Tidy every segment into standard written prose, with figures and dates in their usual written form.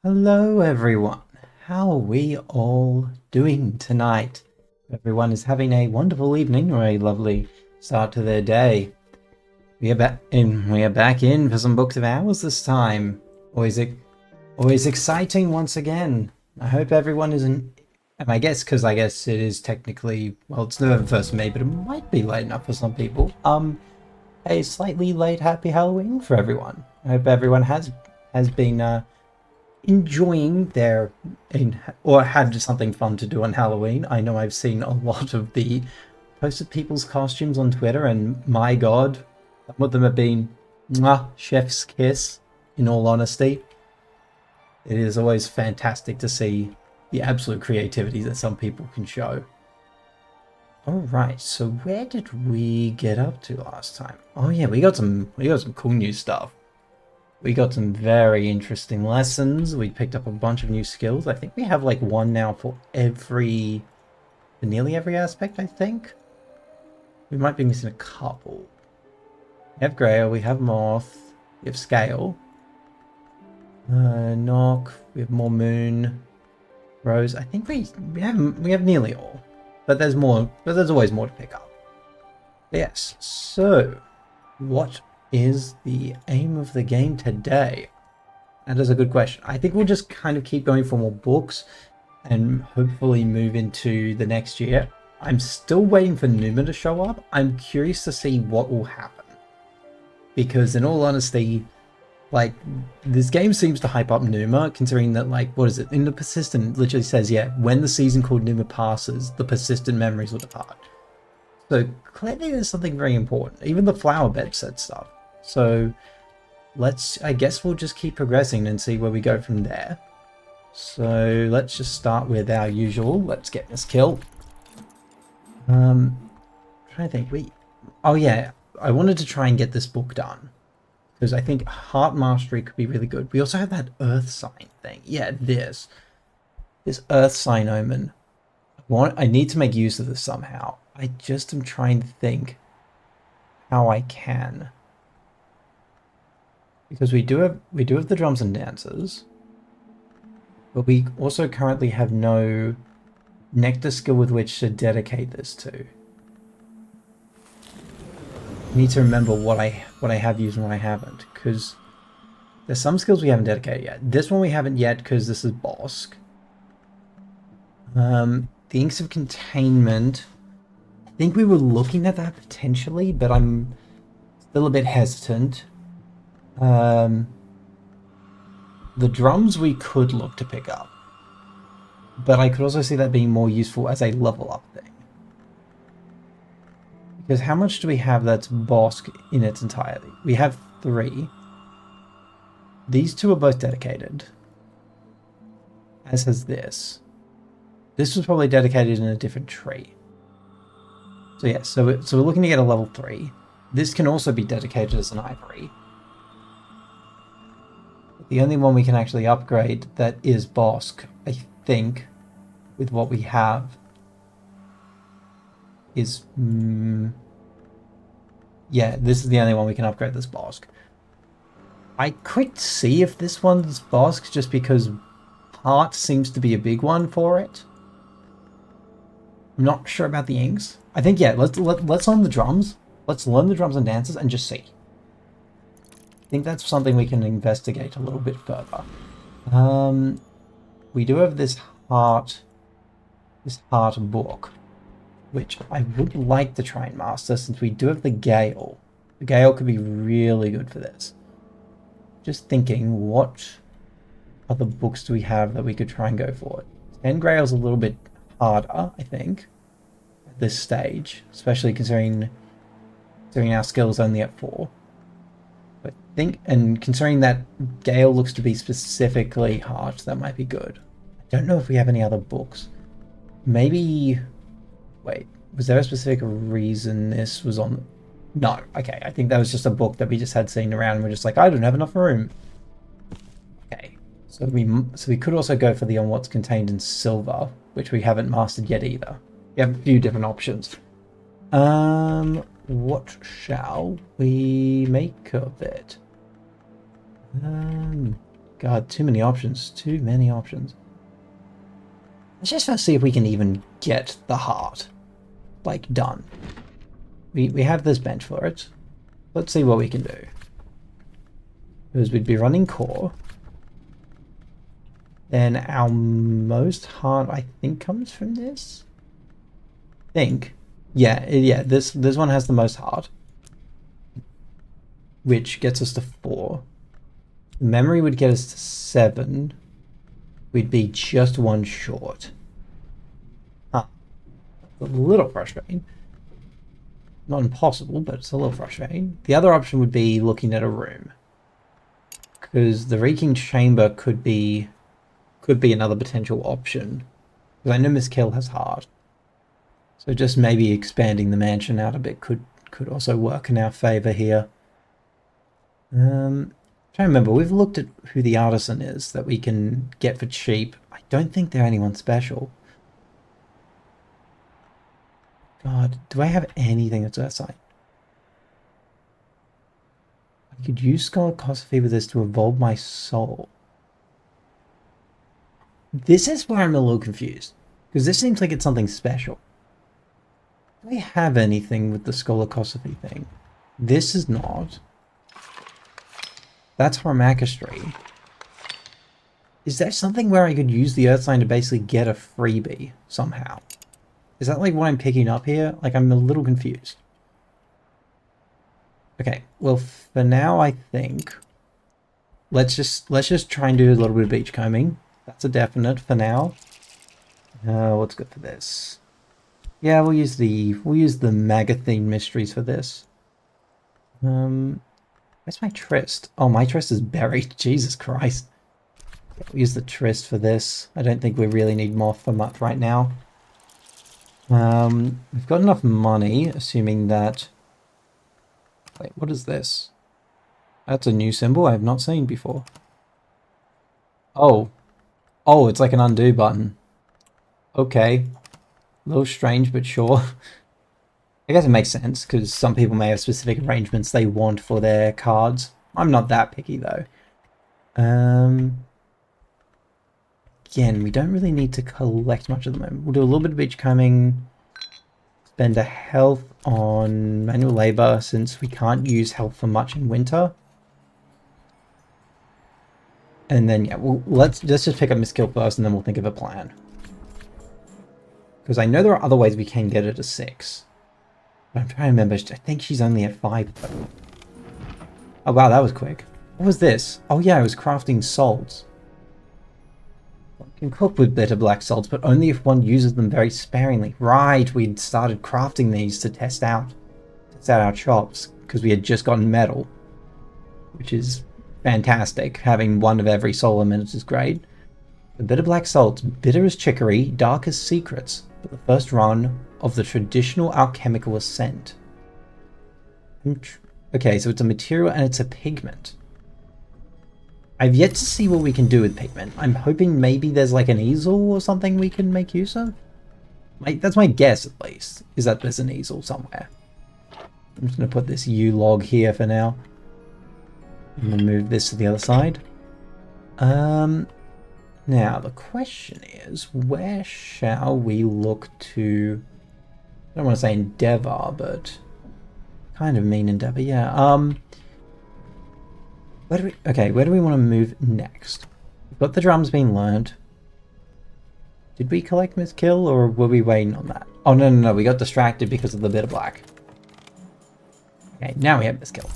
Hello, everyone. How are we all doing tonight? Everyone is having a wonderful evening or a lovely start to their day. We are back in for some books of hours this time. Always exciting once again. I hope everyone isn't. And I guess it is technically, well, it's November 1st of May, but it might be late enough for some people. A slightly late Happy Halloween for everyone. I hope everyone has been enjoying or had something fun to do on Halloween. I know I've seen a lot of the posted people's costumes on Twitter, and my god, some of them have been chef's kiss. In all honesty, it is always fantastic to see the absolute creativity that some people can show. Alright, so where did we get up to last time? Oh yeah, we got some cool new stuff. We got some very interesting lessons. We picked up a bunch of new skills. I think we have like one now for nearly every aspect, I think. We might be missing a couple. We have Grail, we have Moth, we have Scale. Knock, we have more Moon. Rose, I think we have nearly all. But there's always more to pick up. Yes, so what is the aim of the game today? That is a good question. I think we'll just kind of keep going for more books and hopefully move into the next year. I'm still waiting for Numa to show up. I'm curious to see what will happen. Because in all honesty, like, this game seems to hype up Numa, considering that, like, what is it? In the Persistent, it literally says, yeah, when the season called Numa passes, the persistent memories will depart. So clearly there's something very important. Even the flower bed said stuff. So I guess we'll just keep progressing and see where we go from there. So let's just start with our usual. Let's get this kill. I'm trying to think. Oh yeah, I wanted to try and get this book done because I think Heart Mastery could be really good. We also have that Earth Sign thing. Yeah, this Earth Sign Omen. I need to make use of this somehow. I just am trying to think how I can. Because we do have the drums and dances, but we also currently have no nectar skill with which to dedicate this to. I need to remember what I have used and what I haven't, because there's some skills we haven't dedicated yet. This one we haven't yet because this is Bosk. The Inks of Containment. I think we were looking at that potentially, but I'm still a bit hesitant. The drums we could look to pick up, but I could also see that being more useful as a level up thing. Because how much do we have that's Bosk in its entirety? We have 3. These 2 are both dedicated, as has this. This was probably dedicated in a different tree. So yeah, so we're looking to get a level 3. This can also be dedicated as an ivory. The only one we can actually upgrade that is Bosk, I think, with what we have, is... yeah, this is the only one we can upgrade this Bosk. I could see if this one's Bosk, just because Heart seems to be a big one for it. I'm not sure about the inks. I think, yeah, let's learn the drums. Let's learn the drums and dances and just see. I think that's something we can investigate a little bit further. We do have this heart book, which I would like to try and master since we do have the Gale. The Gale could be really good for this. Just thinking, what other books do we have that we could try and go for? 10 Grail's a little bit harder, I think, at this stage, especially considering our skills only at 4. But and considering that Gale looks to be specifically Heart, that might be good. I don't know if we have any other books. Maybe... Wait, was there a specific reason this was on? No, okay, I think that was just a book that we just had seen around and we're just like, I don't have enough room. Okay, so we could also go for the On What's Contained in Silver, which we haven't mastered yet either. We have a few different options. What shall we make of it? God, too many options. Too many options. Let's just first see if we can even get the heart, like, done. We have this bench for it. Let's see what we can do. Because we'd be running core. Then our most heart, I think, comes from this. Yeah, this one has the most heart, which gets us to 4. The memory would get us to 7. We'd be just 1 short. Huh. A little frustrating. Not impossible, but it's a little frustrating. The other option would be looking at a room, because the Reeking Chamber could be another potential option. Because I know Miss Kill has heart. So just maybe expanding the mansion out a bit could also work in our favor here. Trying to remember, we've looked at who the artisan is that we can get for cheap. I don't think they're anyone special. God, do I have anything that's Earthside? I could use Scholar Kosophy with this to evolve my soul. This is where I'm a little confused, because this seems like it's something special. Do I have anything with the Scholar Kosophy thing? This is not. That's Harmachistry. Is there something where I could use the Earth Sign to basically get a freebie somehow? Is that like what I'm picking up here? Like, I'm a little confused. Okay, well, for now, I think let's just try and do a little bit of beachcombing. That's a definite for now. What's good for this? Yeah, we'll use the Magathene mysteries for this. Where's my Tryst? Oh, my Tryst is buried. Jesus Christ. We'll use the Tryst for this. I don't think we really need more for much right now. We've got enough money, assuming that... Wait, what is this? That's a new symbol I have not seen before. Oh. Oh, it's like an undo button. Okay. A little strange, but sure. I guess it makes sense, because some people may have specific arrangements they want for their cards. I'm not that picky, though. Again, we don't really need to collect much at the moment. We'll do a little bit of beachcombing. Spend a health on manual labor, since we can't use health for much in winter. And then, yeah, let's just pick up Miss Kill first, and then we'll think of a plan. Because I know there are other ways we can get her to 6. But I'm trying to remember, I think she's only at 5 though. Oh wow, that was quick. What was this? Oh yeah, it was crafting salts. One can cook with bitter black salts, but only if one uses them very sparingly. Right, we'd started crafting these to test out our chops, because we had just gotten metal. Which is fantastic, having one of every solar minute is great. The bitter black salts, bitter as chicory, dark as secrets, but the first run of the traditional alchemical ascent. Okay, so it's a material and it's a pigment. I've yet to see what we can do with pigment. I'm hoping maybe there's like an easel or something we can make use of. That's my guess, at least, is that there's an easel somewhere. I'm just going to put this U log here for now. I'm going to move this to the other side. Now, the question is, where shall we look to... I don't want to say endeavor, but kind of mean endeavor, yeah. Where do we want to move next? We've got the drums being learned. Did we collect Miss Kill, or were we waiting on that? Oh, no, we got distracted because of the bit of black. Okay, now we have Miss Kill.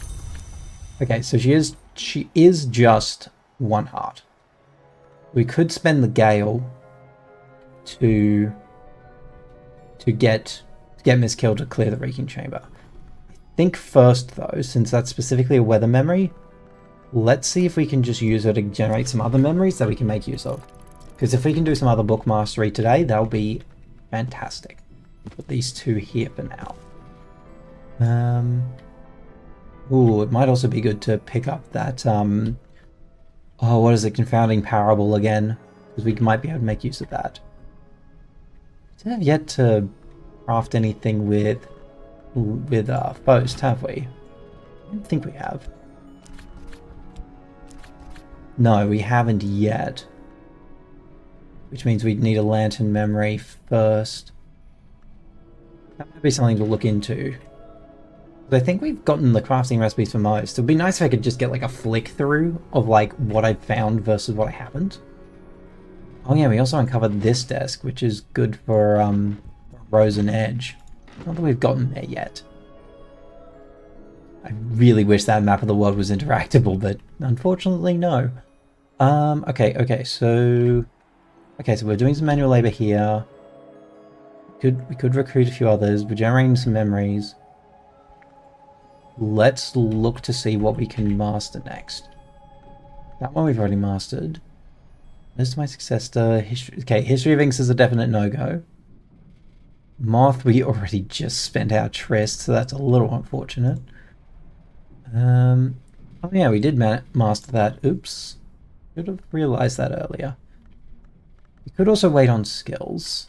Okay, so she is just 1 heart. We could spend the Gale to get Miss Kill to clear the Reeking Chamber. I think first, though, since that's specifically a weather memory, let's see if we can just use her to generate some other memories that we can make use of. Because if we can do some other book mastery today, that'll be fantastic. Put these 2 here for now. Ooh, it might also be good to pick up that, oh, what is it? Confounding Parable again. Because we might be able to make use of that. We have yet to craft anything with Post, have we? I don't think we have. No, we haven't yet. Which means we'd need a lantern memory first. That might be something to look into. But I think we've gotten the crafting recipes for most. It would be nice if I could just get like a flick through of like what I've found versus what I haven't. Oh yeah, we also uncovered this desk, which is good for Rose and Edge. Not that we've gotten there yet. I really wish that map of the world was interactable, but unfortunately no. Okay, so we're doing some manual labor here. We could recruit a few others. We're generating some memories. Let's look to see what we can master next. That one we've already mastered. This is my successor. History of Inks is a definite no-go. Moth, we already just spent our tryst, so that's a little unfortunate. Oh yeah, we did master that. Oops. Should have realized that earlier. We could also wait on skills.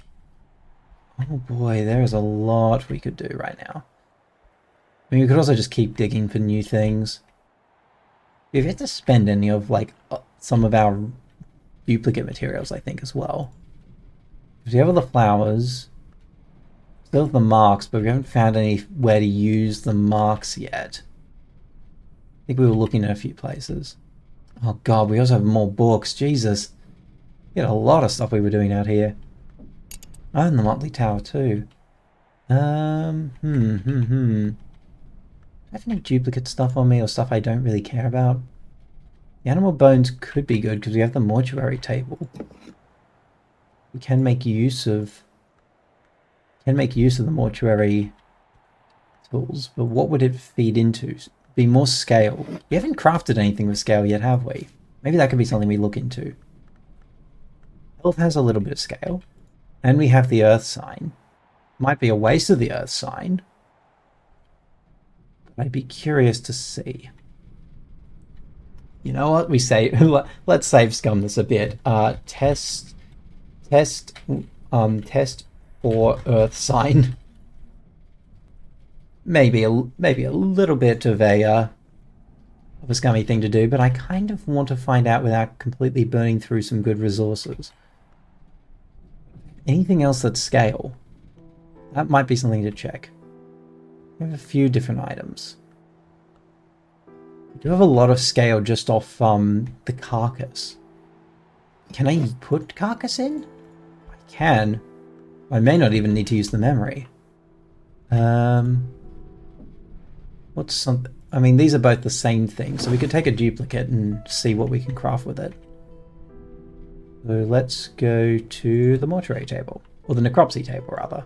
Oh boy, there is a lot we could do right now. I mean, we could also just keep digging for new things. We've yet to spend any of, like, some of our duplicate materials, I think, as well. We have all the flowers. Still have the marks, but we haven't found anywhere to use the marks yet. I think we were looking at a few places. Oh god, we also have more books. Jesus. We had a lot of stuff we were doing out here. Oh, and the Motley Tower too. Do I have any duplicate stuff on me or stuff I don't really care about? The animal bones could be good because we have the mortuary table. We can make use of the mortuary tools, but what would it feed into? Be more scale. We haven't crafted anything with scale yet, have we? Maybe that could be something we look into. Health has a little bit of scale. And we have the earth sign. Might be a waste of the earth sign. But I'd be curious to see. You know what? We say, let's save scum this a bit. Test for earth sign. Maybe a little bit of a scummy thing to do, but I kind of want to find out without completely burning through some good resources. Anything else that's scale? That might be something to check. We have a few different items. We do have a lot of scale just off the carcass. Can I put carcass in? I can. I may not even need to use the memory. What's something? I mean, these are both the same thing, so we could take a duplicate and see what we can craft with it. So let's go to the mortuary table, or the necropsy table rather.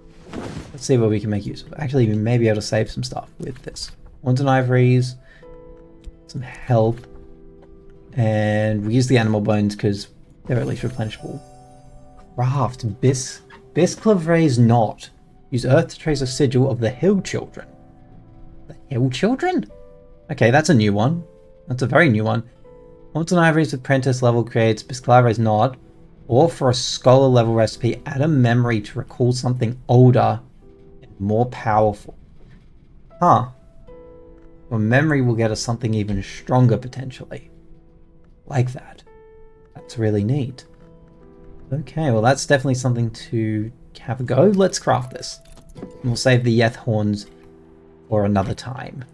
Let's see what we can make use of. Actually, we may be able to save some stuff with this. Wands and ivories, some health, and we use the animal bones because they're at least replenishable. Craft Bisclavre's knot. Use earth to trace a sigil of the Hill Children. The Hill Children? Okay, that's a new one. That's a very new one. Wands and ivories apprentice level creates Bisclavre's knot. Or for a scholar level recipe, add a memory to recall something older and more powerful. Huh. Well, memory will get us something even stronger potentially. Like that. That's really neat. Okay, well that's definitely something to have a go. Let's craft this. And we'll save the Yeth horns for another time.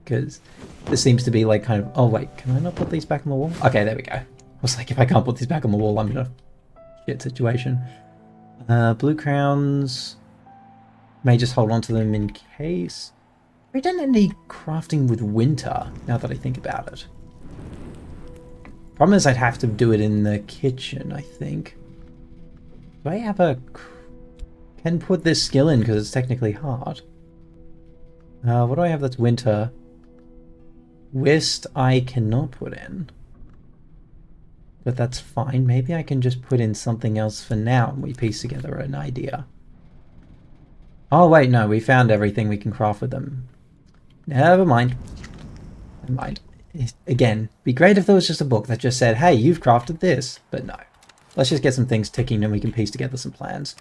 Because this seems to be like kind of... Oh wait, can I not put these back on the wall? Okay, there we go. I was like, if I can't put these back on the wall, I'm in a shit situation. Blue crowns. May just hold on to them in case. We don't need crafting with winter, now that I think about it. Problem is I'd have to do it in the kitchen, I think. Do I have a... Can put this skill in because it's technically hard. What do I have that's winter? Whist I cannot put in. But that's fine. Maybe I can just put in something else for now and we piece together an idea. Oh wait, no, we found everything we can craft with them. Never mind. Never mind. Again, be great if there was just a book that just said, hey, you've crafted this. But no. Let's just get some things ticking and we can piece together some plans.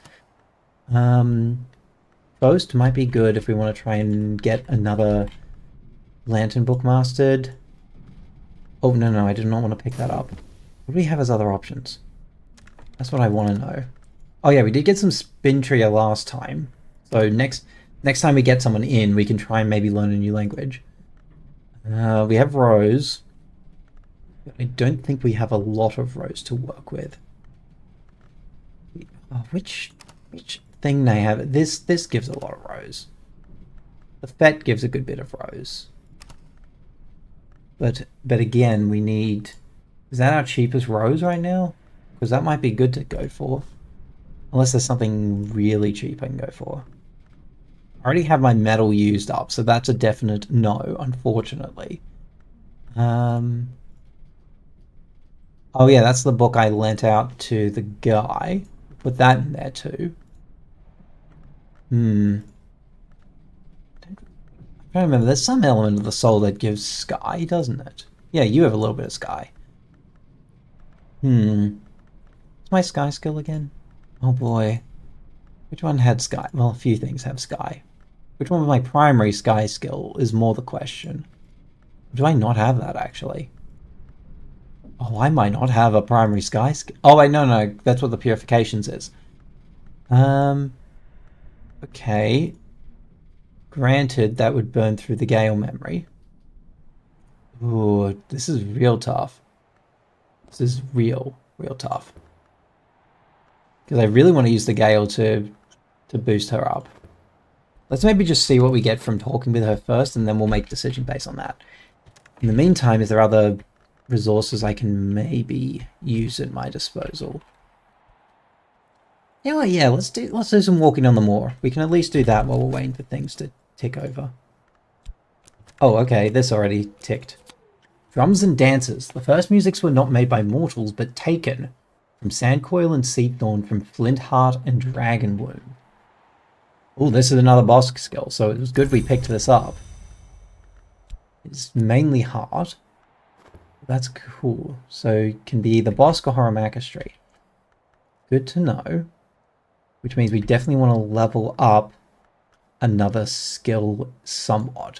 Ghost might be good if we want to try and get another lantern book mastered. Oh, no, I did not want to pick that up. What do we have as other options? That's what I want to know. Oh yeah, we did get some spin trio last time. So next time we get someone in, we can try and maybe learn a new language. We have Rose. I don't think we have a lot of Rose to work with. Oh, which thing they have? This gives a lot of Rose. The Fet gives a good bit of Rose. But again, we need... Is that our cheapest Rose right now? Because that might be good to go for. Unless there's something really cheap I can go for. I already have my metal used up, so that's a definite no, unfortunately. Oh yeah, that's the book I lent out to the guy. Put that in there too. I'm trying to remember, there's some element of the soul that gives sky, doesn't it? Yeah, you have a little bit of sky. What's my sky skill again? Oh boy. Which one had sky? Well, a few things have sky. Which one was my primary sky skill is more the question. Do I not have that, actually? Oh, I might not have a primary sky skill. Oh, wait, no, that's what the purifications is. Okay. Granted, that would burn through the Gale memory. Ooh, this is real tough. This is real tough. Because I really want to use the Gale to boost her up. Let's maybe just see what we get from talking with her first, and then we'll make a decision based on that. In the meantime, is there other resources I can maybe use at my disposal? Yeah, well, yeah, let's do some walking on the moor. We can at least do that while we're waiting for things to tick over. Oh, okay, this already ticked. Drums and dances. The first musics were not made by mortals, but taken from Sandcoil and Seathorn, from Flintheart and Dragonwomb. Oh, this is another boss skill, so it was good we picked this up. It's mainly heart. That's cool. So it can be either Bosk or Horamaka Street. Good to know. Which means we definitely want to level up another skill somewhat.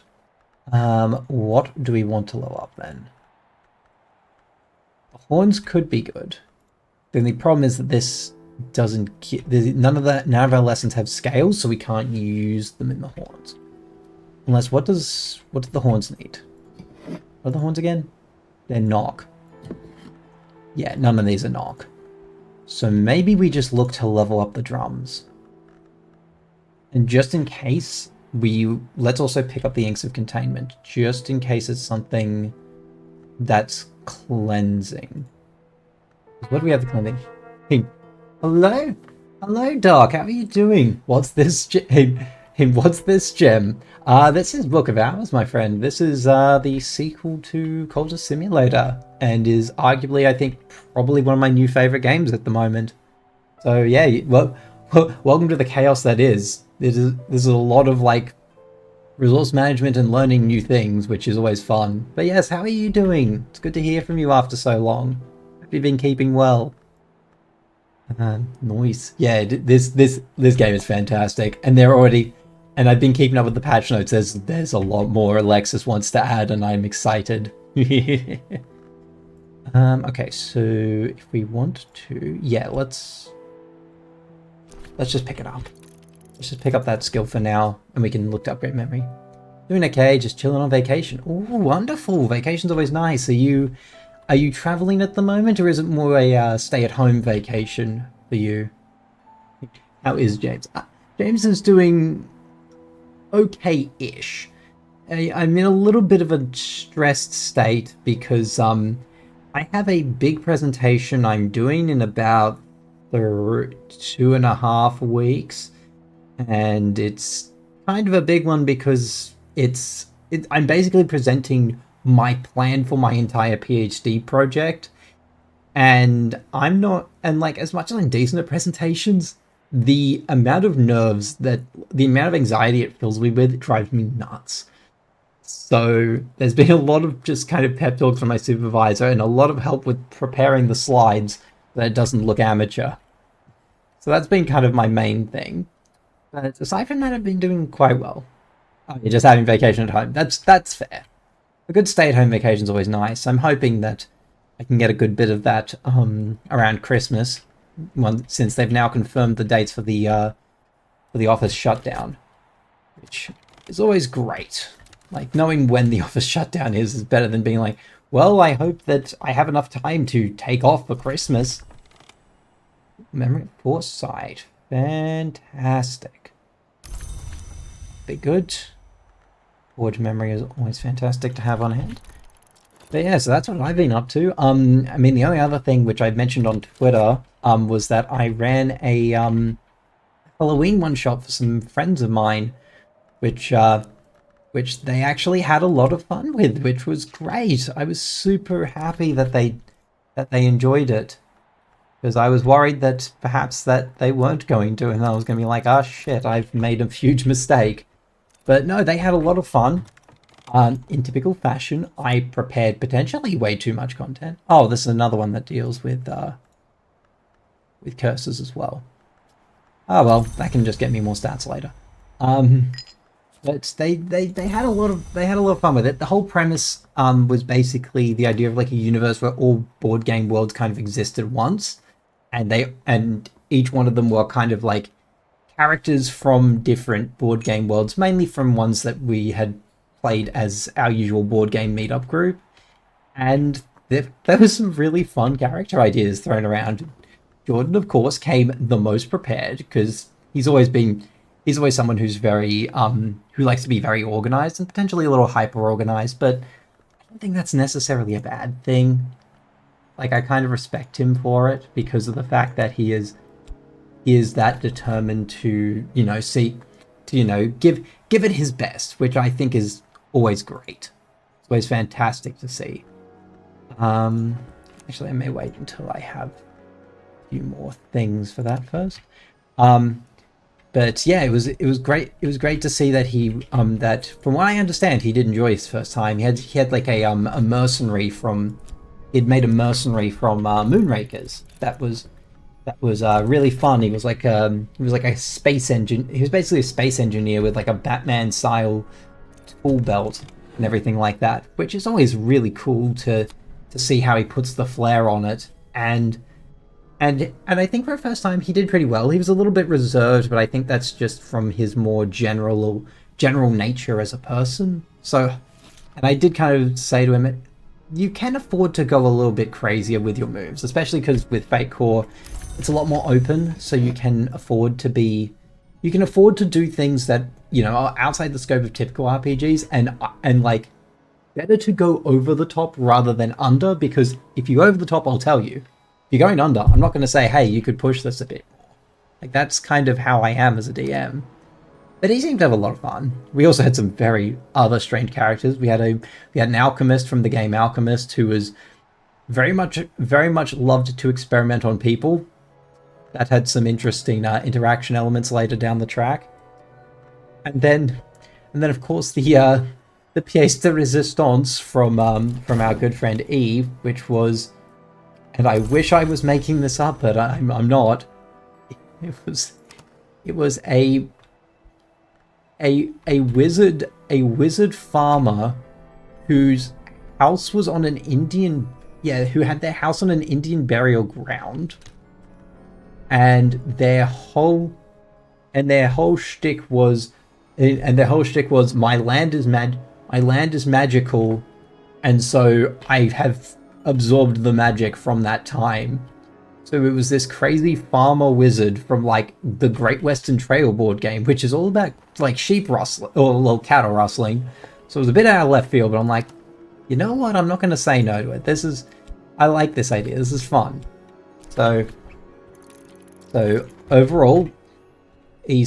What do we want to level up then? The horns could be good. The only problem is that this doesn't... None of our lessons have scales, so we can't use them in the horns. Unless, what do the horns need? What are the horns again? They're knock. Yeah, none of these are knock. So maybe we just look to level up the drums. And just in case, let's also pick up the Inks of Containment, just in case it's something that's cleansing. What do we have the cleansing? Hey, hello? Hello, Dark, how are you doing? What's this what's this gem? This is Book of Hours, my friend. This is the sequel to Culture Simulator, and is arguably, I think, probably one of my new favorite games at the moment. So yeah, well, welcome to the chaos that is. There's a lot of like resource management and learning new things, which is always fun. But yes, how are you doing? It's good to hear from you after so long. Hope you've been keeping well. Noise. Yeah, this game is fantastic, and and I've been keeping up with the patch notes. There's a lot more Alexis wants to add, and I'm excited. Okay, so if we want to, yeah, let's just pick it up. Let's just pick up that skill for now, and we can look to upgrade memory. Doing okay, just chilling on vacation. Oh, wonderful! Vacation's always nice. Are you traveling at the moment, or is it more a stay-at-home vacation for you? How is James? James is doing okay-ish. I'm in a little bit of a stressed state because I have a big presentation I'm doing in about 2.5 weeks, and it's kind of a big one because I'm basically presenting my plan for my entire PhD project, and like, as much as I'm decent at presentations, the amount of anxiety it fills me with drives me nuts. So there's been a lot of just kind of pep talks from my supervisor and a lot of help with preparing the slides so that it doesn't look amateur. So that's been kind of my main thing. But aside from that, I've been doing quite well. You're just having vacation at home. That's fair. A good stay-at-home vacation is always nice. I'm hoping that I can get a good bit of that around Christmas, since they've now confirmed the dates for the office shutdown, which is always great. Like, knowing when the office shutdown is better than being like, well, I hope that I have enough time to take off for Christmas. Memory foresight, fantastic. Be good. Forge memory is always fantastic to have on hand. But yeah, so that's what I've been up to. I mean, the only other thing which I mentioned on Twitter was that I ran a Halloween one-shot for some friends of mine, which they actually had a lot of fun with, which was great. I was super happy that they enjoyed it, because I was worried that perhaps that they weren't going to, and I was going to be like, oh shit, I've made a huge mistake. But no, they had a lot of fun. In typical fashion, I prepared potentially way too much content. Oh, this is another one that deals with curses as well. Oh well, that can just get me more stats later. But they had a lot of fun with it. The whole premise was basically the idea of like a universe where all board game worlds kind of existed once, and each one of them were kind of like characters from different board game worlds, mainly from ones that we had played as our usual board game meetup group. And there was some really fun character ideas thrown around. Jordan, of course, came the most prepared, because he's always someone who's very who likes to be very organized and potentially a little hyper organized, but I don't think that's necessarily a bad thing. Like, I kind of respect him for it because of the fact that he is that determined to, give it his best, which I think is always great. It's always fantastic to see. Actually, I may wait until I have a few more things for that first. But yeah, it was great. It was great to see that that from what I understand, he did enjoy his first time. He had like a mercenary from, he'd made a mercenary from Moonrakers. That was really fun. He was like a space engine. He was basically a space engineer with like a Batman style tool belt and everything like that, which is always really cool to see how he puts the flair on it. And I think for a first time he did pretty well. He was a little bit reserved, but I think that's just from his more general nature as a person. So, and I did kind of say to him, you can afford to go a little bit crazier with your moves, especially because with Fate Core, it's a lot more open, so you can afford to do things that, are outside the scope of typical RPGs, and like, better to go over the top rather than under, because if you go over the top, I'll tell you. If you're going under, I'm not going to say, hey, you could push this a bit more. Like, that's kind of how I am as a DM. But he seemed to have a lot of fun. We also had some very other strange characters. We had an alchemist from the game Alchemist, who was very much loved to experiment on people. That had some interesting interaction elements later down the track. And then of course the pièce de résistance from our good friend Eve, which was, and I wish I was making this up, but I'm not. It was a wizard farmer whose house was on an Indian, who had their house on an Indian burial ground, and their whole shtick was my land is magical, and so I have absorbed the magic from that time. So it was this crazy farmer wizard from like the Great Western Trail board game, which is all about like sheep rustling or little cattle rustling. So it was a bit out of left field, but I'm like, you know what? I'm not going to say no to it. I like this idea. This is fun. So overall, he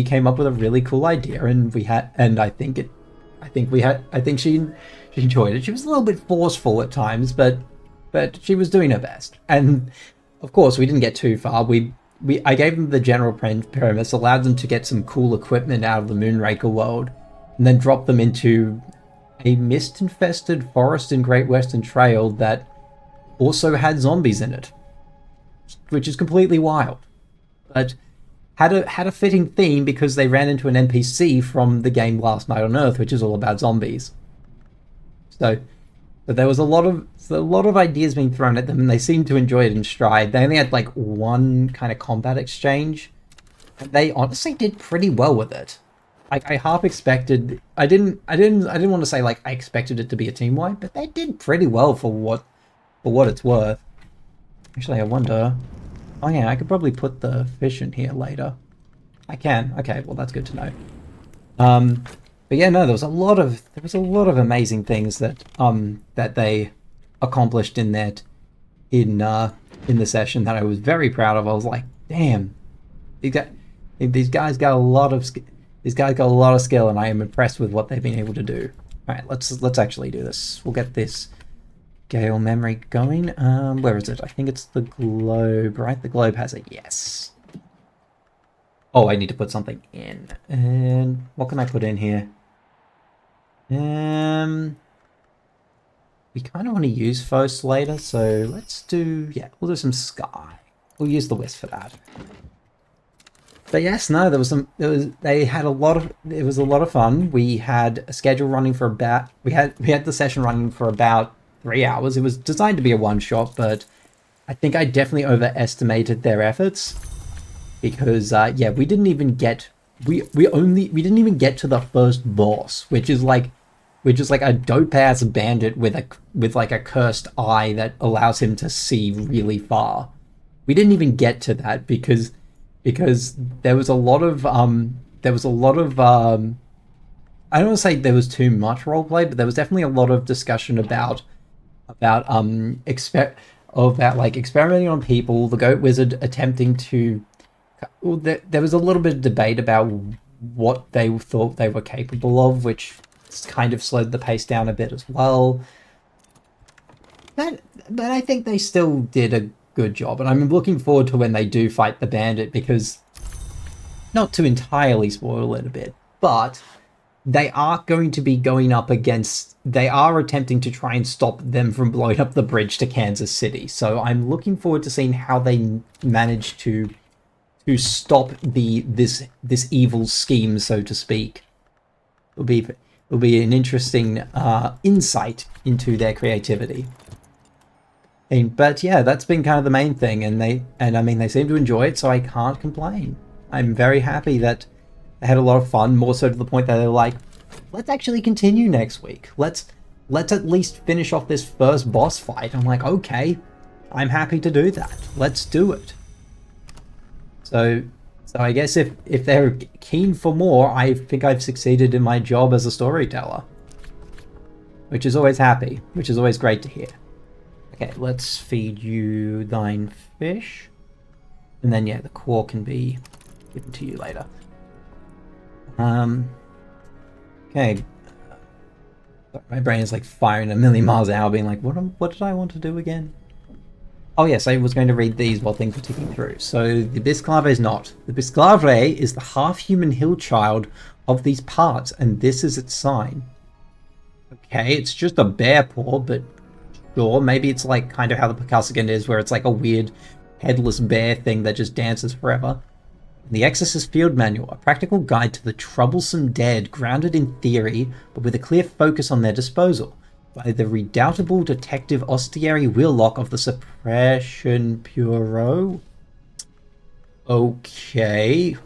came up with a really cool idea, and I think she enjoyed it. She was a little bit forceful at times, but she was doing her best. And of course, we didn't get too far. I gave them the general premise, allowed them to get some cool equipment out of the Moonraker world, and then dropped them into a mist-infested forest in Great Western Trail that also had zombies in it, which is completely wild. But had a fitting theme because they ran into an NPC from the game Last Night on Earth, which is all about zombies. So But there was a lot of ideas being thrown at them, and they seemed to enjoy it in stride. They only had like one kind of combat exchange, and they honestly did pretty well with it. Like I half expected, I didn't want to say like I expected it to be a team wipe, but they did pretty well for what it's worth. Actually, I wonder. Oh yeah, I could probably put the fish in here later. I can. Okay, well that's good to know. Um, but yeah, no, there was a lot of amazing things that they accomplished in the session that I was very proud of. I was like, damn, these guys, these guys got a lot of these guys got a lot of skill, and I am impressed with what they've been able to do. All right, let's actually do this. We'll get this Gale memory going. Where is it? I think it's the globe, right? The globe has a yes. Oh, I need to put something in. And what can I put in here? We kind of want to use Fos later, so let's do, yeah, we'll do some sky. We'll use the wisp for that. But yes, no, they had a lot of, it was a lot of fun. We had a schedule running for about, we had the session running for about 3 hours. It was designed to be a one-shot, but I think I definitely overestimated their efforts. Because yeah, we didn't even get we didn't even get to the first boss, which is like a dope ass bandit with like a cursed eye that allows him to see really far. We didn't even get to that because there was a lot of I don't want to say there was too much roleplay, but there was definitely a lot of discussion about like experimenting on people, the goat wizard attempting to. Well, there was a little bit of debate about what they thought they were capable of, which kind of slowed the pace down a bit as well. But I think they still did a good job, and I'm looking forward to when they do fight the bandit, because, not to entirely spoil it a bit, but they are going to be going up against, they are attempting to try and stop them from blowing up the bridge to Kansas City, so I'm looking forward to seeing how they manage to stop this evil scheme, so to speak. It'll be an interesting insight into their creativity. But yeah, that's been kind of the main thing, and I mean they seem to enjoy it, so I can't complain. I'm very happy that they had a lot of fun, more so to the point that they're like, let's actually continue next week. Let's at least finish off this first boss fight. I'm like, okay, I'm happy to do that. Let's do it. So I guess if they're keen for more, I think I've succeeded in my job as a storyteller. Which is always great to hear. Okay, let's feed you thine fish. And then yeah, the core can be given to you later. Okay. My brain is like firing a million miles an hour, being like, what did I want to do again? Oh yes, I was going to read these while things were ticking through. So the Bisclave is not. The Bisclave is the half-human hill child of these parts, and this is its sign. Okay, it's just a bear paw, but sure, maybe it's like kind of how the Percussigan is, where it's like a weird headless bear thing that just dances forever. The Exorcist Field Manual, a practical guide to the troublesome dead, grounded in theory, but with a clear focus on their disposal. By the redoubtable Detective Ostieri Wheellock of the Suppression Bureau. Okay.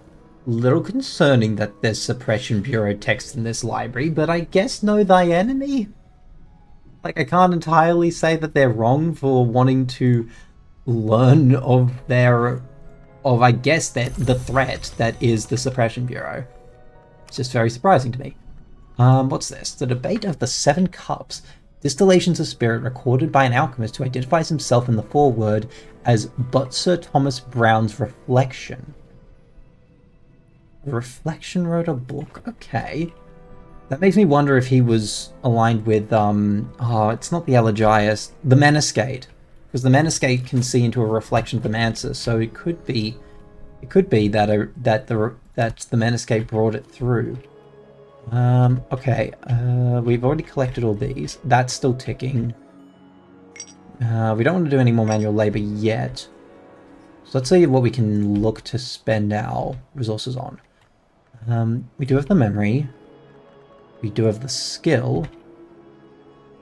Little concerning that there's Suppression Bureau text in this library, but I guess know thy enemy? Like, I can't entirely say that they're wrong for wanting to learn of I guess, the threat that is the Suppression Bureau. It's just very surprising to me. What's this? The Debate of the Seven Cups. Distillations of spirit recorded by an alchemist who identifies himself in the foreword as but Sir Thomas Browne's Reflection. Reflection wrote a book? Okay. That makes me wonder if he was aligned with, it's not the Elegias, the Menascate. Because the Menascate can see into a reflection of the Mansa, so it could be that the Menascate brought it through. Okay, we've already collected all these. That's still ticking. We don't want to do any more manual labor yet. So let's see what we can look to spend our resources on. We do have the memory. We do have the skill.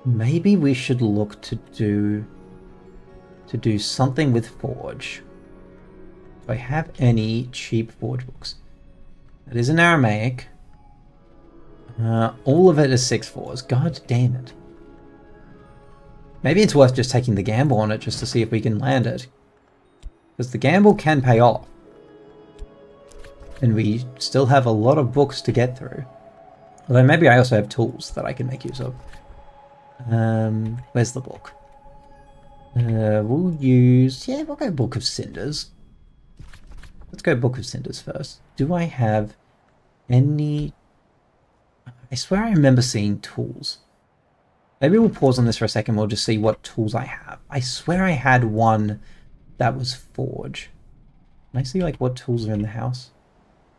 maybe we should look to do something with Forge. Do I have any cheap Forge books? That is an Aramaic. All of it is 6/4s. God damn it. Maybe it's worth just taking the gamble on it just to see if we can land it. Because the gamble can pay off. And we still have a lot of books to get through. Although maybe I also have tools that I can make use of. Where's the book? We'll go Book of Cinders. Let's go Book of Cinders first. Do I have any... I swear I remember seeing tools. Maybe we'll pause on this for a second. We'll just see what tools I have. I swear I had one that was Forge. Can I see like what tools are in the house?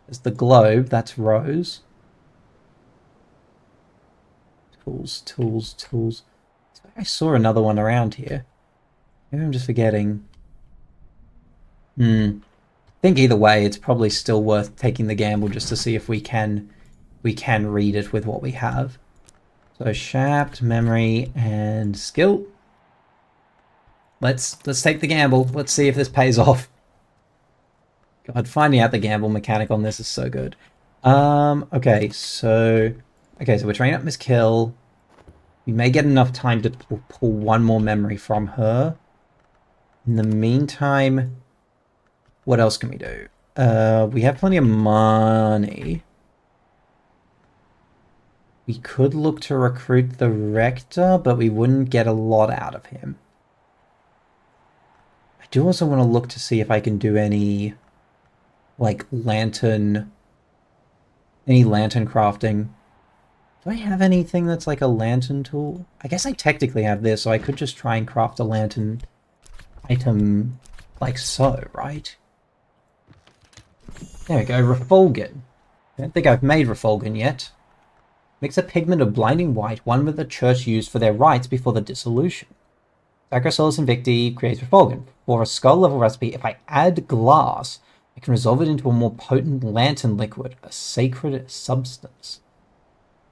There's the globe. That's Rose. Tools. I saw another one around here. Maybe I'm just forgetting. I think either way, it's probably still worth taking the gamble just to see if we can read it with what we have. So Shaft, Memory, and Skill. Let's take the gamble. Let's see if this pays off. God, finding out the gamble mechanic on this is so good. Okay, so we're training up Miss Kill. We may get enough time to pull one more memory from her. In the meantime, what else can we do? We have plenty of money. We could look to recruit the Rector, but we wouldn't get a lot out of him. I do also want to look to see if I can do any, like, lantern crafting. Do I have anything that's like a lantern tool? I guess I technically have this, so I could just try and craft a lantern item like so, right? There we go, Refulgin. I don't think I've made Refulgin yet. Mix a pigment of blinding white, one that the church used for their rites before the dissolution. Sacrosolus Invicti creates Refulgin. For a skull level recipe, if I add glass, I can resolve it into a more potent lantern liquid, a sacred substance.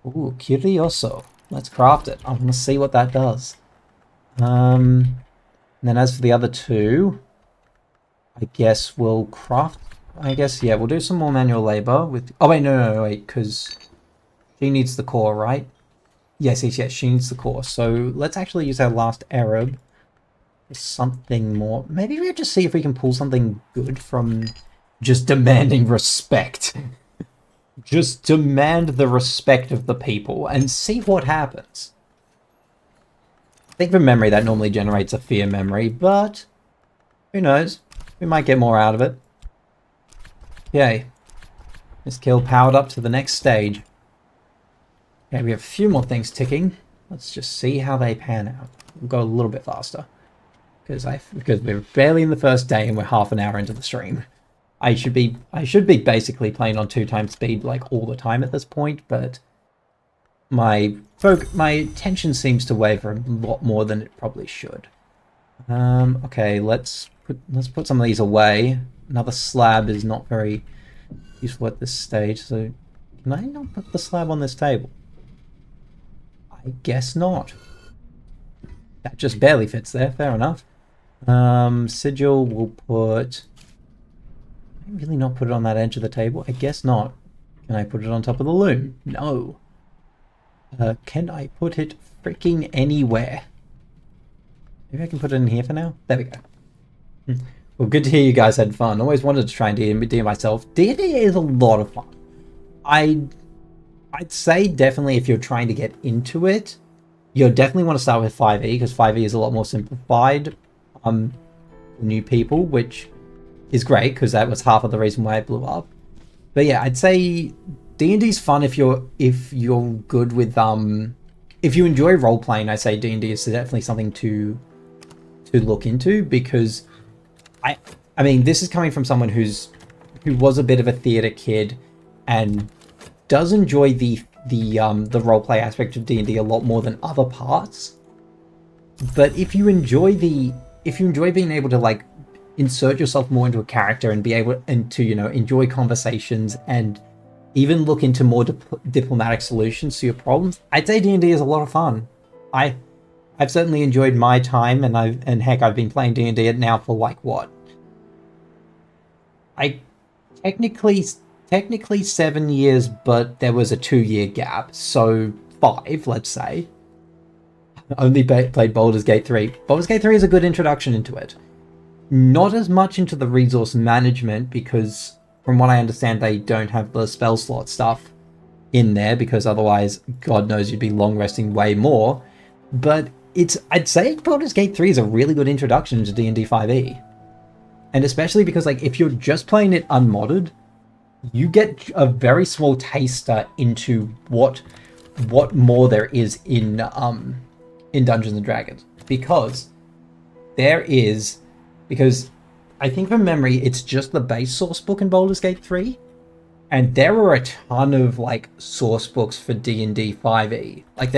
Ooh, curioso. Let's craft it. I want to see what that does. And then as for the other two, I guess we'll craft... yeah, we'll do some more manual labor with... Oh, wait, no, because she needs the core, right? Yes, she needs the core. So let's actually use our last Arab for something more. Maybe we'll just see if we can pull something good from just demanding respect. Just demand the respect of the people and see what happens. I think for memory that normally generates a fear memory, but who knows? We might get more out of it. Yay. Miss Kill powered up to the next stage. Okay, we have a few more things ticking. Let's just see how they pan out. We'll go a little bit faster. Because we're barely in the first day and we're half an hour into the stream. I should be basically playing on 2x speed like all the time at this point, but my attention seems to waver a lot more than it probably should. Okay, let's put some of these away. Another slab is not very useful at this stage, so can I not put the slab on this table? I guess not. That just barely fits there, fair enough. Sigil will put... Can I really not put it on that edge of the table? I guess not. Can I put it on top of the loom? No. Can I put it freaking anywhere? Maybe I can put it in here for now? There we go. Well, good to hear you guys had fun. Always wanted to try and D&D myself. D&D is a lot of fun. I'd say definitely if you're trying to get into it, you'll definitely want to start with 5e, because 5e is a lot more simplified for new people, which is great, because that was half of the reason why it blew up. But yeah, I'd say D&D's fun if you're good with if you enjoy role playing. I say D&D is definitely something to look into, because I mean this is coming from someone who was a bit of a theater kid and does enjoy the roleplay aspect of D&D a lot more than other parts. But if you enjoy being able to like insert yourself more into a character and be able to enjoy conversations and even look into more diplomatic solutions to your problems, I'd say D&D is a lot of fun. I I've certainly enjoyed my time, and heck, I've been playing D&D now for like what? I technically 7 years, but there was a 2-year gap, so 5, let's say. Only played Baldur's Gate 3. Baldur's Gate 3 is a good introduction into it. Not as much into the resource management, because from what I understand, they don't have the spell slot stuff in there, because otherwise, God knows, you'd be long resting way more. But I'd say Baldur's Gate 3 is a really good introduction into D&D 5e. And especially because, like, if you're just playing it unmodded, you get a very small taster into what more there is in Dungeons and Dragons, because I think from memory it's just the base source book in Baldur's Gate 3, and there are a ton of like source books for D&D 5e. Like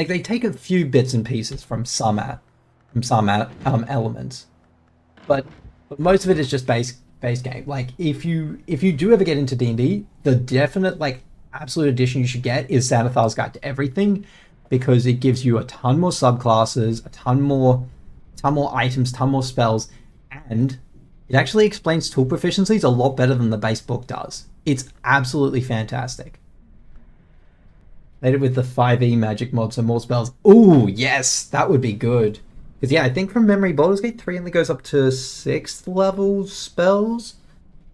they take a few bits and pieces from some elements, but most of it is just base game. Like if you do ever get into D&D, the definite like absolute addition you should get is Xanathar's Guide to Everything, because it gives you a ton more subclasses, a ton more items, ton more spells, and it actually explains tool proficiencies a lot better than the base book does. It's absolutely fantastic. Made it with the 5e magic mod, so more spells. Ooh, yes, that would be good. Because yeah, I think from memory, Baldur's Gate 3 only goes up to 6th level spells.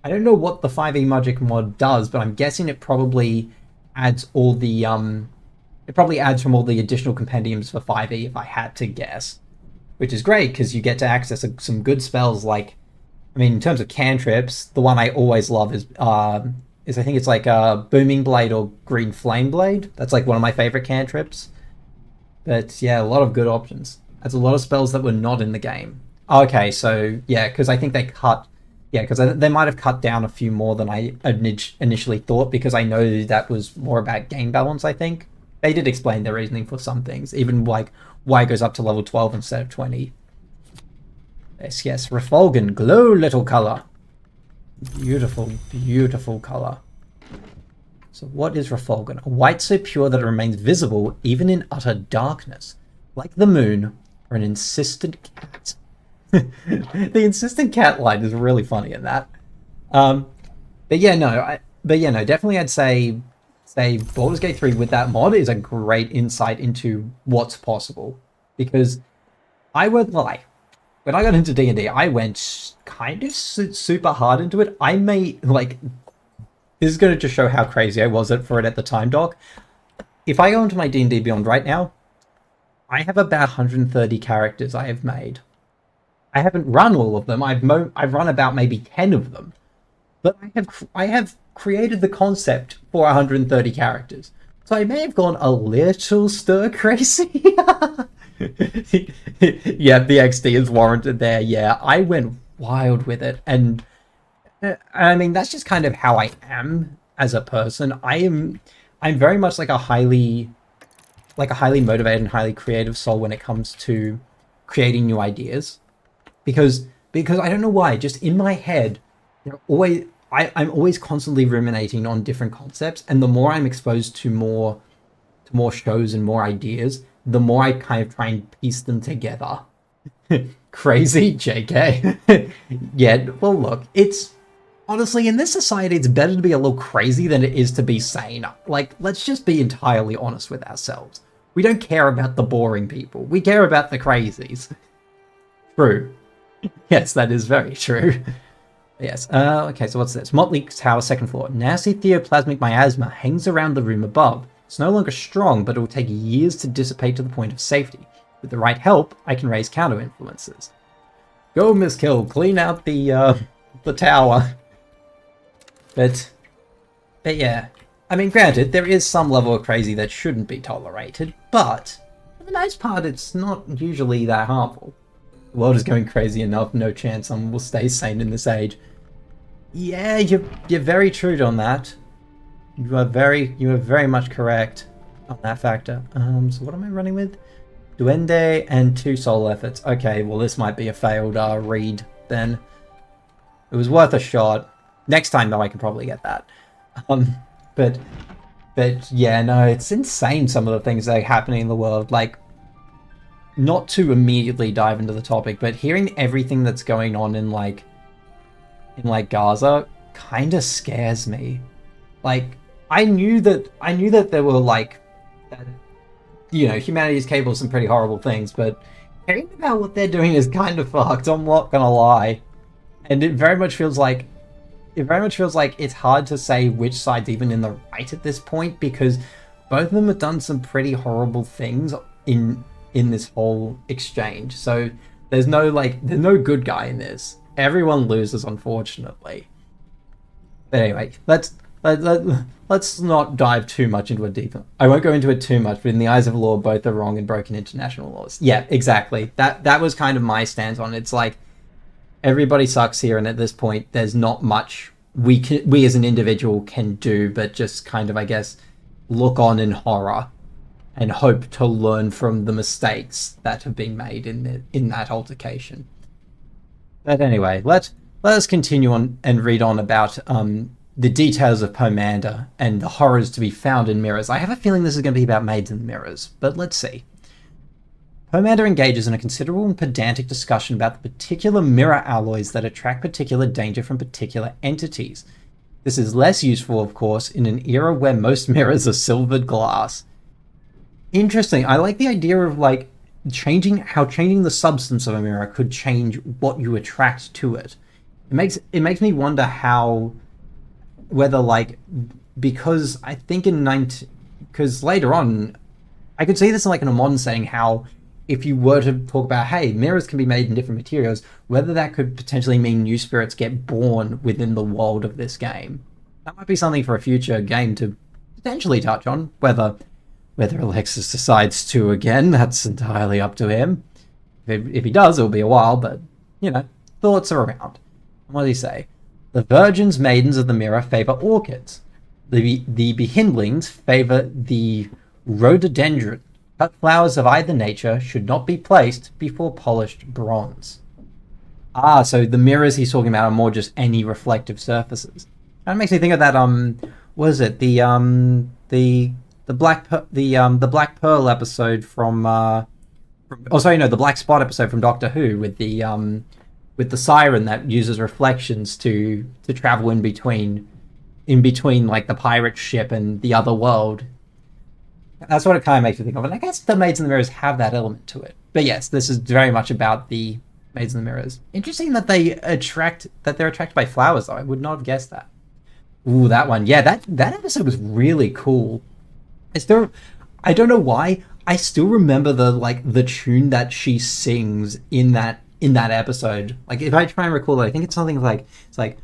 I don't know what the 5e magic mod does, but I'm guessing it probably adds all the it probably adds from all the additional compendiums for 5e, if I had to guess. Which is great, because you get to access some good spells. Like, I mean, in terms of cantrips, the one I always love is I think it's like Booming Blade or Green Flame Blade. That's like one of my favorite cantrips. But yeah, a lot of good options. That's a lot of spells that were not in the game. Okay, so yeah, because I think they might have cut down a few more than I initially thought, because I know that was more about game balance, I think. They did explain their reasoning for some things, even like why it goes up to level 12 instead of 20. Yes, Refulgin, glow little color. Beautiful, beautiful color. So what is Refulgin? A white so pure that it remains visible even in utter darkness, like the moon or an insistent cat. The insistent cat line is really funny in that. Definitely I'd say Baldur's Gate 3 with that mod is a great insight into what's possible. Because I won't lie, when I got into D&D, I went kind of super hard into it. I may, like, this is going to just show how crazy I was for it at the time, Doc. If I go into my D&D Beyond right now, I have about 130 characters I have made. I haven't run all of them. I've run about maybe 10 of them. But I have created the concept for 130 characters. So I may have gone a little stir crazy. Yeah, the XD is warranted there. Yeah, I went wild with it. And I mean, that's just kind of how I am as a person. I'm very much like a highly motivated and highly creative soul when it comes to creating new ideas. Because I don't know why, just in my head, I'm always constantly ruminating on different concepts, and the more I'm exposed to more shows and more ideas, the more I kind of try and piece them together. Crazy, JK. Yeah, well look, it's honestly, in this society, it's better to be a little crazy than it is to be sane. Like, let's just be entirely honest with ourselves. We don't care about the boring people. We care about the crazies. True. Yes, that is very true. Yes. Okay, so what's this? Motley Tower, 2nd floor. Nasty theoplasmic miasma hangs around the room above. It's no longer strong, but it will take years to dissipate to the point of safety. With the right help, I can raise counter-influences. Go, Miss Kill, clean out the tower. But yeah. I mean, granted, there is some level of crazy that shouldn't be tolerated, but for the most part, it's not usually that harmful. The world is going crazy enough, no chance someone will stay sane in this age. Yeah, you're very true on that. You are very much correct on that factor. So what am I running with? Duende and 2 soul efforts. Okay, well this might be a failed read then. It was worth a shot. Next time though, I can probably get that. But yeah, no, it's insane some of the things that are happening in the world. Like, not to immediately dive into the topic, but hearing everything that's going on in Gaza kind of scares me. Like, I knew that there were like, that, humanity is capable of some pretty horrible things, but hearing about what they're doing is kind of fucked. I'm not gonna lie, and it very much feels like it's hard to say which side's even in the right at this point, because both of them have done some pretty horrible things in this whole exchange. So there's no good guy in this. Everyone loses, unfortunately. But anyway, let's not dive too much into it deeper. I won't go into it too much, but in the eyes of law, both are wrong and broken international laws. Yeah, exactly. That was kind of my stance on it. It's like, everybody sucks here, and at this point, there's not much we as an individual can do, but just kind of, I guess, look on in horror and hope to learn from the mistakes that have been made in that altercation. But anyway, let us continue on and read on about the details of Pomander and the horrors to be found in mirrors. I have a feeling this is going to be about maids in mirrors, but let's see. Pomander engages in a considerable and pedantic discussion about the particular mirror alloys that attract particular danger from particular entities. This is less useful, of course, in an era where most mirrors are silvered glass. Interesting. I like the idea of like changing the substance of a mirror could change what you attract to it. It makes me wonder whether like, because I think because later on, I could see this in like in a modern setting, how if you were to talk about, hey, mirrors can be made in different materials, whether that could potentially mean new spirits get born within the world of this game. That might be something for a future game to potentially touch on. Whether Alexis decides to again, that's entirely up to him. If he does, it'll be a while, but, thoughts are around. What does he say? The virgins, maidens of the mirror favor orchids. The behindlings favor the rhododendron. Cut flowers of either nature should not be placed before polished bronze. So the mirrors he's talking about are more just any reflective surfaces. That makes me think of that what is it? The Black Pearl episode the Black Spot episode from Doctor Who with the siren that uses reflections to travel in between like the pirate ship and the other world. That's what it kind of makes me think of. And I guess the Maids in the Mirrors have that element to it. But yes, this is very much about the Maids in the Mirrors. Interesting that they're attracted by flowers, though. I would not have guessed that. Ooh, that one. Yeah, that episode was really cool. I don't know why, I still remember the tune that she sings in that episode. Like, if I try and recall it, I think it's something like, it's like,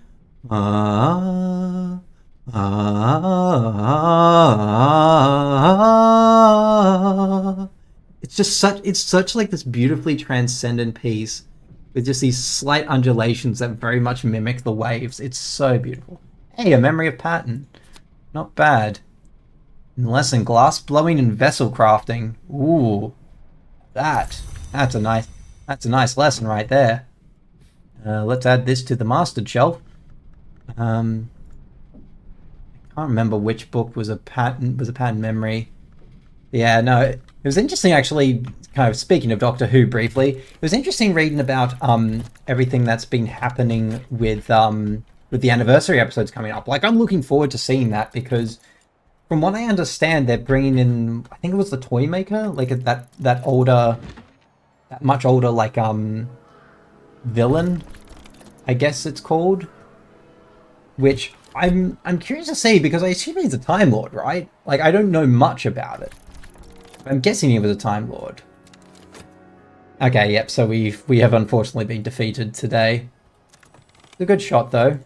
it's such like this beautifully transcendent piece with just these slight undulations that very much mimic the waves. It's so beautiful. Hey, a memory of Patton. Not bad. Lesson, glass blowing and vessel crafting. Ooh, that's a nice lesson right there. Let's add this to the mastered shelf. I can't remember which book was a pattern memory. Yeah, no, it was interesting actually. Kind of speaking of Doctor Who briefly, it was interesting reading about everything that's been happening with the anniversary episodes coming up. Like, I'm looking forward to seeing that, because from what I understand, they're bringing in, I think it was the Toy Maker, like that much older like villain, I guess it's called, which I'm curious to see, because I assume he's a Time Lord, right? Like, I don't know much about it. I'm guessing he was a Time Lord. Okay, yep, so we have unfortunately been defeated today. It's a good shot though.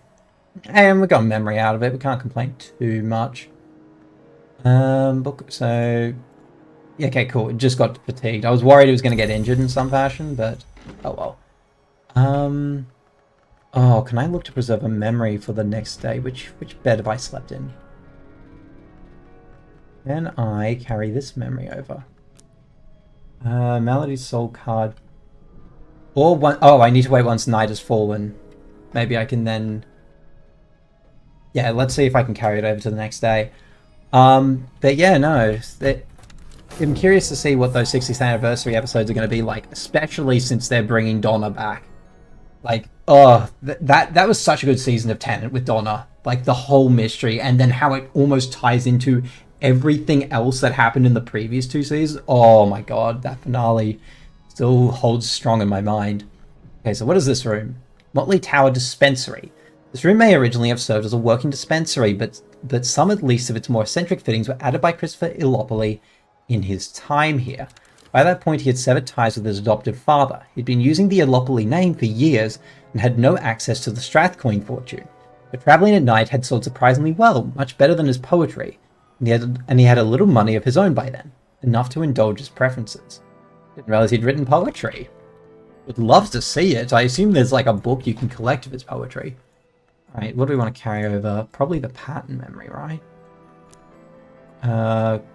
And we got memory out of it, we can't complain too much. Book, so yeah, okay, cool. It just got fatigued. I was worried it was going to get injured in some fashion, but oh well. Oh, can I look to preserve a memory for the next day? Which bed have I slept in? Can I carry this memory over? Melody's soul card. Or one, oh, I need to wait once night has fallen. Maybe I can then. Yeah, let's see if I can carry it over to the next day. But yeah, no. I'm curious to see what those 60th anniversary episodes are going to be like, especially since they're bringing Donna back. Like, oh, that was such a good season of Tenet with Donna. Like, the whole mystery, and then how it almost ties into everything else that happened in the previous 2 seasons. Oh my god, that finale still holds strong in my mind. Okay, so what is this room? Motley Tower Dispensary. This room may originally have served as a working dispensary, but some at least of its more eccentric fittings were added by Christopher Illopoli in his time here. By that point, he had severed ties with his adoptive father. He'd been using the Illopoli name for years and had no access to the Strathcoin fortune. But travelling at night had sold surprisingly well, much better than his poetry, and he had a little money of his own by then, enough to indulge his preferences. Didn't realize he'd written poetry. Would love to see it. I assume there's like a book you can collect of his poetry. Alright, what do we want to carry over? Probably the pattern memory, right?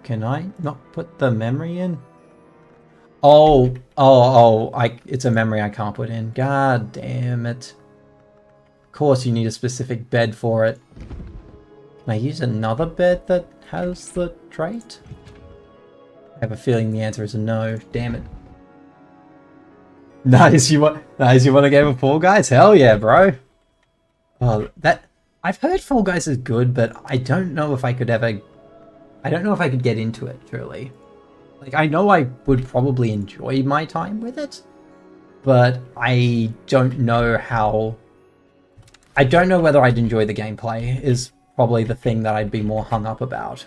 Can I not put the memory in? It's a memory I can't put in. God damn it. Of course you need a specific bed for it. Can I use another bed that has the trait? I have a feeling the answer is a no. Damn it. Nice, you want a game of Fall Guys? Hell yeah, bro. Oh, I've heard Fall Guys is good, but I don't know if I could get into it, truly. Like, I know I would probably enjoy my time with it, but I don't know whether I'd enjoy the gameplay, is probably the thing that I'd be more hung up about.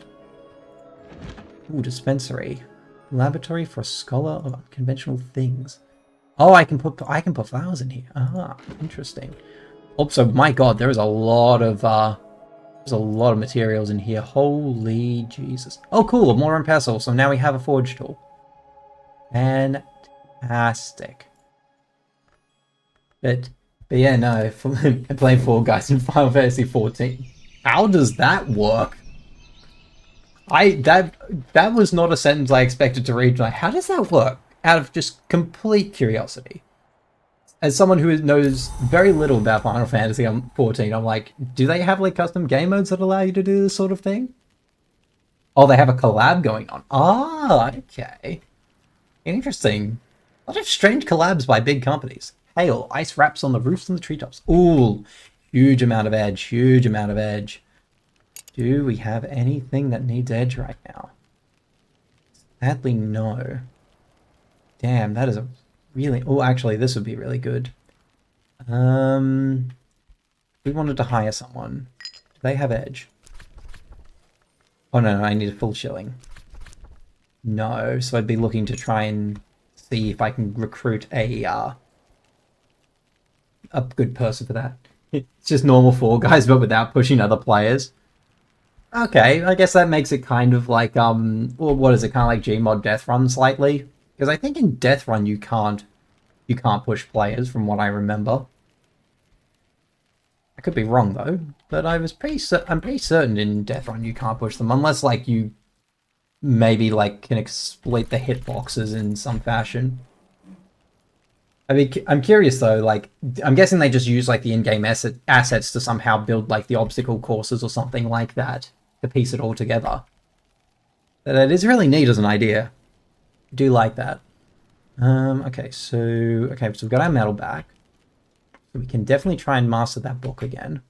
Ooh, dispensary. Laboratory for a scholar of unconventional things. Oh, I can put flowers in here. Ah, interesting. Also, my god, there's a lot of materials in here. Holy Jesus. Oh, cool, more and pestle. So now we have a forge tool. Fantastic. But yeah, no, playing Fall Guys in Final Fantasy 14. How does that work? That was not a sentence I expected to read. Like, how does that work? Out of just complete curiosity. As someone who knows very little about Final Fantasy 14, I'm like, do they have like custom game modes that allow you to do this sort of thing? Oh, they have a collab going on. Ah, okay. Interesting. A lot of strange collabs by big companies. Hail, ice wraps on the roofs and the treetops. Ooh, huge amount of edge, huge amount of edge. Do we have anything that needs edge right now? Sadly, no. Damn, that is a really... Oh, actually, this would be really good. We wanted to hire someone. Do they have edge? Oh, no, I need a full shilling. No, so I'd be looking to try and see if I can recruit a good person for that. It's just normal Fall Guys, but without pushing other players. Okay, I guess that makes it kind of like, well, what is it, kind of like Gmod Death Run slightly? Because I think in Death Run you can't push players, from what I remember. I could be wrong though, but I'm pretty certain in Death Run you can't push them unless like you maybe like can exploit the hitboxes in some fashion. I mean, I'm curious though. Like, I'm guessing they just use like the in-game assets to somehow build like the obstacle courses or something like that to piece it all together. But it is really neat as an idea. I do like that. Okay, so we've got our metal back. So we can definitely try and master that book again.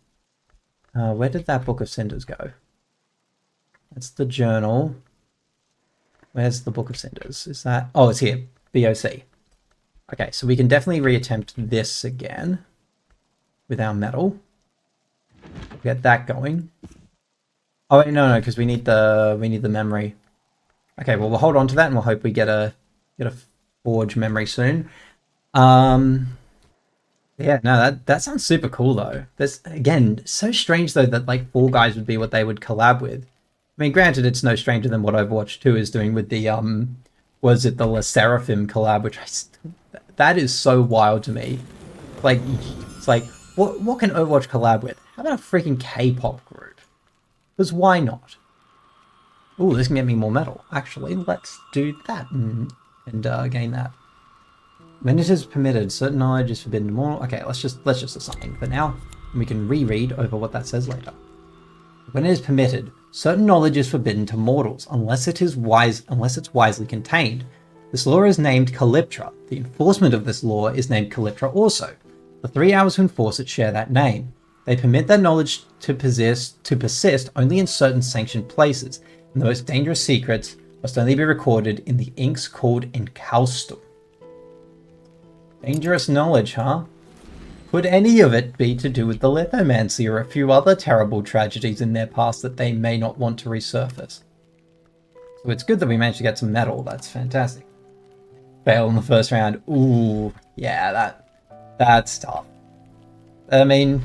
Where did that Book of Cinders go? That's the journal. Where's the Book of Cinders? Is that... Oh, it's here. BOC. Okay, so we can definitely reattempt this again with our metal. Get that going. Oh wait, no, because we need the memory. Okay, well we'll hold on to that and we'll hope we get a forge memory soon. Yeah, no, that sounds super cool though. That's again so strange though that like Fall Guys would be what they would collab with. I mean, granted, it's no stranger than what Overwatch 2 is doing with the was it the La Seraphim collab, which that is so wild to me. Like, it's like what can Overwatch collab with? How about a freaking K-pop group? Because why not? Ooh, this can get me more metal. Actually, let's do that and gain that. When it is permitted, certain knowledge is forbidden more. Okay, let's just assign for now. And we can reread over what that says later. When it is permitted, certain knowledge is forbidden to mortals unless it's wisely contained. This law is named Calyptra. The enforcement of this law is named Calyptra also. The 3 hours who enforce it share that name. They permit their knowledge to persist only in certain sanctioned places, and the most dangerous secrets must only be recorded in the inks called Encaustum. Dangerous knowledge, huh? Could any of it be to do with the lithomancy or a few other terrible tragedies in their past that they may not want to resurface? So it's good that we managed to get some metal. That's fantastic. Fail in the first round. Ooh, yeah, that's tough. I mean,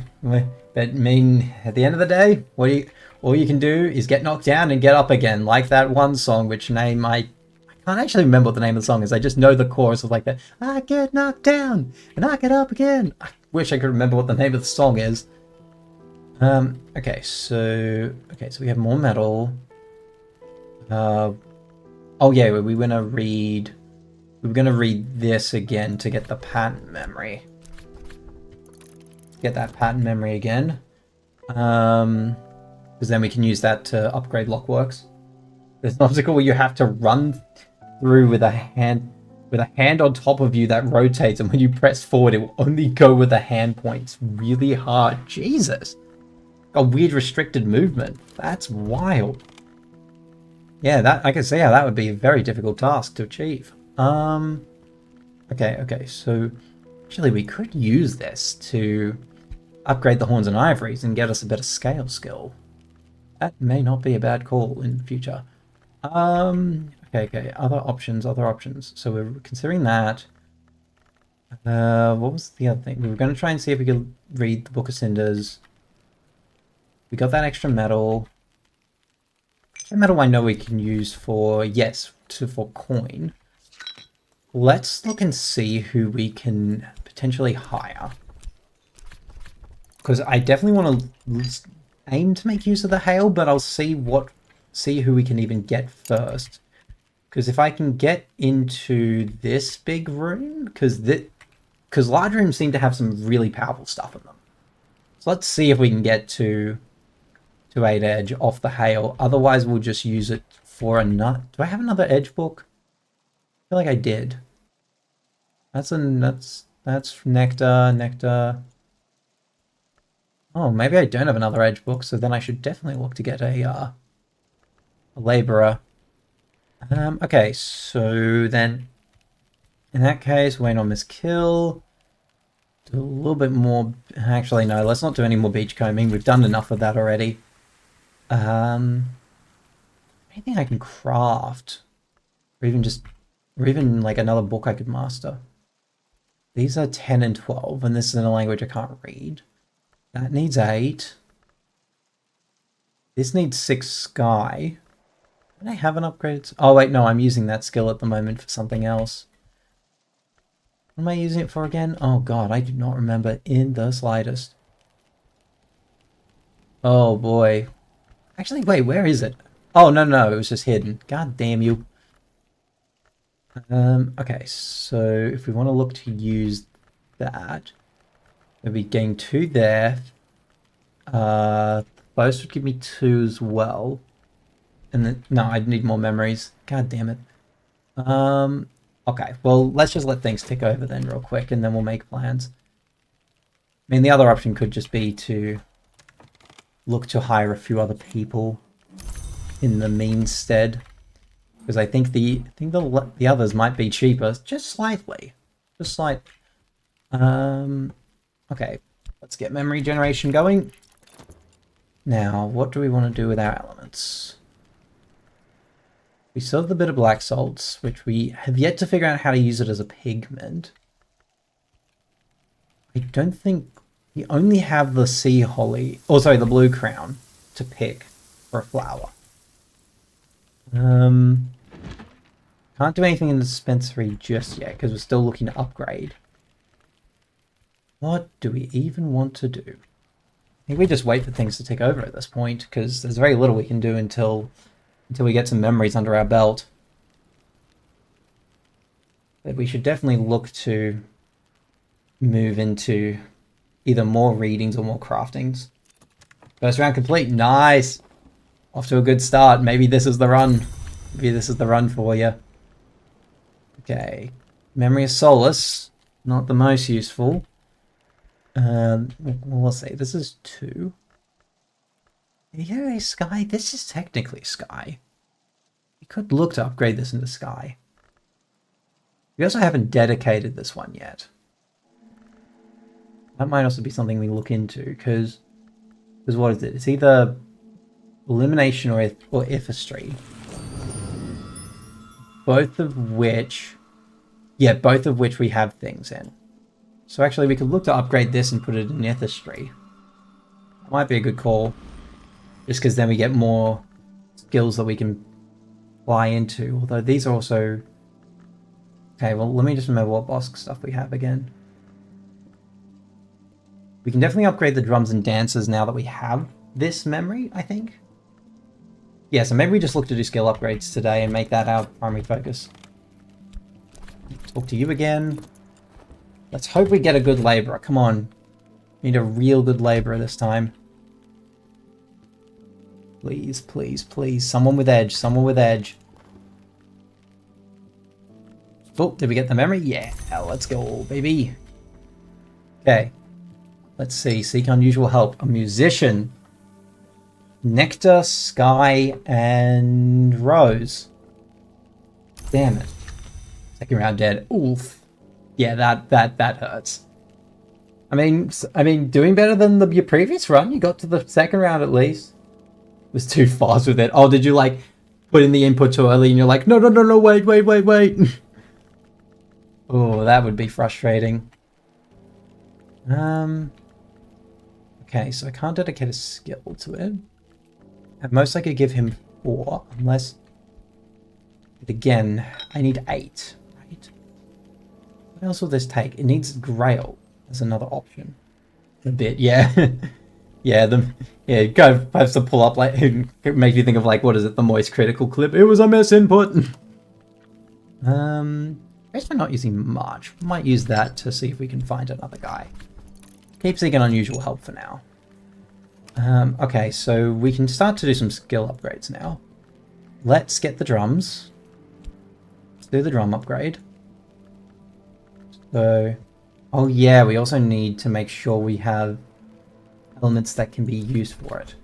at the end of the day, all you can do is get knocked down and get up again, like that one song, which name I can't actually remember what the name of the song is. I just know the chorus of like that. I get knocked down and I get up again. I wish I could remember what the name of the song is. Okay, so we have more metal. Oh yeah, we were gonna read this again to get the pattern memory. Get that pattern memory again. Because then we can use that to upgrade Lockworks. There's an obstacle where you have to run through with a hand on top of you that rotates, and when you press forward it will only go with the hand point. It's really hard. Jesus. A weird restricted movement. That's wild. Yeah, that I can see how that would be a very difficult task to achieve. Okay, so actually we could use this to upgrade the horns and ivories and get us a better scale skill. That may not be a bad call in the future. Okay, other options. So we're considering that. What was the other thing? We were going to try and see if we could read the Book of Cinders. We got that extra metal. That metal I know we can use for, for coin. Let's look and see who we can potentially hire. Because I definitely want to aim to make use of the hail, but I'll see who we can even get first. Because if I can get into this big room, because large rooms seem to have some really powerful stuff in them. So let's see if we can get to 8 edge off the hail. Otherwise, we'll just use it for another. Do I have another edge book? I feel like I did. That's nectar. Oh, maybe I don't have another edge book, so then I should definitely look to get a laborer. Okay, so then in that case, wait on Miss Kill. Do a little bit more. Actually, no, let's not do any more beachcombing. We've done enough of that already. Anything I can craft, or even like another book I could master. These are 10 and 12, and this is in a language I can't read. That needs 8. This needs 6 sky. Don't I have an upgrade? Oh wait, no, I'm using that skill at the moment for something else. What am I using it for again? Oh god, I do not remember in the slightest. Oh boy. Actually, wait, where is it? Oh, no, it was just hidden. God damn you. Okay, so if we want to look to use that, we'll be getting 2 there. Both would give me 2 as well. And then, no, I'd need more memories. God damn it. Okay, well, let's just let things tick over then real quick, and then we'll make plans. I mean, the other option could just be to look to hire a few other people in the mean stead, because I think the others might be cheaper, just slightly. Okay, let's get memory generation going. Now, what do we want to do with our elements? We still have the bit of black salts, which we have yet to figure out how to use it as a pigment. I don't think we only have the sea holly, the blue crown to pick for a flower. Can't do anything in the dispensary just yet because we're still looking to upgrade. What do we even want to do? I think we just wait for things to take over at this point because there's very little we can do until we get some memories under our belt. But we should definitely look to move into either more readings or more craftings. First round complete. Nice. Off to a good start. Maybe this is the run. Maybe this is the run for you. Okay. Memory of Solace. Not the most useful. We'll see. This is 2. Yeah, Sky. This is technically Sky. We could look to upgrade this into Sky. We also haven't dedicated this one yet. That might also be something we look into, because what is it? It's either Elimination or Ithistry. Both of which we have things in. So actually we could look to upgrade this and put it in Ithistry. Might be a good call. Just because then we get more skills that we can fly into. Although these are also... Okay, well let me just remember what boss stuff we have again. We can definitely upgrade the drums and dances now that we have this memory, I think. Yeah, so maybe we just look to do skill upgrades today and make that our primary focus. Talk to you again. Let's hope we get a good laborer. Come on. We need a real good laborer this time. Please, please, please. Someone with edge. Someone with edge. Oh, did we get the memory? Yeah, let's go, baby. Okay. Let's see. Seek unusual help. A musician. Nectar, Sky, and Rose. Damn it. Second round dead. Oof. Yeah, that hurts. I mean, doing better than your previous run. You got to the second round at least. Was too fast with it. Oh, did you like put in the input too early and you're like, no, wait. Oh, that would be frustrating. Okay, so I can't dedicate a skill to it. At most I could give him 4, unless... But again, I need 8, right? What else will this take? It needs Grail as another option. A bit, yeah. It kind of has to pull up, like, it makes you think of, like, what is it, the Moist Critical clip? It was a miss input! I guess we're not using much. We might use that to see if we can find another guy. Keep seeking unusual help for now. Okay, so we can start to do some skill upgrades now. Let's get the drums. Let's do the drum upgrade. So, oh yeah, we also need to make sure we have elements that can be used for it.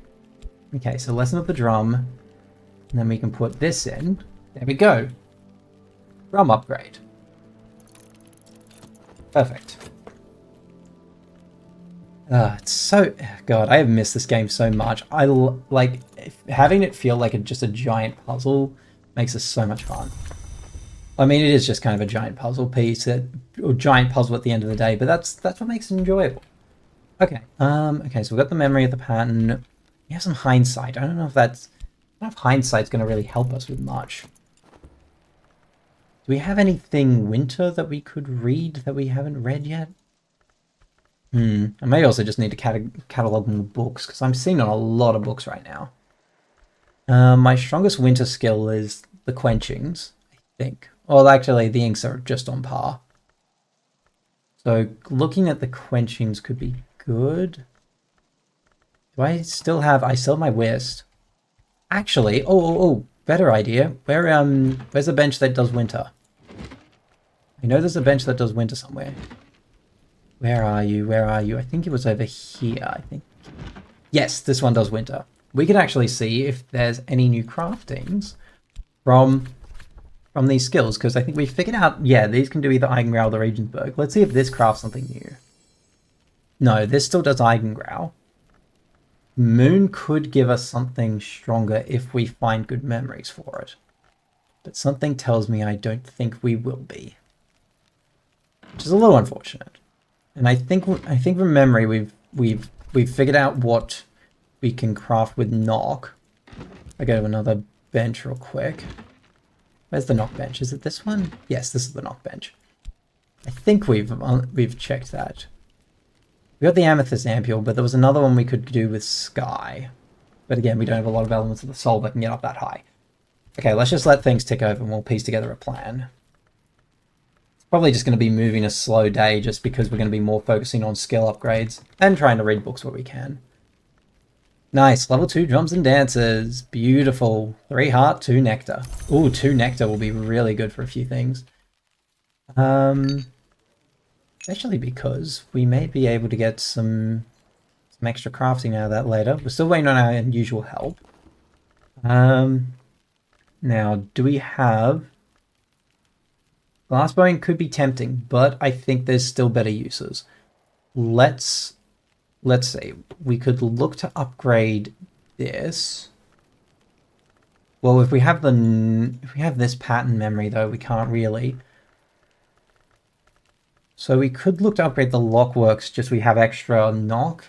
Okay, so lesson of the drum. And then we can put this in. There we go. Drum upgrade. Perfect. It's so... God, I have missed this game so much. I like having it feel like just a giant puzzle makes it so much fun. I mean, it is just kind of a giant puzzle piece, or giant puzzle at the end of the day, but that's what makes it enjoyable. Okay, okay, so we've got the memory of the pattern. We have some hindsight. I don't know if hindsight's going to really help us with much. Do we have anything winter that we could read that we haven't read yet? I may also just need to catalog more books, because I'm seeing on a lot of books right now. My strongest winter skill is the quenchings, I think. Well, actually, the inks are just on par. So looking at the quenchings could be good. Do I still have... I still have my Whist. Actually, oh, better idea. Where's a bench that does winter? I know there's a bench that does winter somewhere. Where are you? Where are you? I think it was over here, I think. Yes, this one does winter. We can actually see if there's any new craftings from these skills, because I think we figured out, yeah, these can do either Eigengrau or the Regensburg. Let's see if this crafts something new. No, this still does Eigengrau. Moon could give us something stronger if we find good memories for it. But something tells me I don't think we will be. Which is a little unfortunate. And I think from memory we've figured out what we can craft with knock. I go to another bench real quick. Where's the knock bench? Is it this one? Yes, this is the knock bench. I think we've checked that. We got the amethyst ampule, but there was another one we could do with Sky. But again, we don't have a lot of elements of the soul that can get up that high. Okay, let's just let things tick over and we'll piece together a plan. Probably just going to be moving a slow day just because we're going to be more focusing on skill upgrades and trying to read books where we can. Nice. Level 2 drums and dances. Beautiful. 3 heart, 2 nectar. Ooh, 2 nectar will be really good for a few things. Especially because we may be able to get some extra crafting out of that later. We're still waiting on our unusual help. Now, do we have... Glassbone could be tempting, but I think there's still better uses. Let's see. We could look to upgrade this. Well, if we have this pattern memory, though, we can't really. So we could look to upgrade the lockworks, just so we have extra knock.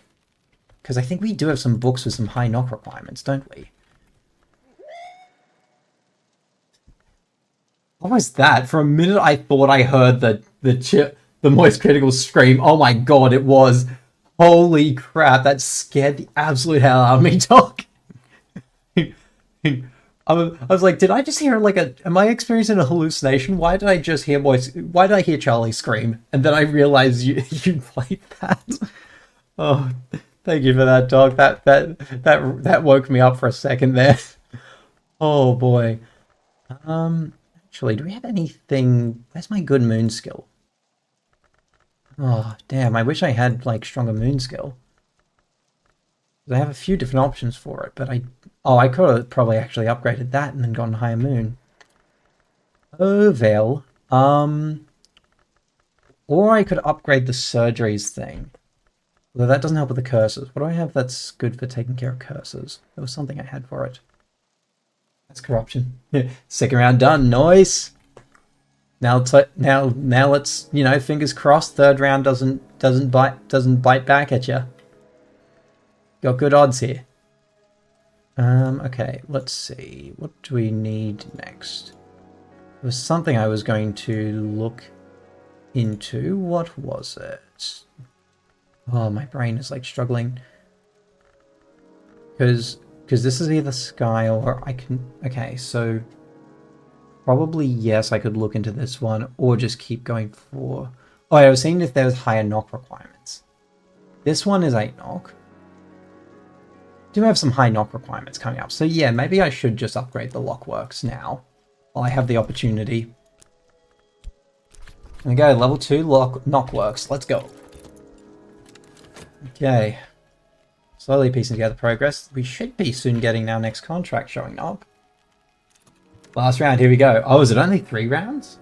Because I think we do have some books with some high knock requirements, don't we? What was that? For a minute, I thought I heard the most critical scream. Oh my god, it was. Holy crap, that scared the absolute hell out of me, Doc. I was like, did I just hear am I experiencing a hallucination? Why did I just hear why did I hear Charlie scream? And then I realized you played that. Oh, thank you for that, Doc. That woke me up for a second there. Oh boy. Actually, do we have anything? Where's my good moon skill? Oh, damn, I wish I had, stronger moon skill. I have a few different options for it, but I could have probably actually upgraded that and then gotten higher moon. Oh, Vale. Or I could upgrade the surgeries thing. Although that doesn't help with the curses. What do I have that's good for taking care of curses? There was something I had for it. That's corruption. Second round done. Nice. Now let's fingers crossed. Third round doesn't bite back at you. Got good odds here. Okay. Let's see. What do we need next? There was something I was going to look into. What was it? Oh, my brain is struggling. Because this is either sky or I can... Okay, so... Probably yes, I could look into this one, or just keep going for... Oh, I was seeing if there was higher knock requirements. This one is 8 knock. Do have some high knock requirements coming up, so yeah, maybe I should just upgrade the lockworks now, while I have the opportunity. There we go, level 2 knockworks, let's go. Okay. Slowly piecing together progress. We should be soon getting our next contract showing up. Last round, here we go. Oh, is it only 3 rounds?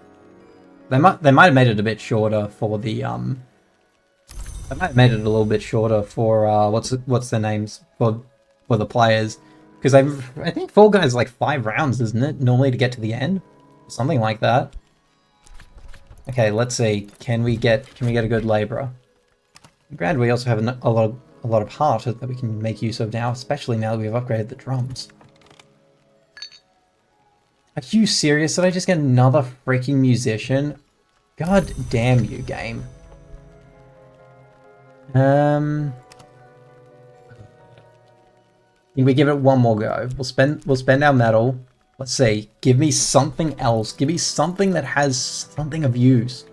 They might have made it a bit shorter for the They might have made it a little bit shorter for what's their names for the players, because I think Fall Guys is 5 rounds, isn't it? Normally to get to the end, something like that. Okay, let's see. Can we get a good labourer? Granted, we also have a lot of heart that we can make use of now, especially now that we've upgraded the drums. Are you serious? Did I just get another freaking musician? God damn you, game. Can we give it one more go? We'll spend our metal. Let's see. Give me something else. Give me something that has something of use.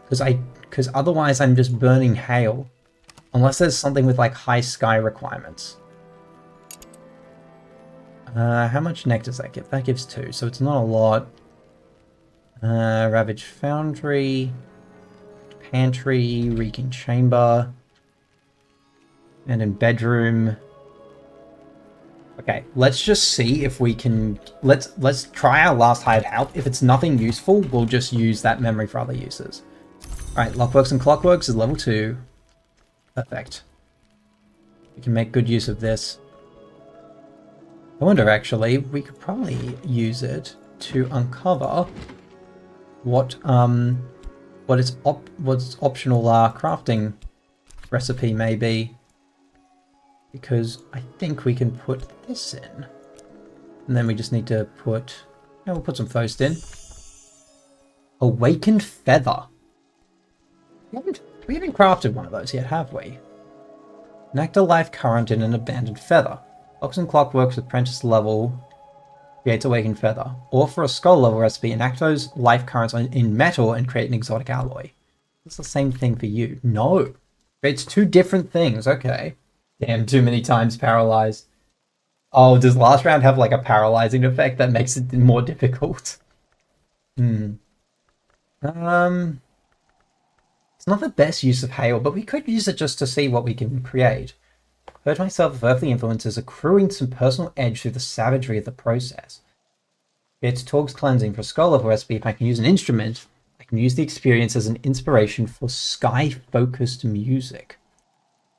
Because otherwise I'm just burning hail. Unless there's something with high sky requirements. How much nectar does that give? That gives 2, so it's not a lot. Ravaged Foundry, Pantry, Reeking Chamber, and in bedroom. Okay, let's just see if we can. Let's try our last hired help. If it's nothing useful, we'll just use that memory for other uses. All right, Lockworks and Clockworks is level 2. Perfect. We can make good use of this. I wonder, actually, we could probably use it to uncover what its optional crafting recipe may be, because I think we can put this in, and then we just need to put. Yeah, we'll put some Faust in. Awakened Feather. We haven't crafted one of those yet, have we? Nectar Life Current in an Abandoned Feather. Locks and Clockworks Apprentice level creates Awakened Feather. Or for a Skull level recipe, enact those life currents in metal and create an exotic alloy. It's the same thing for you. No. It's 2 different things. Okay. Damn, too many times paralyzed. Oh, does last round have like a paralyzing effect that makes it more difficult? Hmm. It's not the best use of hail, but we could use it just to see what we can create. Heard myself of earthly influences accruing some personal edge through the savagery of the process. It's Torg's cleansing for a skull level recipe. If I can use an instrument, I can use the experience as an inspiration for sky-focused music.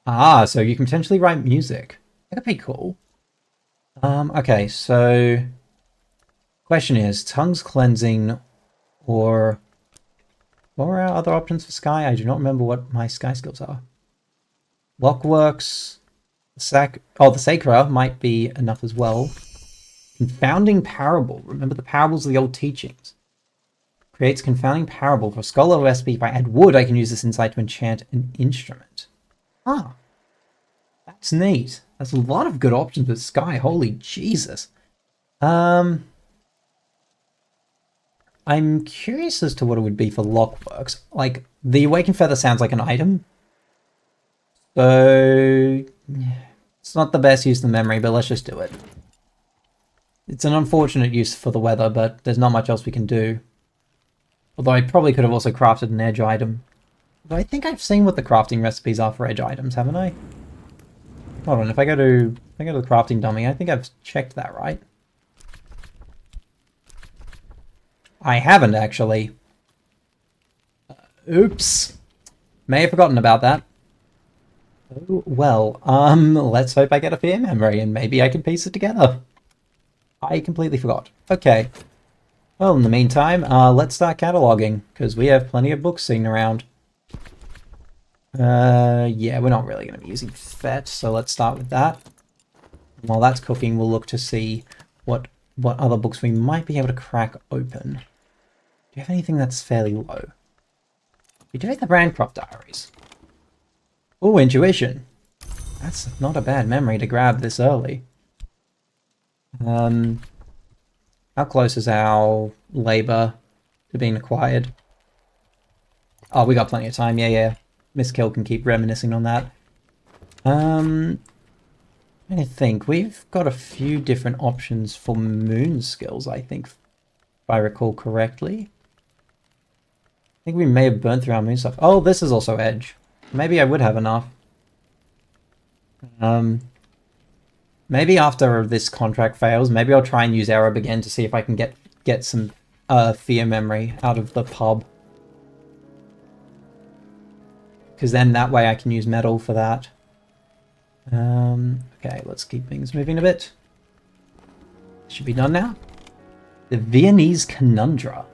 Ah, so you can potentially write music. That could be cool. Okay, so question is, tongues cleansing or what were our other options for sky? I do not remember what my sky skills are. Lockworks, the Sacra might be enough as well. Confounding Parable. Remember the parables of the old teachings. Creates Confounding Parable. For a skull level recipe, if I add wood, I can use this insight to enchant an instrument. Ah, that's neat. That's a lot of good options with sky. Holy Jesus. I'm curious as to what it would be for Lockworks. Like, the Awakened Feather sounds like an item. So, it's not the best use of the memory, but let's just do it. It's an unfortunate use for the weather, but there's not much else we can do. Although I probably could have also crafted an edge item. But I think I've seen what the crafting recipes are for edge items, haven't I? Hold on, if I go to the crafting dummy, I think I've checked that, right? I haven't, actually. Oops. May have forgotten about that. Oh, well, let's hope I get a fair memory and maybe I can piece it together. I completely forgot. Okay. Well, in the meantime, let's start cataloging, because we have plenty of books sitting around. Yeah, we're not really going to be using FET, so let's start with that. While that's cooking, we'll look to see what other books we might be able to crack open. Do you have anything that's fairly low? We do have the Brandcroft Diaries. Oh, Intuition. That's not a bad memory to grab this early. How close is our labor to being acquired? Oh, we got plenty of time. Yeah. Miss Kill can keep reminiscing on that. I think we've got a few different options for moon skills, I think, if I recall correctly. I think we may have burnt through our moon stuff. Oh, this is also edge. Maybe I would have enough. Maybe after this contract fails, maybe I'll try and use Arab again to see if I can get some fear memory out of the pub. Because then that way I can use metal for that. Okay, let's keep things moving a bit. Should be done now. The Viennese Conundra.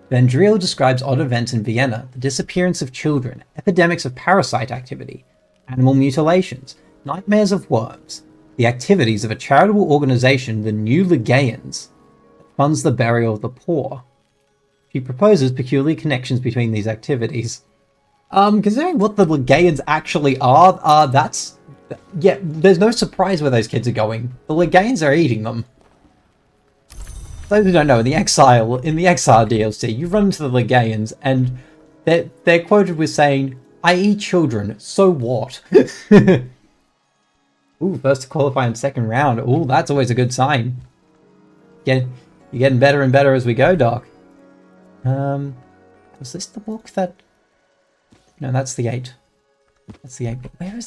Vendriel describes odd events in Vienna, the disappearance of children, epidemics of parasite activity, animal mutilations, nightmares of worms, the activities of a charitable organization, the New Ligaeans, that funds the burial of the poor. She proposes peculiar connections between these activities. Considering what the Ligaeans actually are, yeah, there's no surprise where those kids are going. The Ligaeans are eating them. Those who don't know, in the Exile DLC, you run into the Ligaeans and they're quoted with saying, "I eat children, so what?" Ooh, first to qualify in second round. Ooh, that's always a good sign. You're getting better and better as we go, Doc. Was this the book that... No, that's the 8. That's the 8 book. Where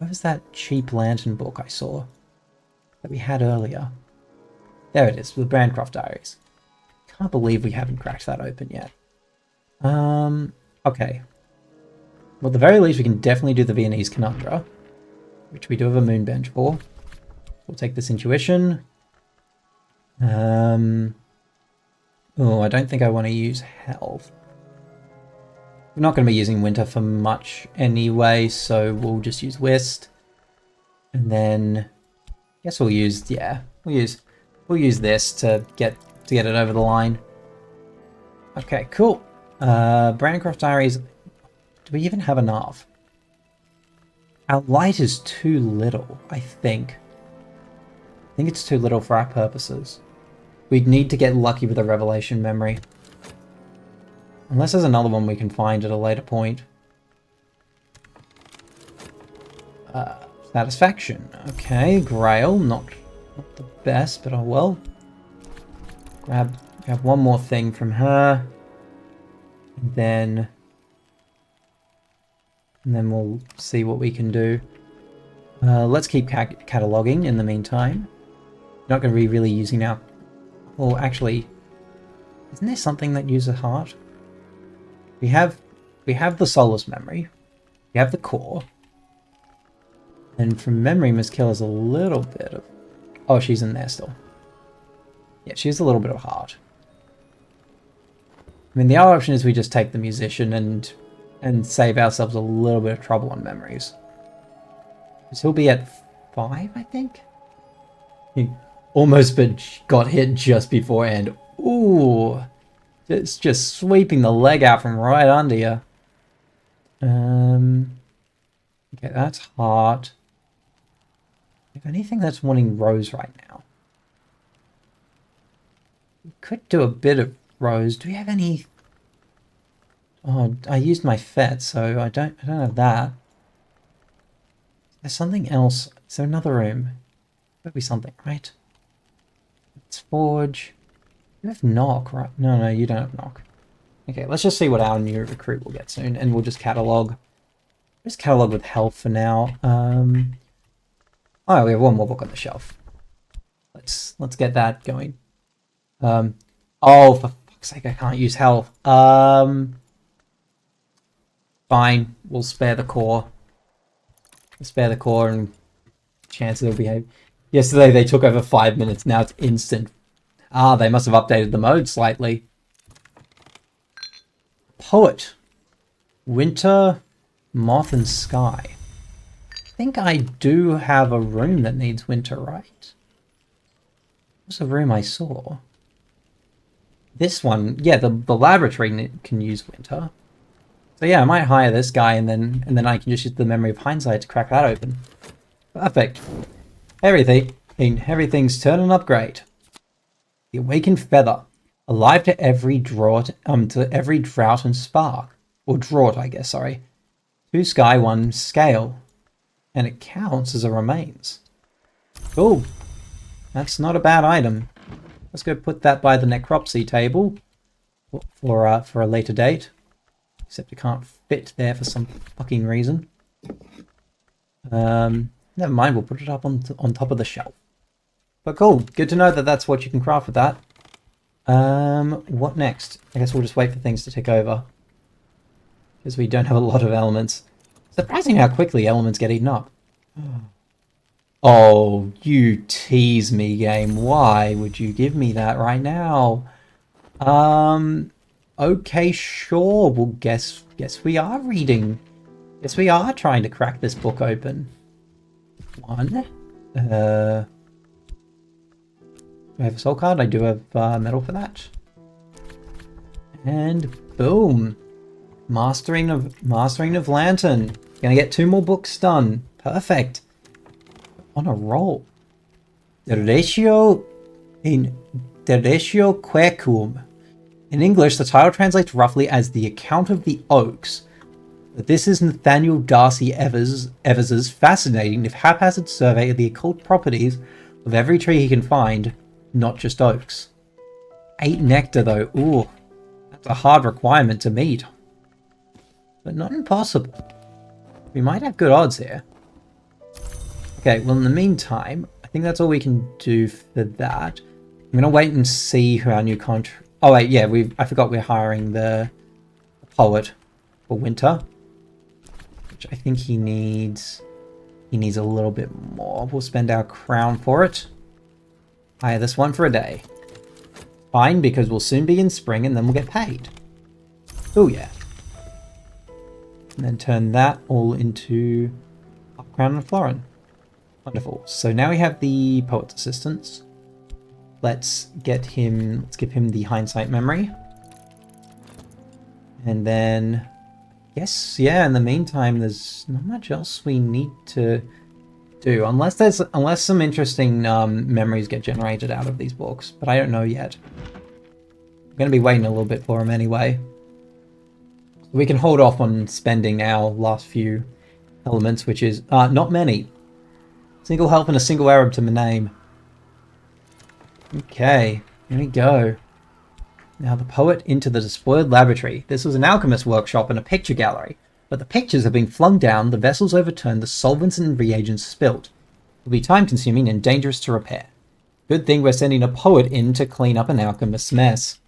was that cheap lantern book I saw that we had earlier? There it is, the Brandcroft Diaries. Can't believe we haven't cracked that open yet. Okay. Well, at the very least, we can definitely do the Viennese Conundra, which we do have a moon bench for. We'll take this Intuition. Oh, I don't think I want to use Health. We're not going to be using Winter for much anyway, so we'll just use Whist. And then, I guess we'll use this to get it over the line. Okay, cool. Brandcroft Diaries. Do we even have enough? Our light is too little, I think. I think it's too little for our purposes. We'd need to get lucky with a revelation memory. Unless there's another one we can find at a later point. Satisfaction. Okay, Grail. Not the best, but oh well. Grab one more thing from her. And then we'll see what we can do. Let's keep cataloging in the meantime. Not going to be really using our... Well, actually, isn't there something that uses heart? We have the Soulless Memory. We have the Core. And from memory, Miss Kill has a little bit of... Oh, she's in there still. Yeah, she has a little bit of heart. I mean, the other option is we just take the Musician and save ourselves a little bit of trouble on memories. So he'll be at 5, I think? He almost got hit just beforehand. Ooh! It's just sweeping the leg out from right under you. Okay, that's heart. If anything that's wanting Rose right now. We could do a bit of Rose. Do we have any... Oh, I used my Fet, so I don't have that. There's something else. Is there another room? There'll be something, right? It's Forge. You have Knock, right? No, you don't have Knock. Okay, let's just see what our new recruit will get soon, and we'll just catalog. Just catalog with health for now. Oh, we have one more book on the shelf. Let's get that going. Oh, for fuck's sake, I can't use health. Fine, we'll spare the core. We'll spare the core and chances it'll behave. Yesterday they took over 5 minutes, now it's instant. Ah, they must have updated the mode slightly. Poet. Winter, Moth and Sky. I think I do have a room that needs winter, right? What's a room I saw? This one, yeah, the laboratory can use winter. So yeah, I might hire this guy and then I can just use the memory of hindsight to crack that open. Perfect. Everything's turning up great. The Awakened Feather. Alive to every drought and spark. Or draught, I guess, sorry. 2 sky, 1 scale. And it counts as a remains. Cool. That's not a bad item. Let's go put that by the necropsy table. For a later date. Except it can't fit there for some fucking reason. Never mind, we'll put it up on top of the shelf. But cool, good to know that that's what you can craft with that. What next? I guess we'll just wait for things to tick over. Because we don't have a lot of elements. Surprising how quickly elements get eaten up. Oh, you tease me, game. Why would you give me that right now? Okay, sure. Well, guess we are reading. Guess we are trying to crack this book open. 1. Do I have a soul card? I do have metal for that. And boom. Mastering of Lantern. Gonna get 2 more books done. Perfect. On a roll. Derretio Quecum. In English, the title translates roughly as The Account of the Oaks. But this is Nathaniel Darcy Evers's fascinating, if haphazard, survey of the occult properties of every tree he can find, not just oaks. 8 nectar, though. Ooh, that's a hard requirement to meet. But not impossible. We might have good odds here. Okay, well, in the meantime, I think that's all we can do for that. I'm going to wait and see who our new contract... Oh, wait, yeah, I forgot we're hiring the poet for winter. Which I think he needs a little bit more. We'll spend our crown for it. Hire this one for a day. Fine, because we'll soon be in spring and then we'll get paid. Oh, yeah. And then turn that all into Crown and Florin. Wonderful. So now we have the poet's assistants. Let's give him the hindsight memory. And then, yes, yeah, in the meantime, there's not much else we need to do. Unless some interesting memories get generated out of these books. But I don't know yet. I'm going to be waiting a little bit for them anyway. We can hold off on spending our last few elements, which is not many. Single health and a single Arab to my name. Okay, here we go. Now the poet into the despoiled laboratory. This was an alchemist workshop and a picture gallery, but the pictures have been flung down, the vessels overturned, the solvents and reagents spilt. It will be time-consuming and dangerous to repair. Good thing we're sending a poet in to clean up an alchemist's mess,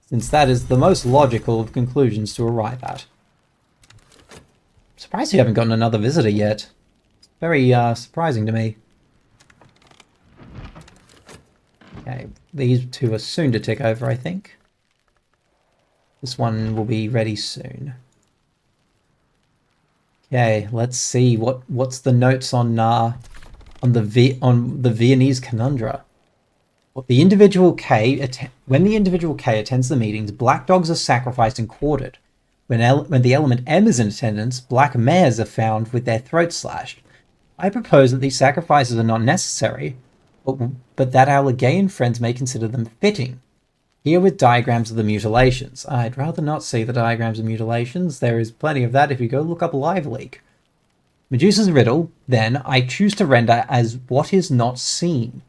since that is the most logical of conclusions to arrive at. I'm surprised we haven't gotten another visitor yet. It's very surprising to me. Okay, these two are soon to tick over, I think. This one will be ready soon. Okay, let's see what's the notes on the Viennese conundrum. When the individual K attends the meetings, black dogs are sacrificed and quartered. When the element M is in attendance, black mares are found with their throats slashed. I propose that these sacrifices are not necessary, but that our Legaean friends may consider them fitting. Here with diagrams of the mutilations. I'd rather not see the diagrams of mutilations. There is plenty of that if you go look up Live Leak. Medusa's riddle, then, I choose to render as what is not seen.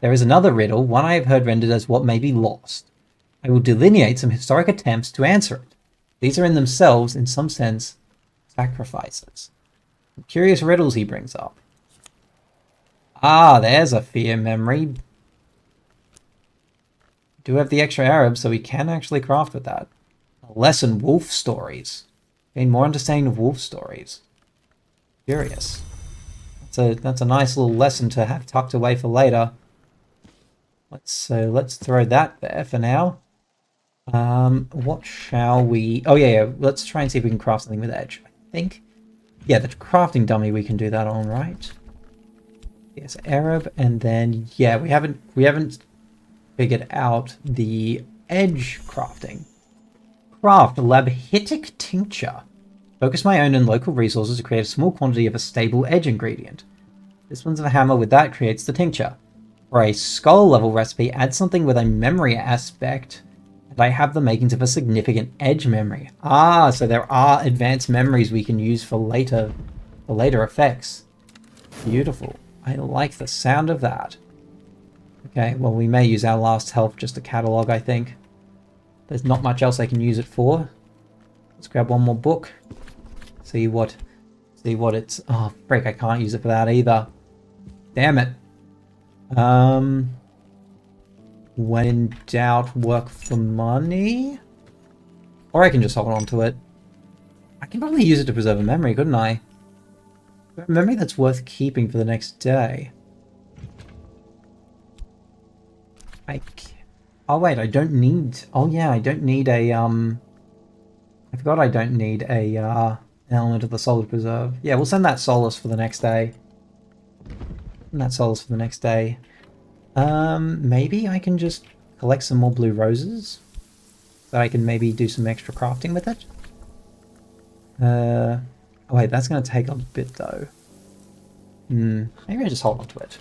There is another riddle, one I have heard rendered as what may be lost. I will delineate some historic attempts to answer it. These are in themselves, in some sense, sacrifices. Curious riddles he brings up. Ah, there's a fear memory. Do have the extra Arab, so we can actually craft with that. A lesson, wolf stories. Gain more understanding of wolf stories. Curious. That's a nice little lesson to have tucked away for later. Let's throw that there for now. What shall we... Oh yeah, let's try and see if we can craft something with edge. I think... Yeah, the crafting dummy we can do that on, right? Yes, Arab, and then... Yeah, we haven't figured out the edge crafting. Craft labhitic tincture. Focus my own and local resources to create a small quantity of a stable edge ingredient. This one's a hammer, with that creates the tincture. For a skull level recipe, add something with a memory aspect, and I have the makings of a significant edge memory. Ah, so there are advanced memories we can use for later effects. Beautiful. I like the sound of that. Okay, well, we may use our last health just to catalog, I think. There's not much else I can use it for. Let's grab one more book. See what it's... Oh, frick, I can't use it for that either. Damn it. When in doubt, work for money? Or I can just hold on to it. I can probably use it to preserve a memory, couldn't I? A memory that's worth keeping for the next day. Oh wait, I don't need... Oh yeah, I don't need a, I forgot I don't need a, an element of the soul to preserve. Yeah, we'll send that solace for the next day. Send that solace for the next day. Maybe I can just collect some more blue roses. So I can maybe do some extra crafting with it. Oh wait, that's going to take a bit though. Maybe I just hold on to it.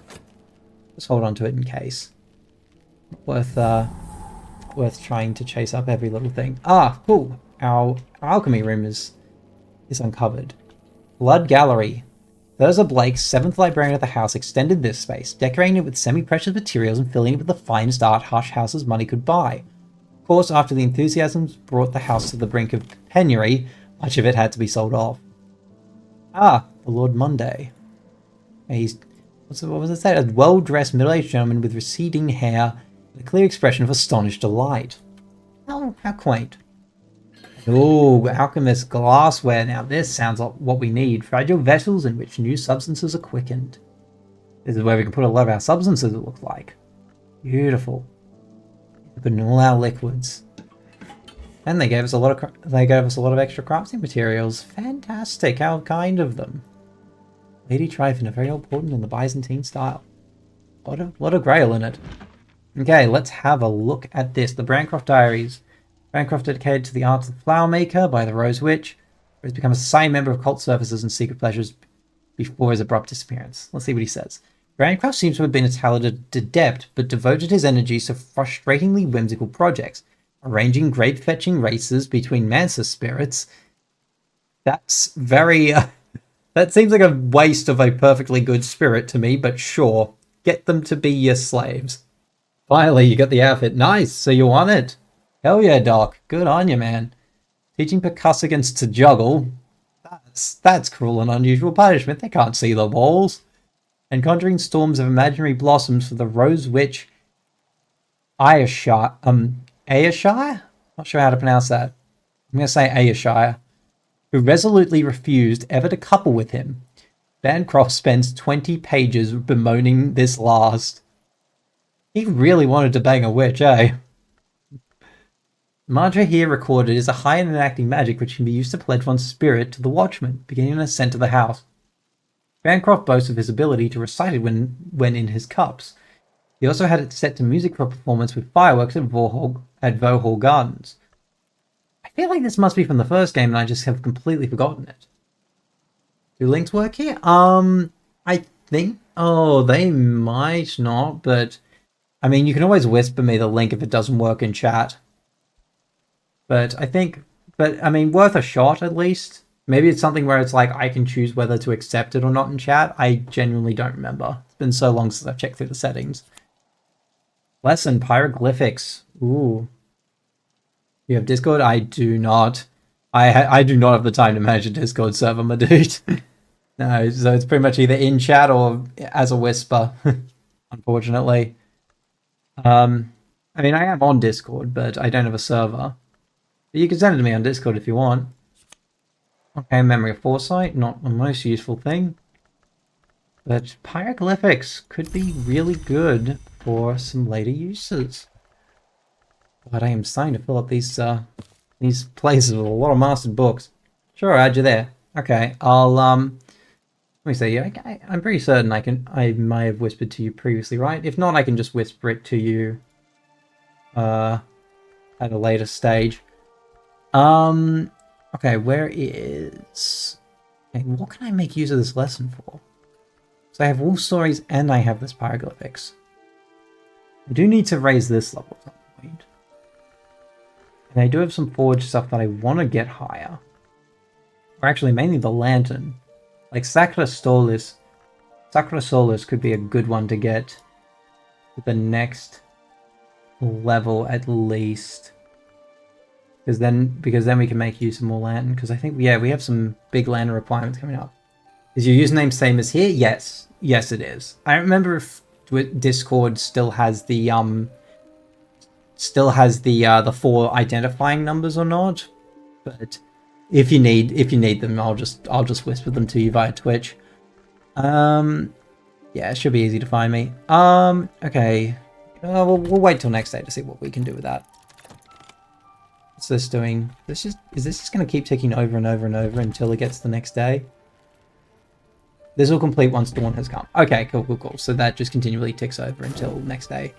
Just hold on to it in case. Worth trying to chase up every little thing. Ah, cool. Our alchemy room is uncovered. Blood Gallery. Thurza Blake, 7th librarian of the house, extended this space, decorating it with semi-precious materials and filling it with the finest art Hush House's money could buy. Of course, after the enthusiasms brought the house to the brink of penury, much of it had to be sold off. Ah, the Lord Monday. What was it said? A well-dressed middle-aged gentleman with receding hair and a clear expression of astonished delight. Oh, how quaint. Oh, alchemist glassware. Now this sounds like what we need. Fragile vessels in which new substances are quickened. This is where we can put a lot of our substances, it looks like. Beautiful. Put in all our liquids. And they gave us a lot of extra crafting materials. Fantastic. How kind of them. Lady Tryphon, very important in the Byzantine style. Lot of grail in it. Okay, let's have a look at this. The Brandcroft Diaries. Brandcroft dedicated to the art of the flower maker by the Rose Witch, who has become a society member of cult services and secret pleasures before his abrupt disappearance. Let's see what he says. Brandcroft seems to have been a talented adept, but devoted his energies to frustratingly whimsical projects, arranging grape-fetching races between Mansa spirits. That's very... That seems like a waste of a perfectly good spirit to me, but sure. Get them to be your slaves. Finally, you got the outfit. Nice, so you want it. Hell yeah, Doc. Good on you, man. Teaching percussicants to juggle. That's cruel and unusual punishment. They can't see the walls. And conjuring storms of imaginary blossoms for the Rose Witch Ayrshire. Ayrshire? Not sure how to pronounce that. I'm going to say Ayrshire. Who resolutely refused ever to couple with him. Bancroft spends 20 pages bemoaning this last. He really wanted to bang a witch, eh? Mantra here recorded is a high and enacting magic which can be used to pledge one's spirit to the watchman, beginning an ascent to the house. Bancroft boasts of his ability to recite it when in his cups. He also had it set to music for a performance with fireworks at Vauxhall Gardens. I feel like this must be from the first game and I just have completely forgotten it. Do links work here? I think... Oh, they might not, but... I mean, you can always whisper me the link if it doesn't work in chat. But I think... But, I mean, worth a shot at least. Maybe it's something where it's like I can choose whether to accept it or not in chat. I genuinely don't remember. It's been so long since I've checked through the settings. Lesson, Pyroglyphics. Ooh. You have Discord? I do not. I do not have the time to manage a Discord server, my dude. No, so it's pretty much either in chat or as a whisper, unfortunately. I mean, I am on Discord, but I don't have a server. But you can send it to me on Discord if you want. Okay, Memory of Foresight, not the most useful thing. But Pyroglyphics could be really good for some later uses. But I am starting to fill up these places with a lot of mastered books. Sure, I'll add you there. Okay, I'll let me see. I'm pretty certain I may have whispered to you previously, right? If not, I can just whisper it to you at a later stage. Okay, where is... Okay, what can I make use of this lesson for? So I have Wolf Stories and I have this Pyroglyphics. I do need to raise this level at some point. And I do have some forged stuff that I want to get higher. Or actually, mainly the Lantern. Like Sacra Solis. Sacra Solis could be a good one to get to the next level at least. Because then we can make use of more Lantern. Because I think, yeah, we have some big Lantern requirements coming up. Is your username same as here? Yes. Yes, it is. I don't remember if Discord still has the 4 identifying numbers or not. But if you need them, I'll just whisper them to you via Twitch. Yeah, it should be easy to find me. Okay. We'll wait till next day to see what we can do with that. What's this doing? Is this just going to keep ticking over and over and over until it gets the next day? This will complete once dawn has come. Okay, cool. So that just continually ticks over until next day.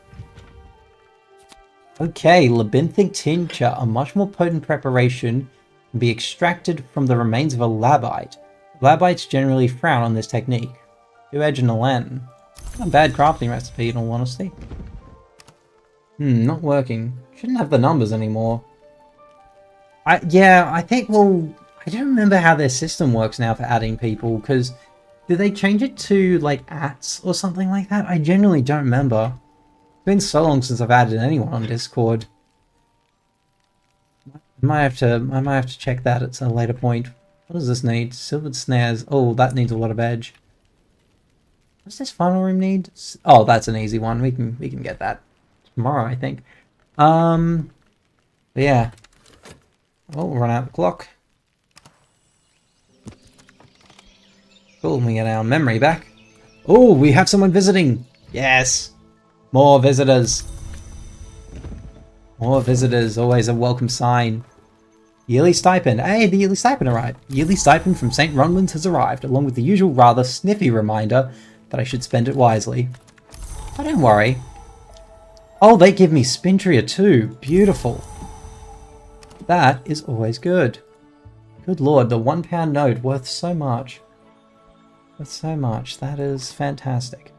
Okay, labyrinthic tincture, a much more potent preparation, can be extracted from the remains of a labite. Labites generally frown on this technique. 2 edge and a lantern. Not a bad crafting recipe in all honesty. Not working. Shouldn't have the numbers anymore. Yeah, I think, well, I don't remember how their system works now for adding people, because did they change it to, like, ats or something like that? I genuinely don't remember. It's been so long since I've added anyone on Discord. I might have to check that at a later point. What does this need? Silvered snares. Oh, that needs a lot of edge. What's this final room need? Oh, that's an easy one. We can get that tomorrow, I think. But yeah. Oh, we'll run out the clock. Cool, we get our memory back. Oh, we have someone visiting. Yes. More visitors. More visitors, always a welcome sign. Yearly stipend. Hey, the yearly stipend arrived. Yearly stipend from St. Ronlands has arrived, along with the usual rather sniffy reminder that I should spend it wisely. But don't worry. Oh, they give me Spintria too. Beautiful. That is always good. Good lord, the £1 note worth so much. Worth so much. That is fantastic.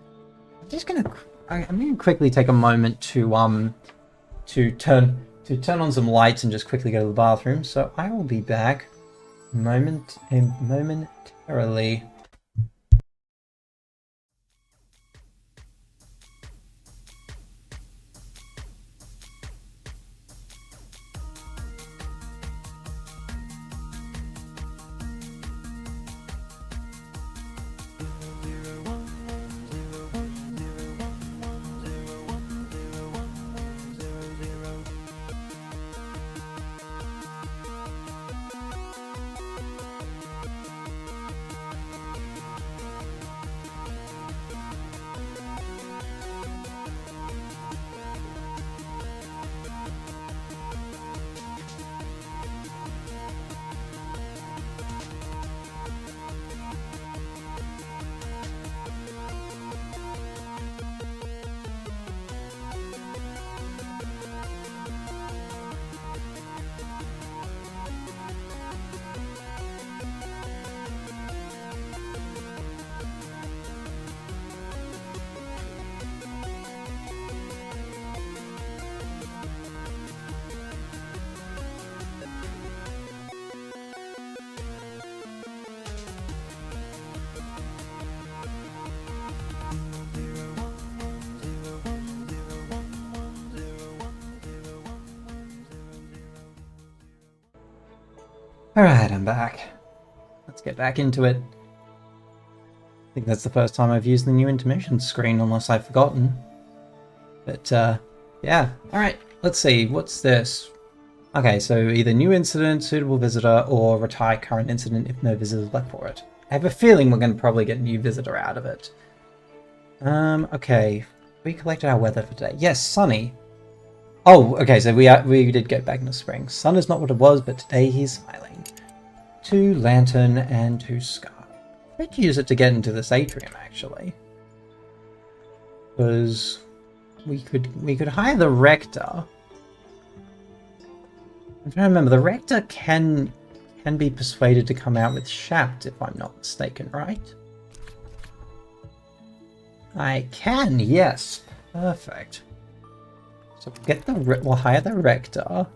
I'm gonna quickly take a moment to turn on some lights and just quickly go to the bathroom. So I will be back momentarily. Alright, I'm back. Let's get back into it. I think that's the first time I've used the new intermission screen, unless I've forgotten. But, yeah. Alright, let's see. What's this? Okay, so either new incident, suitable visitor, or retire current incident if no visitors left for it. I have a feeling we're going to probably get a new visitor out of it. Okay. We collected our weather for today. Yes, sunny. Oh, okay, so we did get back in the spring. Sun is not what it was, but today he's smiling. 2 lantern and 2 sky. I could use it to get into this atrium, actually. Because we could hire the rector. I'm trying to remember, the rector can be persuaded to come out with Shapt, if I'm not mistaken, right? I can, yes. Perfect. So we'll hire the rector.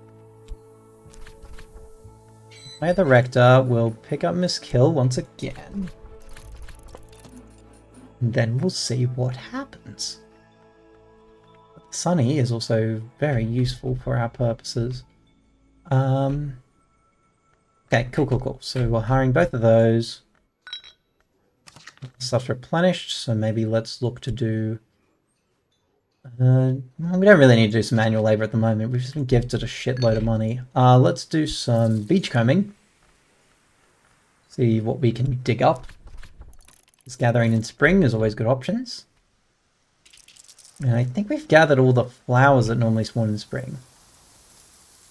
Hire the rector, we'll pick up Miss Kill once again. And then we'll see what happens. Sunny is also very useful for our purposes. Okay, cool. So we're hiring both of those. Stuff's replenished, so maybe let's look to do... well, we don't really need to do some manual labor at the moment. We've just been gifted a shitload of money. Let's do some beachcombing. See what we can dig up. This gathering in spring is always good options. And I think we've gathered all the flowers that normally spawn in spring.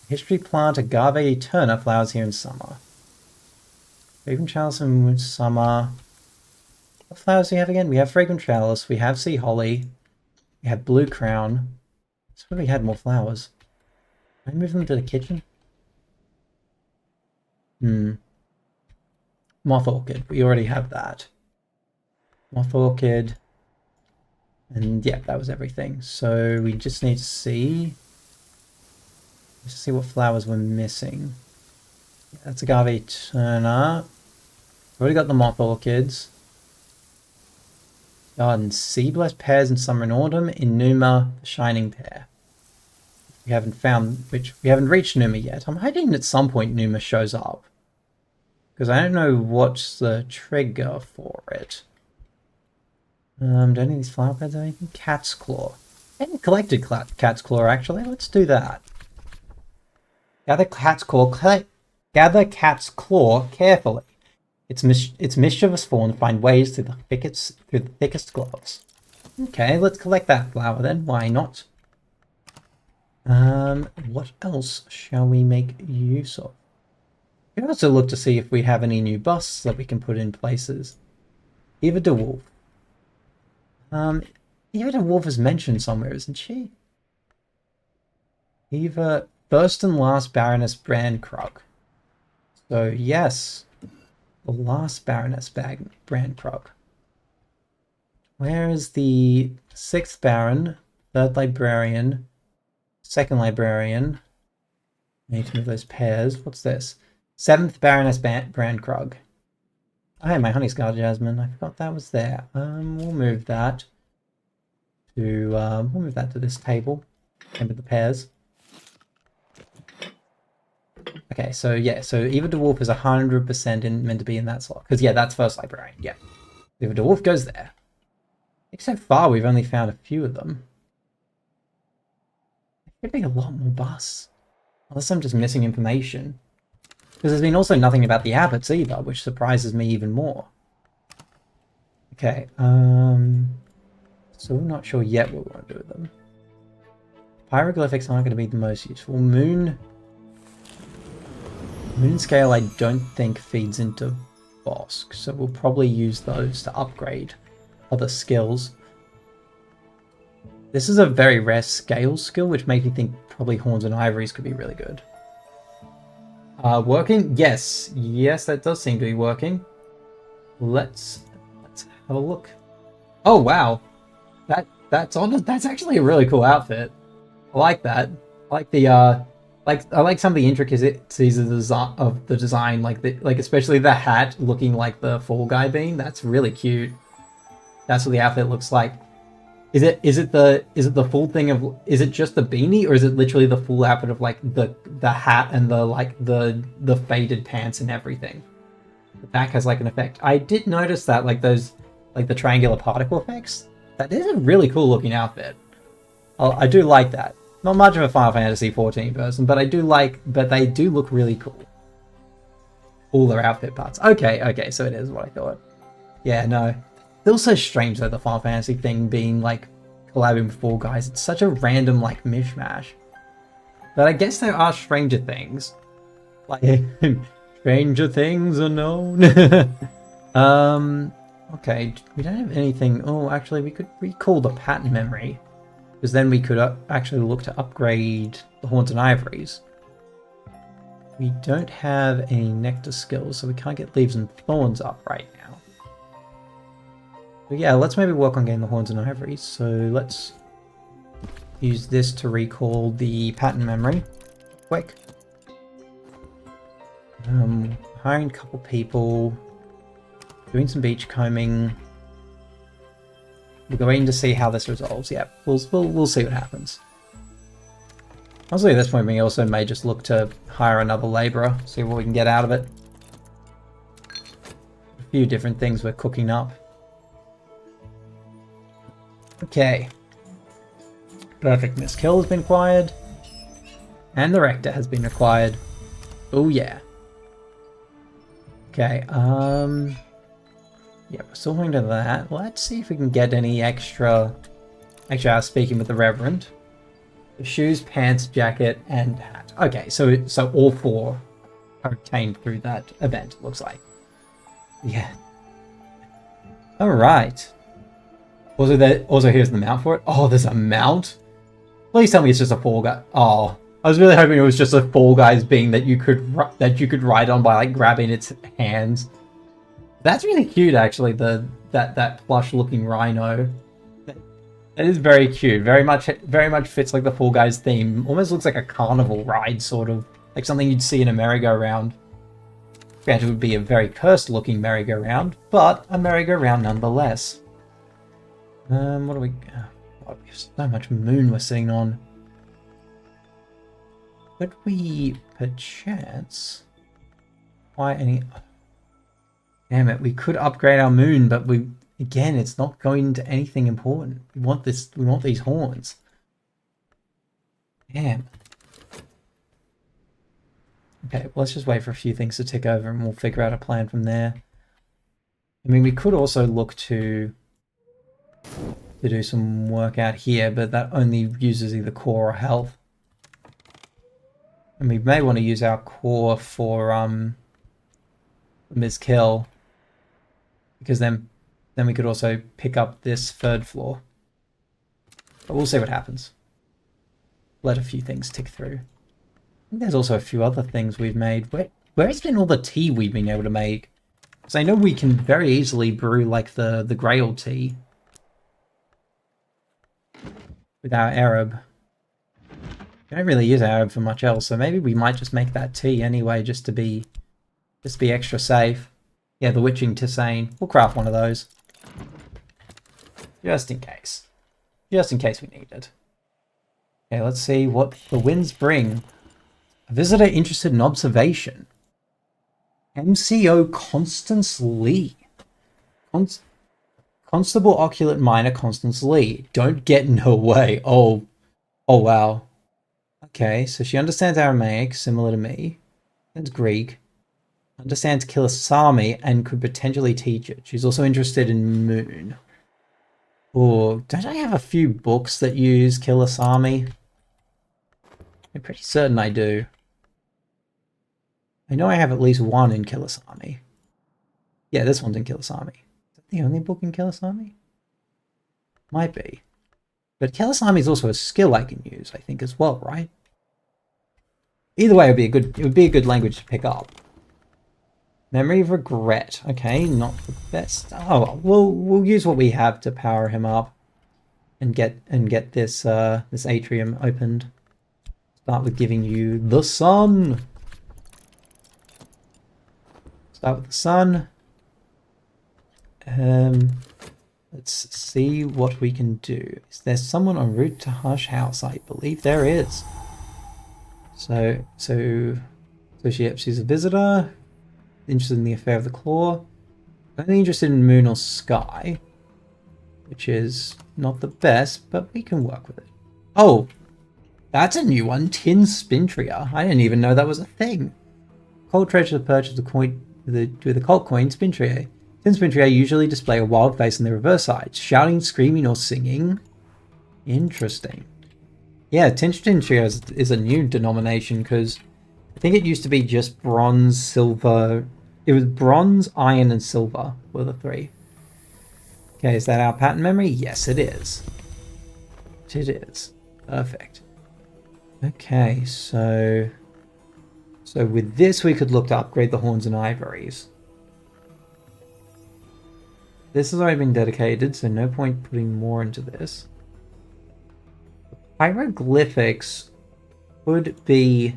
History plant agave eterna flowers here in summer. Fragrant chalice in summer. What flowers do we have again? We have fragrant chalice, we have sea holly, we have blue crown. So we had more flowers. Can I move them to the kitchen? Moth orchid, we already have that. Moth orchid. And yeah, that was everything. So we just need to see... Let's see what flowers we're missing. Yeah, that's agave eterna. We've already got the moth orchids. Garden sea blessed pears in summer and autumn. In Numa, the shining pear. We haven't reached Numa yet. I'm hoping at some point Numa shows up. Because I don't know what's the trigger for it. Do any of these flower beds have anything? Cat's claw. I haven't collected cat's claw actually. Let's do that. Gather cat's claw carefully. Its mischievous form find ways through the thickest gloves. Okay, let's collect that flower then. Why not? What else shall we make use of? We can also look to see if we have any new busts that we can put in places. Eva de Wolf. Eva de Wolf is mentioned somewhere, isn't she? Eva, first and last Baroness Brandkrug. So yes, the last Baroness Brandkrug. Where is the 6th Baron, 3rd Librarian, 2nd Librarian? I need to move those pairs. What's this? 7th Baroness Brandkrug. Oh, hey, my honey scar jasmine. I forgot that was there. We'll move that to this table. And with the pears. Okay, so yeah, so Eva Dwarf is 100% meant to be in that slot. Because yeah, that's first librarian, yeah. Eva Dwarf goes there. I think so far we've only found a few of them. There could be a lot more busts. Unless I'm just missing information. Because there's been also nothing about the abbots either, which surprises me even more. Okay, so we're not sure yet what we want to do with them. Hieroglyphics aren't going to be the most useful. Moon scale I don't think feeds into Bosk, so we'll probably use those to upgrade other skills. This is a very rare scale skill, which makes me think probably Horns and Ivories could be really good. Working? Yes. Yes, that does seem to be working. Let's have a look. Oh wow. That's actually a really cool outfit. I like that. I like the I like some of the intricacies of the design, like especially the hat looking like the Fall Guy bean. That's really cute. That's what the outfit looks like. Is it the full thing of, is it just the beanie, or is it literally the full outfit of like the hat and the faded pants and everything? The back has like an effect. I did notice that, like those, like the triangular particle effects. That is a really cool looking outfit. I do like that. Not much of a Final Fantasy 14 person, but they do look really cool. All their outfit parts. Okay, so it is what I thought. Yeah, no. Feels so strange though, the Final Fantasy thing being like collabing with Fall Guys. It's such a random like mishmash. But I guess there are stranger things. Like stranger things are known. Okay, we don't have anything. Oh, actually we could recall the pattern memory. Because then we could actually look to upgrade the Horns and Ivories. We don't have any Nectar skills, so we can't get Leaves and Thorns up right now. But yeah, let's maybe work on getting the Horns and Ivories. So let's use this to recall the pattern memory. Quick. Hiring a couple people. Doing some beach combing. We're waiting to see how this resolves. Yeah, we'll see what happens. Honestly, at this point, we also may just look to hire another labourer, see what we can get out of it. A few different things we're cooking up. Okay. Perfect Miss Kill has been acquired. And the Rector has been acquired. Oh yeah. Okay, yeah, we're still going to that. Let's see if we can get any extra... Actually, I was speaking with the Reverend. The shoes, pants, jacket, and hat. Okay, so all four are obtained through that event, it looks like. Yeah. Alright. Also, here's the mount for it. Oh, there's a mount? Please tell me it's just a Fall Guy. Oh, I was really hoping it was just a Fall Guys being that you could ride on by like grabbing its hands. That's really cute, actually. That plush looking rhino. That is very cute. Very much fits like the Fall Guys theme. Almost looks like a carnival ride, sort of like something you'd see in a merry-go-round. Granted, it would be a very cursed looking merry-go-round, but a merry-go-round nonetheless. What do we? God, we have so much moon we're sitting on. Could we, perchance, buy any? Damn it, we could upgrade our moon, but again, it's not going to anything important. We want these horns. Damn. Okay, well, let's just wait for a few things to tick over and we'll figure out a plan from there. I mean, we could also look to do some work out here, but that only uses either core or health. And we may want to use our core for Ms. Kill. Because then we could also pick up this third floor. But we'll see what happens. Let a few things tick through. I think there's also a few other things we've made. Where has been all the tea we've been able to make? Because I know we can very easily brew like the Grail tea. With our Arab. We don't really use Arab for much else, so maybe we might just make that tea anyway, just to be Just be extra safe. Yeah, the Witching Tisane. We'll craft one of those. Just in case. Just in case we need it. Okay, let's see what the winds bring. A visitor interested in observation. MCO Constance Lee. Constable Oculate Minor Constance Lee. Don't get in her way. Oh wow. Okay, so she understands Aramaic, similar to me. That's Greek. Understands Killisami and could potentially teach it. She's also interested in Moon. Oh, don't I have a few books that use Killisami? I'm pretty certain I do. I know I have at least one in Killisami. Yeah, this one's in Killisami. Is that the only book in Killisami? Might be. But Killisami is also a skill I can use, I think, as well, right? Either way, it would be a good language to pick up. Memory of Regret. Okay, not the best. Oh, we'll use what we have to power him up and get this this atrium opened. Start with giving you the sun. Start with the sun. Let's see what we can do. Is there someone en route to Hush House? I believe there is. So she's a visitor, interested in the affair of the claw. Only interested in moon or sky, which is not the best, but we can work with it. Oh, that's a new one. Tin Spintria. I didn't even know that was a thing. Cold treasure to purchase the coin with a cult coin, Spintria. Tin Spintria usually display a wild face on the reverse side, shouting, screaming, or singing. Interesting. Yeah, Tin Spintria is a new denomination because I think it used to be just bronze, silver. It was bronze, iron, and silver were the three. Okay, is that our pattern memory? Yes, it is. It is. Perfect. Okay, so with this we could look to upgrade the horns and ivories. This has already been dedicated, so no point putting more into this. Hieroglyphics would be...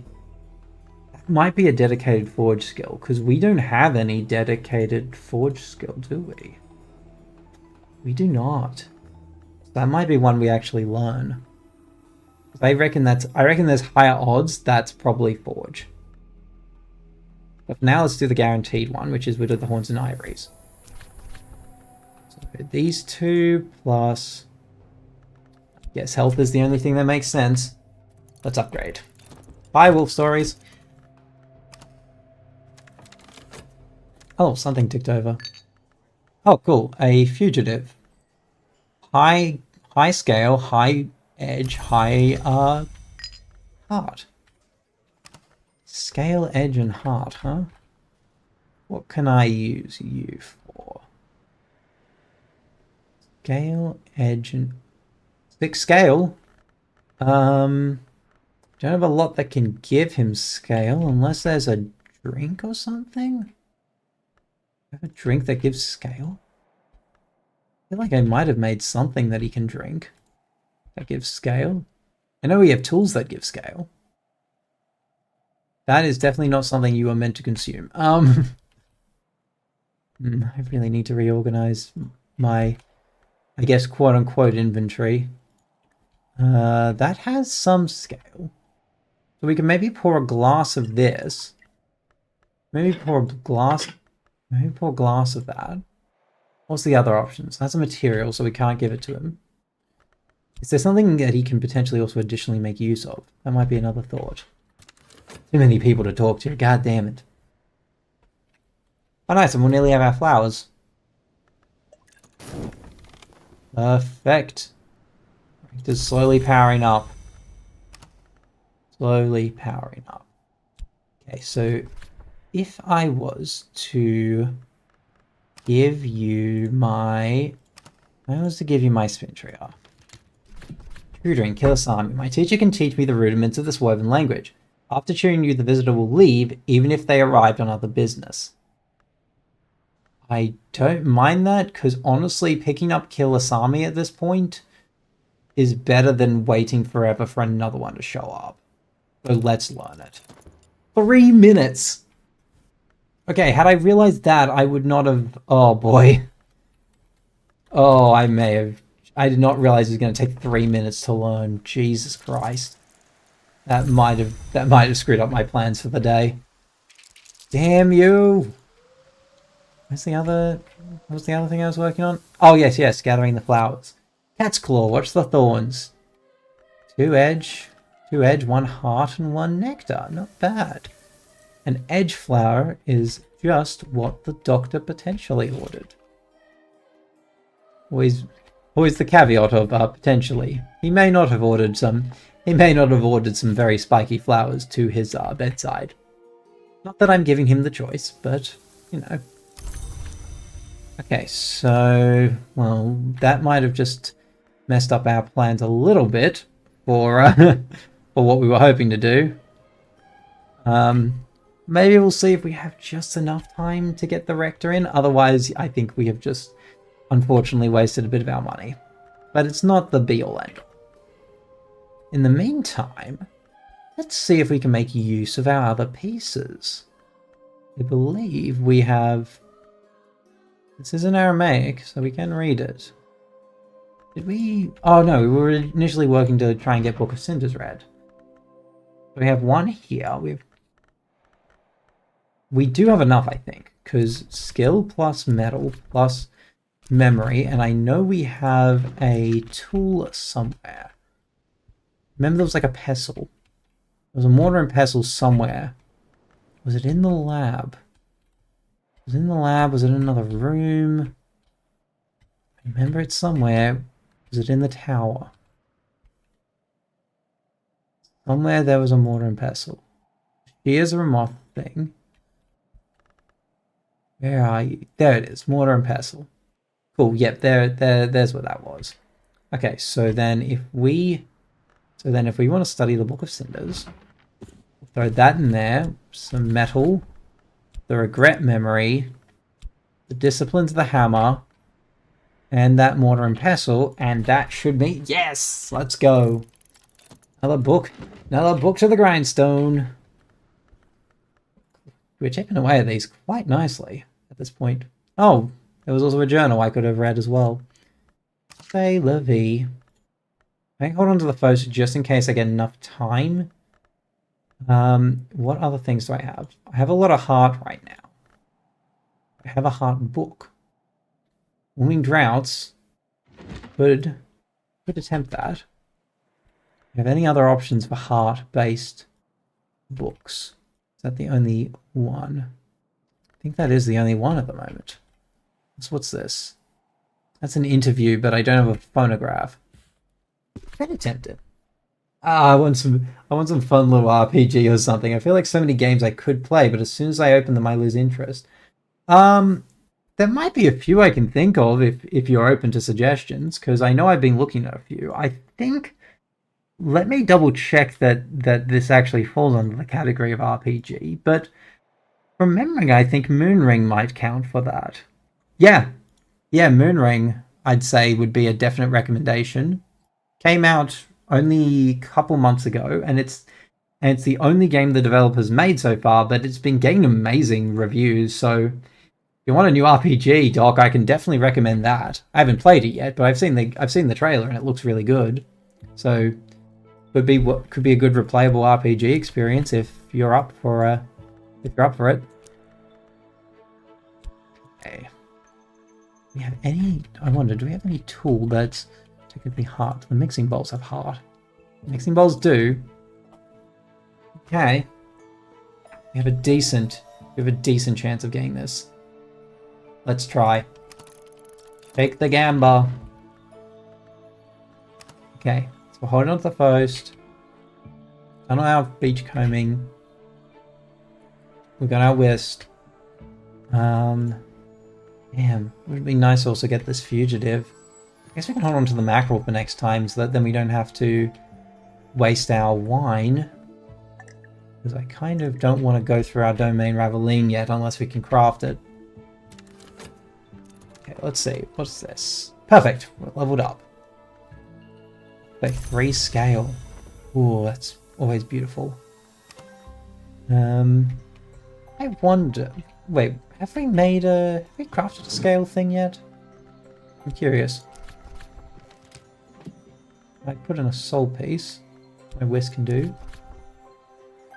That might be a dedicated forge skill, because we don't have any dedicated forge skill, do we? We do not. That might be one we actually learn. I reckon there's higher odds that's probably forge. But for now, let's do the guaranteed one, which is Widow the Horns and Ivories. So these two plus... Yes, health is the only thing that makes sense. Let's upgrade. Bye, Wolf Stories. Oh, something ticked over. Oh, cool. A fugitive. High scale, high edge, high heart. Scale, edge, and heart, huh? What can I use you for? Scale, edge, and... Thick scale? Don't have a lot that can give him scale, unless there's a drink or something? Have a drink that gives scale? I feel like I might have made something that he can drink that gives scale. I know we have tools that give scale. That is definitely not something you are meant to consume. I really need to reorganize my, I guess, quote-unquote inventory. That has some scale. So we can maybe pour a glass of this. Maybe pour a glass of that. What's the other options? That's a material, so we can't give it to him. Is there something that he can potentially also additionally make use of? That might be another thought. Too many people to talk to, god damn it. Oh nice, and we'll nearly have our flowers. Perfect. Just slowly powering up. Slowly powering up. Okay, so if I was to give you my... Spintria. Tutoring Killisami. My teacher can teach me the rudiments of this woven language. After tutoring you, the visitor will leave, even if they arrived on other business. I don't mind that, because honestly, picking up Killisami at this point is better than waiting forever for another one to show up. So let's learn it. 3 minutes! Okay, had I realized that, I would not have... Oh, boy. Oh, I may have... I did not realize it was going to take 3 minutes to learn. Jesus Christ. That might have screwed up my plans for the day. Damn you! What's the other thing I was working on? Oh, yes, gathering the flowers. Cat's claw, watch the thorns. Two edge, one heart, and one nectar. Not bad. An edge flower is just what the doctor potentially ordered. Always the caveat of potentially. He may not have ordered some very spiky flowers to his bedside. Not that I'm giving him the choice, but you know. Okay, so well, that might have just messed up our plans a little bit for for what we were hoping to do. Maybe we'll see if we have just enough time to get the rector in. Otherwise, I think we have just unfortunately wasted a bit of our money. But it's not the be-all end-all. In the meantime, let's see if we can make use of our other pieces. I believe we have... This is in Aramaic, so we can read it. Did we... Oh no, we were initially working to try and get Book of Cinders read. We have one here. We do have enough, I think, because skill plus metal plus memory, and I know we have a tool somewhere. Remember there was like a pestle. There was a mortar and pestle somewhere. Was it in the lab? Was it in the lab? Was it in another room? I remember it somewhere. Was it in the tower? Somewhere there was a mortar and pestle. Here's a moth thing. Where are you? There it is, mortar and pestle. Cool, yep, there's what that was. Okay, so then if we want to study the Book of Cinders, we'll throw that in there, some metal, the regret memory, the disciplines of the hammer, and that mortar and pestle, and that should be... Yes! Let's go! Another book to the grindstone. We're chipping away at these quite nicely at this point. Oh, there was also a journal I could have read as well. Say la vie. I can hold on to the photos just in case I get enough time. What other things do I have? I have a lot of heart right now. I have a heart book. Warming Droughts. Could attempt that. Do you have any other options for heart-based books? Is that the only one? I think that is the only one at the moment. So what's this? That's an interview, but I don't have a phonograph. Could attempt it. I want some fun little RPG or something. I feel like so many games I could play, but as soon as I open them, I lose interest. There might be a few I can think of if you're open to suggestions, because I know I've been looking at a few. I think... Let me double check that this actually falls under the category of RPG, but from memory, I think Moonring might count for that. Yeah, Moonring, I'd say, would be a definite recommendation. Came out only a couple months ago, and it's the only game the developers made so far, but it's been getting amazing reviews, so if you want a new RPG, Doc, I can definitely recommend that. I haven't played it yet, but I've seen the trailer, and it looks really good. So... could be a good replayable RPG experience if you're up for it. Okay. Do we have any? I wonder. Do we have any tool that's technically heart? The mixing bowls have heart. Mixing bowls do. Okay. We have a decent chance of getting this. Let's try. Take the gamble. Okay. We're holding on to the first. Done our beach combing. We've got our whist. Damn. It would be nice to also get this fugitive. I guess we can hold on to the mackerel for next time so that then we don't have to waste our wine. Because I kind of don't want to go through our domain Raveline yet unless we can craft it. Okay, let's see. What's this? Perfect. We're leveled up. Like 3 scale. Ooh, that's always beautiful. I wonder, Wait, have we made a... Have we crafted a scale thing yet? I'm curious. I put in a soul piece. My whisk can do.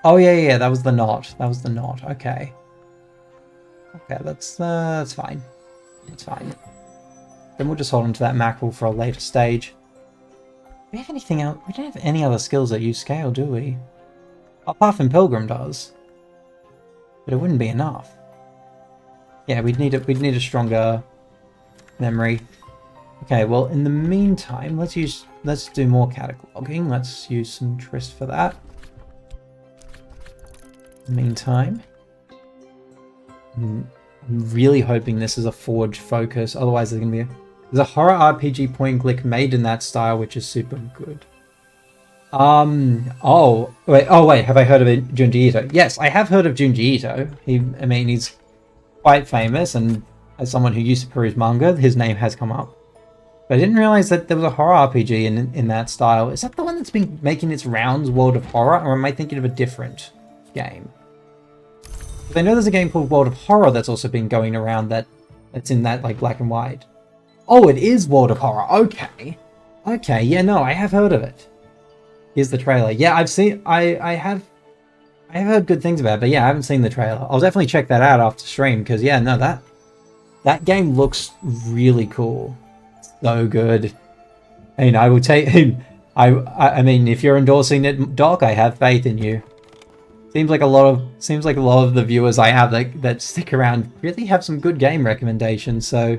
Oh yeah, that was the knot. That was the knot. Okay. Okay, that's fine. That's fine. Then we'll just hold on to that mackerel for a later stage. Do we have anything else? We don't have any other skills that use scale, do we? Apart from Pilgrim does. But it wouldn't be enough. Yeah, we'd need a stronger memory. Okay, well in the meantime, let's do more cataloging. Let's use some Trist for that. In the meantime, I'm really hoping this is a Forge focus. Otherwise, there's a horror RPG point and click made in that style, which is super good. Oh wait, have I heard of Junji Ito? Yes, I have heard of Junji Ito. He's quite famous, and as someone who used to peruse manga, his name has come up. But I didn't realize that there was a horror RPG in that style. Is that the one that's been making its rounds, World of Horror, or am I thinking of a different game? Because I know there's a game called World of Horror that's also been going around that's in that like black and white. Oh, it is World of Horror. Okay. Okay, yeah, no, I have heard of it. Here's the trailer. Yeah, I have heard good things about it, but yeah, I haven't seen the trailer. I'll definitely check that out after stream, because yeah, no, that game looks really cool. So good. I mean, I will take I mean, if you're endorsing it, Doc, I have faith in you. Seems like a lot of the viewers I have that stick around really have some good game recommendations, so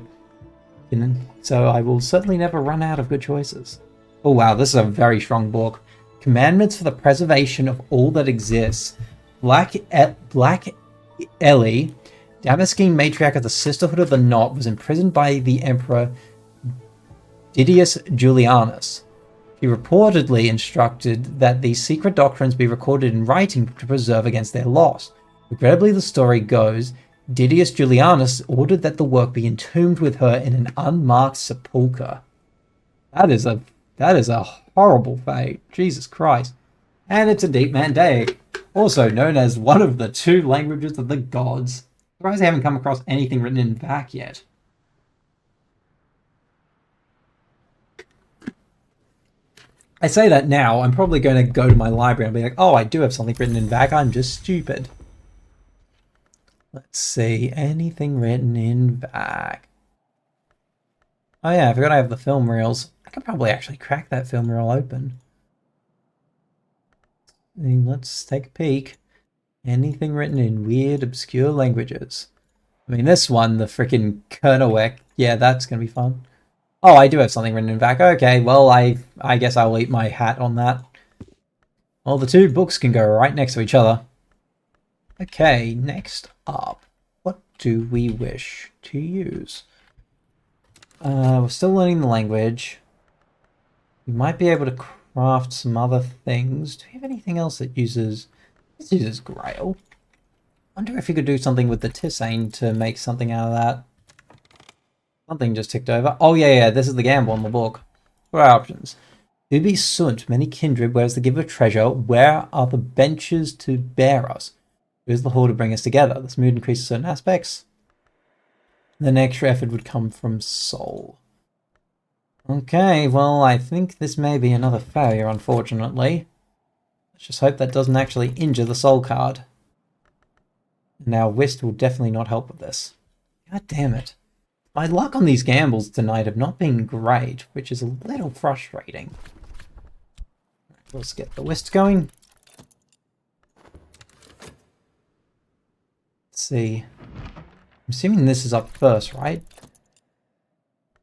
I will certainly never run out of good choices. Oh wow, this is a very strong book. Commandments for the preservation of all that exists. Black Ellie, Damascene matriarch of the Sisterhood of the Knot, was imprisoned by the Emperor Didius Julianus. He reportedly instructed that these secret doctrines be recorded in writing to preserve against their loss. Regrettably, the story goes, Didius Julianus ordered that the work be entombed with her in an unmarked sepulchre. That is a horrible fate. Jesus Christ. And it's a deep Mandaic, also known as one of the two languages of the gods. Surprised I haven't come across anything written in Vac yet. I say that now, I'm probably going to go to my library and be like, oh, I do have something written in Vac, I'm just stupid. Let's see, anything written in Vac. Oh yeah, I forgot I have the film reels. I could probably actually crack that film reel open. Let's take a peek. Anything written in weird, obscure languages. I mean, this one, the frickin' Kernowek, yeah, that's going to be fun. Oh, I do have something written in Vac. Okay, well, I guess I'll eat my hat on that. Well, the two books can go right next to each other. Okay, next up. What do we wish to use? We're still learning the language. We might be able to craft some other things. Do we have anything else that uses... This uses Grail. I wonder if we could do something with the Tisane to make something out of that. Something just ticked over. Oh yeah, this is the gamble in the book. What are our options? Ubi sunt, many kindred, where's the giver of treasure? Where are the benches to bear us? Where's the hall to bring us together? This mood increases certain aspects. Then extra effort would come from soul. Okay, well, I think this may be another failure, unfortunately. Let's just hope that doesn't actually injure the soul card. Now, Whist will definitely not help with this. God damn it. My luck on these gambles tonight have not been great, which is a little frustrating. Let's get the Whist going. Let's see. I'm assuming this is up first, right?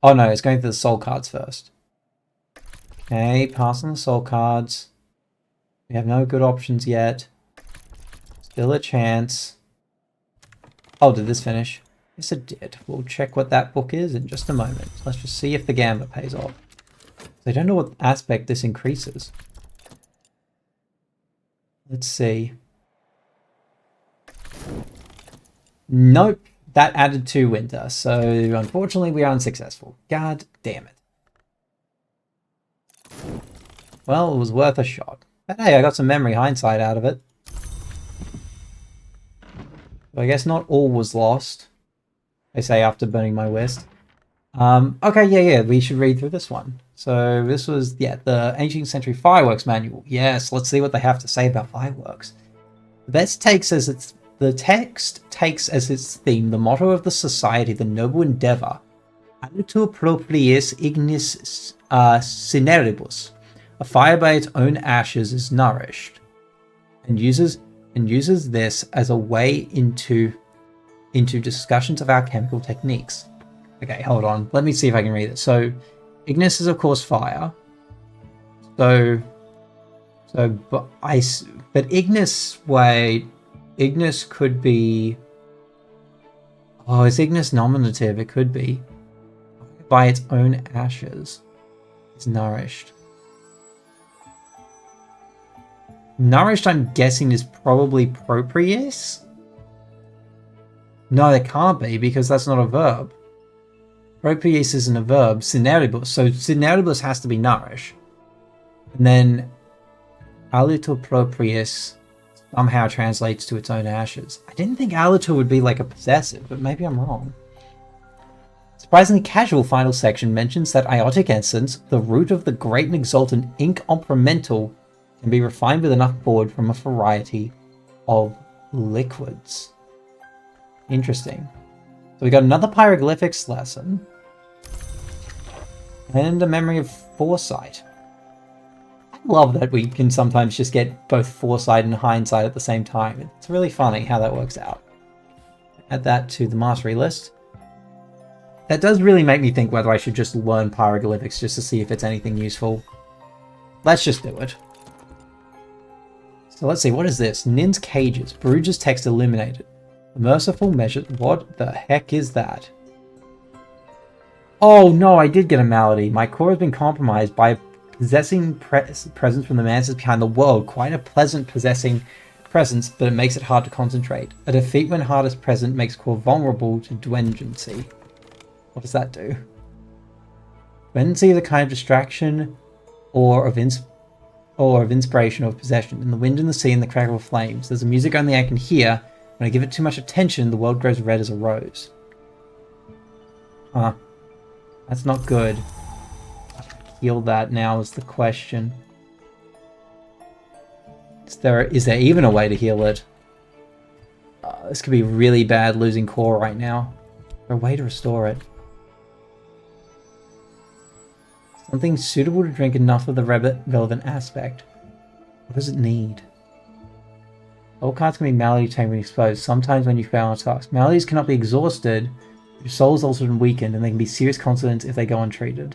Oh no, it's going for the soul cards first. Okay, pass on the soul cards. We have no good options yet. Still a chance. Oh, did this finish? Yes, it did. We'll check what that book is in just a moment. Let's just see if the gambler pays off. I don't know what aspect this increases. Let's see. Nope. That added 2 winter, so unfortunately we are unsuccessful. God damn it. Well, it was worth a shot. But hey, I got some memory hindsight out of it. So I guess not all was lost. They say after burning my list. Okay, yeah, we should read through this one. So this was, the 18th century fireworks manual. Yes, let's see what they have to say about fireworks. The text takes as its theme the motto of the society, the noble endeavor, Alitur proprius ignis cineribus. A fire by its own ashes is nourished, and uses this as a way into discussions of alchemical techniques. Okay, hold on. Let me see if I can read it. So, ignis is of course fire. But ignis, wait, ignis could be. Oh, is ignis nominative? It could be. By its own ashes, it's nourished. Nourished, I'm guessing, is probably proprius. No, it can't be because that's not a verb. Proprius isn't a verb. Cineribus. So cineribus has to be nourish. And then alitur proprius somehow translates to its own ashes. I didn't think alitur would be like a possessive, but maybe I'm wrong. Surprisingly casual final section mentions that iotic essence, the root of the great and exultant ink operamental, can be refined with enough forward from a variety of liquids. Interesting. So we got another pyroglyphics lesson. And a memory of foresight. I love that we can sometimes just get both foresight and hindsight at the same time. It's really funny how that works out. Add that to the mastery list. That does really make me think whether I should just learn pyroglyphics just to see if it's anything useful. Let's just do it. So let's see, what is this? Nin's cages. Bruges text eliminated. Merciful measures. What the heck is that? Oh no, I did get a malady. My core has been compromised by a possessing presence from the masters behind the world. Quite a pleasant possessing presence, but it makes it hard to concentrate. A defeat when hardest present makes core vulnerable to duengency. What does that do? Duengency is a kind of distraction or of inspiration or of possession. In the wind and the sea and the crackle of flames, there's a music only I can hear. When I give it too much attention, the world grows red as a rose. Huh. That's not good. Heal that now is the question. Is there even a way to heal it? This could be really bad losing core right now. Is there a way to restore it? Something suitable to drink enough of the relevant aspect. What does it need? All cards can be malady tamed when exposed, sometimes when you fail on a task. Maladies cannot be exhausted. Your soul is altered and weakened, and they can be serious consequences if they go untreated.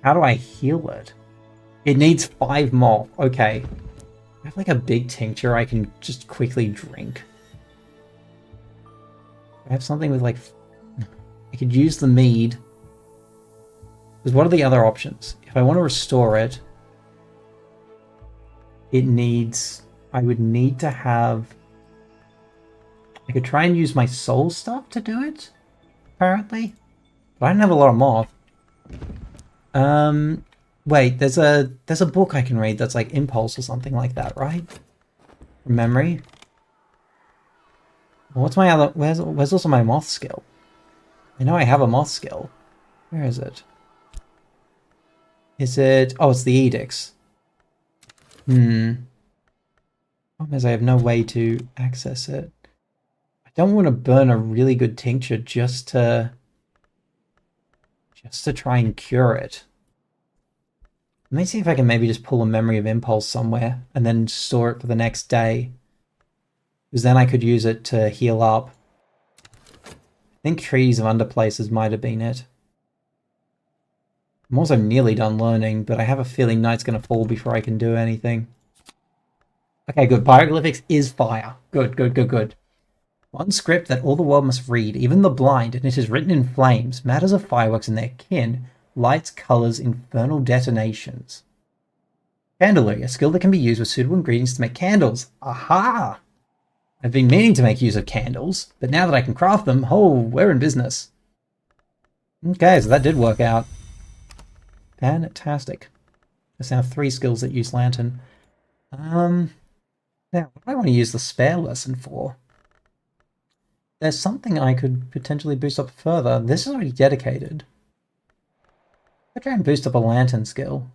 How do I heal it? It needs 5 more. Okay. I have like a big tincture I can just quickly drink. I have something with like... I could use the mead. Because what are the other options? If I want to restore it, it needs... I would need to have... I could try and use my soul stuff to do it, apparently. But I don't have a lot of moth. Wait, there's a book I can read that's like Impulse or something like that, right? From memory. What's my other... Where's also my moth skill? I know I have a moth skill. Where is it? Is it... Oh, it's the edicts. Problem is I have no way to access it. I don't want to burn a really good tincture just to try and cure it. Let me see if I can maybe just pull a memory of Impulse somewhere and then store it for the next day. Because then I could use it to heal up. I think Treaties of Underplaces might have been it. I'm also nearly done learning, but I have a feeling night's going to fall before I can do anything. Okay, good. Pyroglyphics is fire. Good. One script that all the world must read, even the blind, and it is written in flames, matters of fireworks and their kin, lights, colors, infernal detonations. Candlery, a skill that can be used with suitable ingredients to make candles. Aha! I've been meaning to make use of candles, but now that I can craft them, oh, we're in business. Okay, so that did work out. Fantastic. There's now 3 skills that use lantern. Now, what do I want to use the spare lesson for? There's something I could potentially boost up further. This is already dedicated. I'll try and boost up a lantern skill.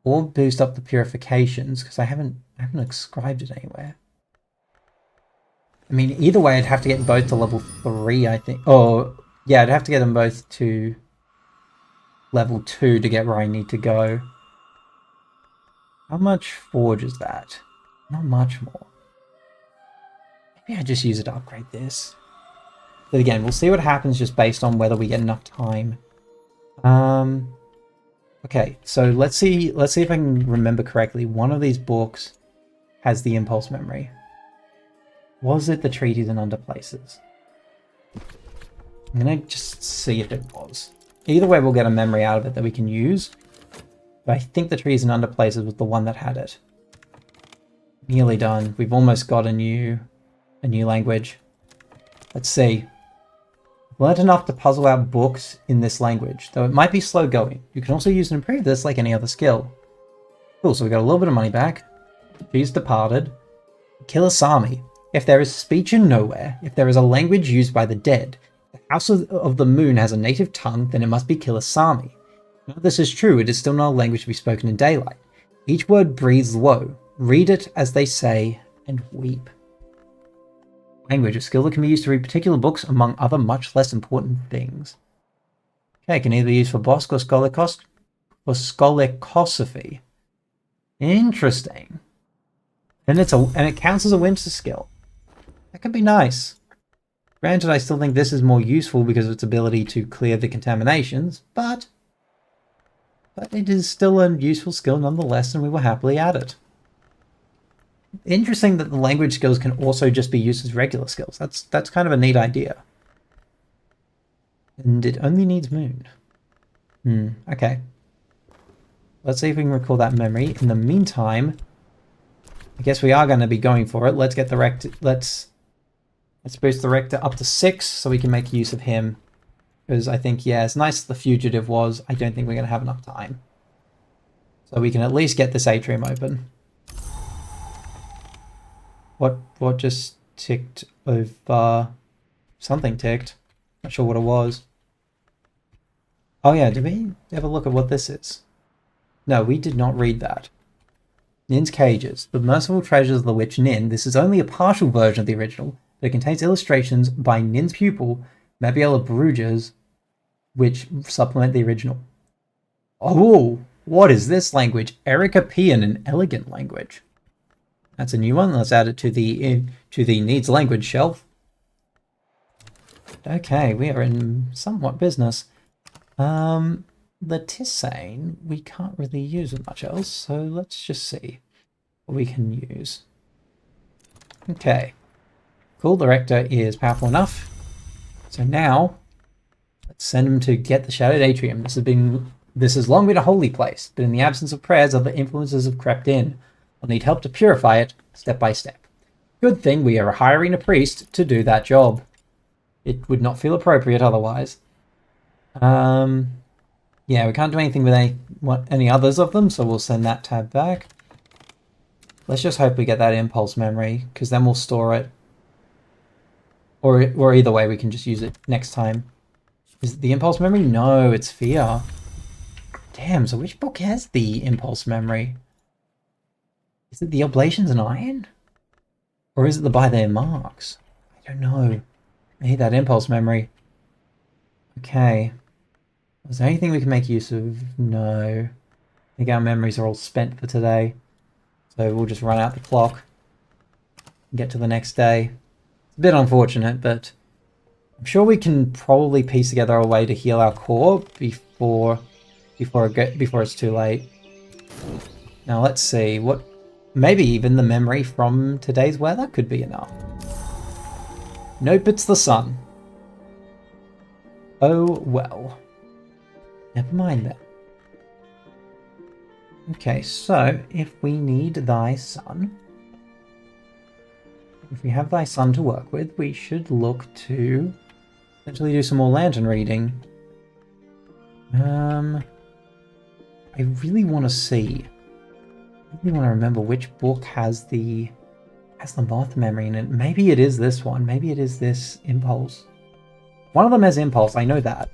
Or boost up the purifications, because I haven't ascribed it anywhere. I mean, either way, I'd have to get both to level 3, I think. Oh, yeah, I'd have to get them both to level 2 to get where I need to go. How much forge is that? Not much more. Maybe I just use it to upgrade this. But again, we'll see what happens just based on whether we get enough time. Okay, so let's see if I can remember correctly. One of these books has the impulse memory. Was it the Treaties and Underplaces? I'm gonna just see if it was. Either way, we'll get a memory out of it that we can use. But I think the Treaties and Underplaces was the one that had it. Nearly done. We've almost got a new language. Let's see. Learned enough to puzzle out books in this language, though it might be slow going. You can also use and improve this like any other skill. Cool, so we got a little bit of money back. She's departed. Killisami. If there is speech in nowhere, if there is a language used by the dead, the House of the Moon has a native tongue, then it must be Killisami. Now this is true, it is still not a language to be spoken in daylight. Each word breathes low. Read it as they say, and weep. Language, a skill that can be used to read particular books among other much less important things. Okay, it can either be used for Bosk or Scholicosophy. Interesting. And it counts as a winter skill. That could be nice. Granted, I still think this is more useful because of its ability to clear the contaminations, but it is still a useful skill nonetheless, and we will happily add it. Interesting that the language skills can also just be used as regular skills. That's kind of a neat idea. And it only needs moon. Okay. Let's see if we can recall that memory. In the meantime, I guess we are going to be going for it. Let's get the rector. Let's boost the rector up to 6 so we can make use of him. Because I think, yeah, as nice as the fugitive was, I don't think we're going to have enough time. So we can at least get this atrium open. What just ticked over? Something ticked. Not sure what it was. Oh yeah, did we ever look at what this is? No, we did not read that. Nin's Cages. The Merciful Treasures of the Witch Nin. This is only a partial version of the original, but it contains illustrations by Nin's pupil, Mabiela Bruges, which supplement the original. Oh, what is this language? Ericapean, an elegant language. That's a new one. Let's add it to the needs language shelf. Okay, we are in somewhat business. The Tissane, we can't really use much else, so let's just see what we can use. Okay. Cool, the Rector is powerful enough. So now, let's send him to get the Shadowed Atrium. This has long been a holy place, but in the absence of prayers, other influences have crept in. I'll need help to purify it, step by step. Good thing we are hiring a priest to do that job. It would not feel appropriate otherwise. Yeah, we can't do anything with any others of them, so we'll send that tab back. Let's just hope we get that impulse memory, because then we'll store it. Or either way, we can just use it next time. Is it the impulse memory? No, it's fear. Damn, so which book has the impulse memory? Is it the Oblations and Iron? Or is it the By Their Marks? I don't know. I need that impulse memory. Okay. Is there anything we can make use of? No. I think our memories are all spent for today. So we'll just run out the clock. And get to the next day. It's a bit unfortunate, but I'm sure we can probably piece together a way to heal our core before it's too late. Now let's see, maybe even the memory from today's weather could be enough. Nope, it's the sun. Oh well. Never mind then. Okay, so if we need thy sun, if we have thy sun to work with, we should look to potentially do some more lantern reading. I really want to see I really want to remember which book has the moth memory in it. Maybe it is this one. Maybe it is this impulse. One of them has impulse. I know that.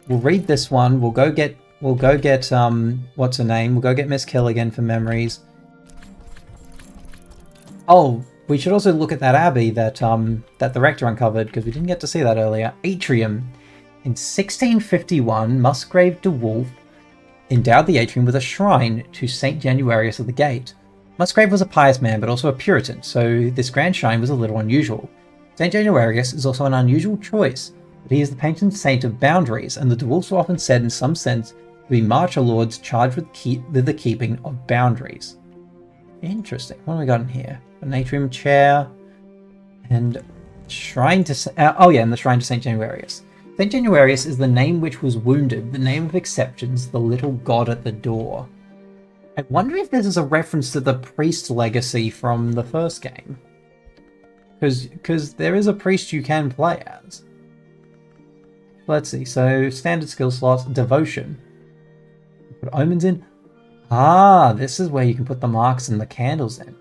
We'll read this one. We'll go get what's her name? We'll go get Miss Killigan for memories. Oh, we should also look at that abbey that the rector uncovered, because we didn't get to see that earlier. Atrium. In 1651, Musgrave de Wolf endowed the atrium with a shrine to St. Januarius of the Gate. Musgrave was a pious man, but also a Puritan, so this grand shrine was a little unusual. St. Januarius is also an unusual choice, but he is the patron saint of boundaries, and the de Wolves were often said in some sense to be marcher lords charged with the keeping of boundaries. Interesting. What have we got in here? An atrium chair, and shrine to... and the shrine to St. Januarius. St. Januarius is the name which was wounded, the name of exceptions, the little god at the door. I wonder if this is a reference to the priest legacy from the first game. Because there is a priest you can play as. Let's see, so standard skill slots, devotion. Put omens in. Ah, this is where you can put the marks and the candles in.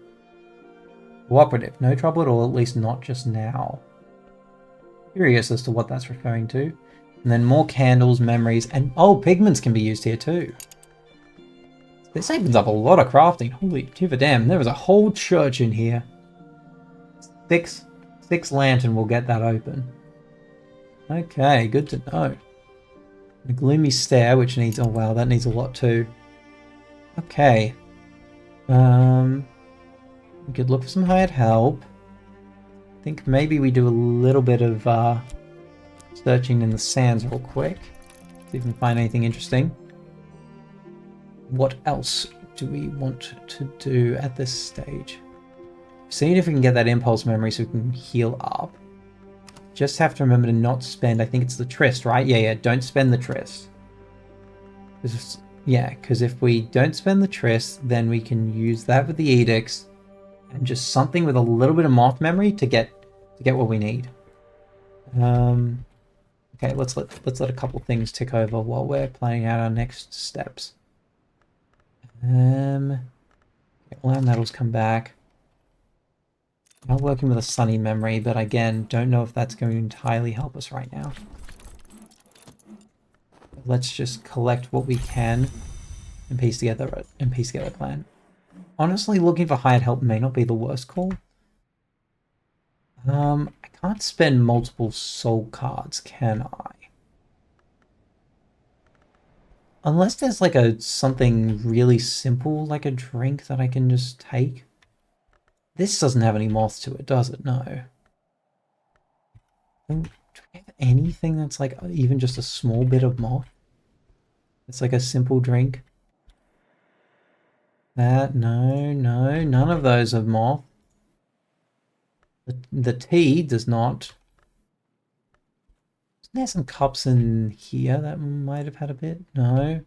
Cooperative, no trouble at all, at least not just now. Curious as to what that's referring to. And then more candles, memories, and oh, pigments can be used here too. This opens up a lot of crafting. Holy Tiva damn, there is a whole church in here. Six lantern will get that open. Okay, good to know. The gloomy stair, which needs... oh wow, that needs a lot too. Okay. We could look for some hired help. I think maybe we do a little bit of searching in the sands real quick. See if we can find anything interesting. What else do we want to do at this stage? Seeing if we can get that impulse memory so we can heal up. Just have to remember to not spend, I think it's the Tryst, right? Yeah, don't spend the Tryst. Because if we don't spend the Tryst, then we can use that with the edicts and just something with a little bit of moth memory to get what we need. Okay, let's let a couple things tick over while we're planning out our next steps. All our metals come back. I'm working with a sunny memory, but again, don't know if that's going to entirely help us right now. Let's just collect what we can and piece together a plan. Honestly, looking for hired help may not be the worst call. I can't spend multiple soul cards, can I? Unless there's like something really simple, like a drink that I can just take. This doesn't have any moth to it, does it? No. Do we have anything that's like even just a small bit of moth? It's like a simple drink. That, no, none of those have moth. The tea does not. Isn't there some cups in here that might have had a bit? No.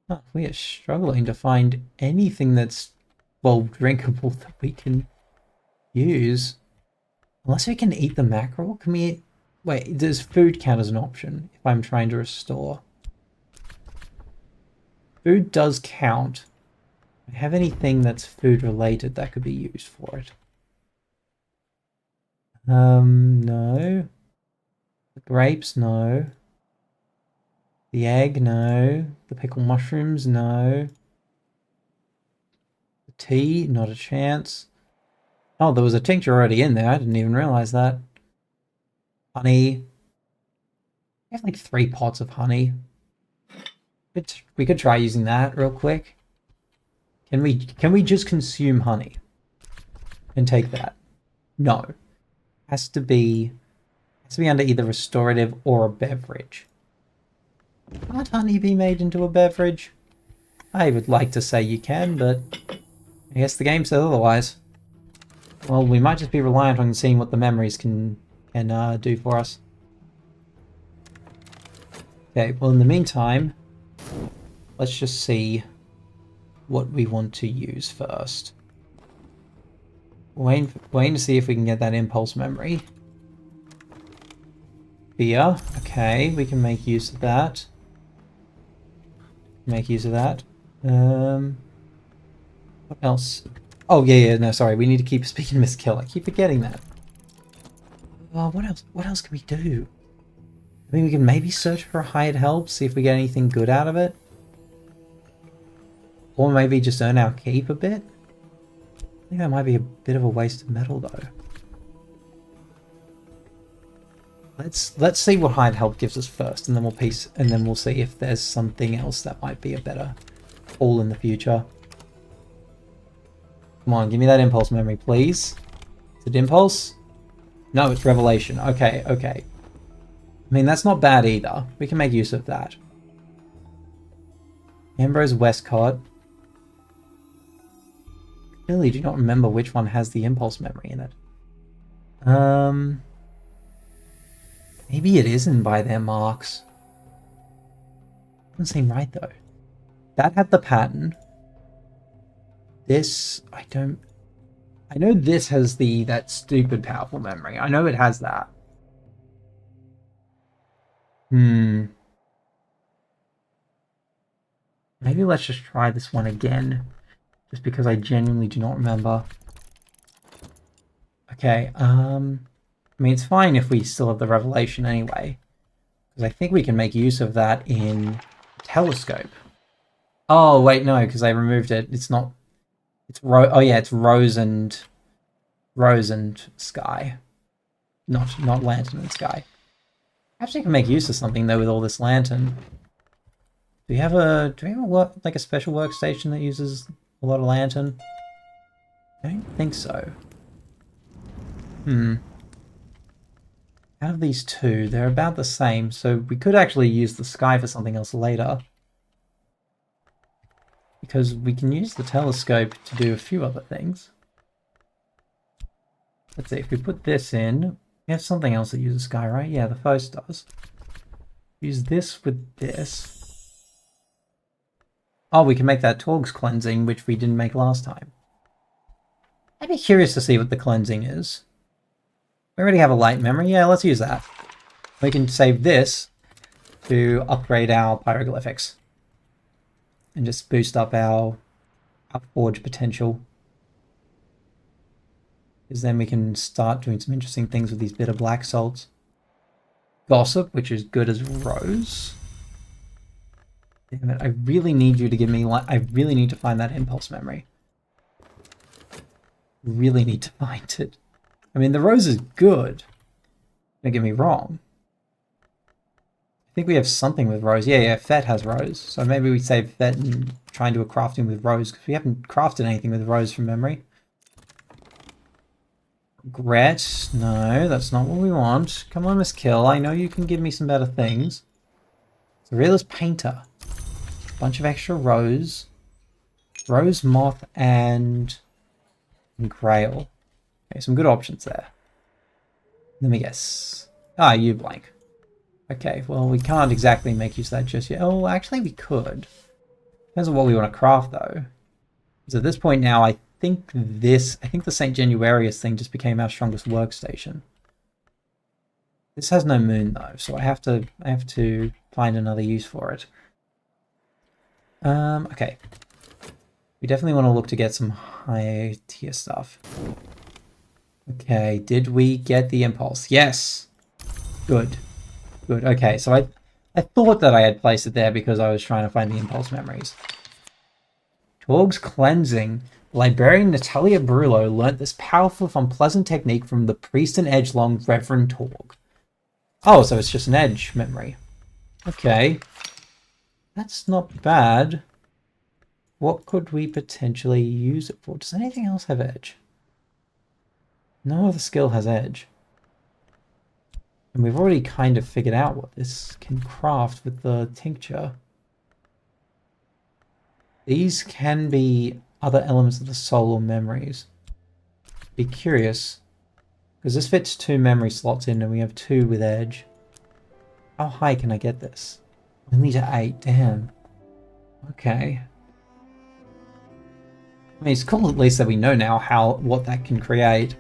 Oh, we are struggling to find anything that's, well, drinkable that we can use. Unless we can eat the mackerel? Can we eat... wait, does food count as an option if I'm trying to restore? Food does count. Do I have anything that's food related that could be used for it? No. The grapes, no. The egg, no. The pickled mushrooms, no. The tea, not a chance. Oh, there was a tincture already in there. I didn't even realize that. Honey. We have like 3 pots of honey. We could try using that real quick. Can we just consume honey and take that? No. Has to be under either restorative or a beverage. Can't honey be made into a beverage? I would like to say you can, but I guess the game says otherwise. Well, we might just be reliant on seeing what the memories can do for us. Okay, well in the meantime, let's just see what we want to use first. Waiting to see if we can get that impulse memory. Beer. Okay, we can make use of that. What else? Oh, yeah, no, sorry. We need to keep speaking to Miss Kill. I keep forgetting that. Oh, what else? What else can we do? I mean, we can maybe search for hired help, see if we get anything good out of it. Or maybe just earn our keep a bit. I think that might be a bit of a waste of metal, though. Let's see what hired help gives us first, and then we'll see if there's something else that might be a better haul in the future. Come on, give me that impulse memory, please. Is it impulse? No, it's revelation. Okay, okay. I mean, that's not bad either. We can make use of that. Ambrose Westcott. Really do not remember which one has the impulse memory in it. Maybe it isn't by their marks. Doesn't seem right though. That had the pattern. This, I know this has that stupid powerful memory. I know it has that. Maybe let's just try this one again. Just because I genuinely do not remember. Okay, I mean, it's fine if we still have the revelation anyway. Because I think we can make use of that in telescope. Oh, wait, no, because I removed it. It's not... oh, yeah, it's Rose and Sky. Not Lantern and Sky. Perhaps I can make use of something, though, with all this Lantern. Do we have a special workstation that uses a lot of Lantern? I don't think so. Out of these two, they're about the same, so we could actually use the Sky for something else later. Because we can use the telescope to do a few other things. Let's see, if we put this in, we have something else that uses Sky, right? Yeah, the Fos does. Use this with this. Oh, we can make that Torg's cleansing, which we didn't make last time. I'd be curious to see what the cleansing is. We already have a light memory. Yeah, let's use that. We can save this to upgrade our pyroglyphics. And just boost up our forge potential. Because then we can start doing some interesting things with these bitter black salts. Gossip, which is good as Rose. Damn it, I really need you to give me... I really need to find that impulse memory. Really need to find it. I mean, the Rose is good. Don't get me wrong. I think we have something with Rose. Yeah, Fet has Rose. So maybe we save Fet and try and do a crafting with Rose, because we haven't crafted anything with Rose from memory. Gret? No, that's not what we want. Come on, Miss Kill. I know you can give me some better things. So Realist Painter. Bunch of extra Rose. Rose, Moth, and Grail. Okay, some good options there. Let me guess. Ah, you blank. Okay, well, we can't exactly make use of that just yet. Oh, actually, we could. Depends on what we want to craft, though. Because at this point now, I think the St. Januarius thing just became our strongest workstation. This has no moon, though, so I have to find another use for it. Okay. We definitely want to look to get some higher tier stuff. Okay, did we get the impulse? Yes! Good. Good, okay, so I thought that I had placed it there because I was trying to find the impulse memories. Torg's cleansing. Librarian Natalia Brullo learnt this powerful if unpleasant technique from the priest and edgelong Reverend Torg. Oh, so it's just an edge memory. Okay. That's not bad. What could we potentially use it for? Does anything else have edge? No other skill has edge. And we've already kind of figured out what this can craft with the tincture. These can be other elements of the soul or memories. Be curious. Because this fits 2 memory slots in and we have 2 with edge. How high can I get this? Only to 8, damn. Okay. I mean, it's cool at least that we know now what that can create.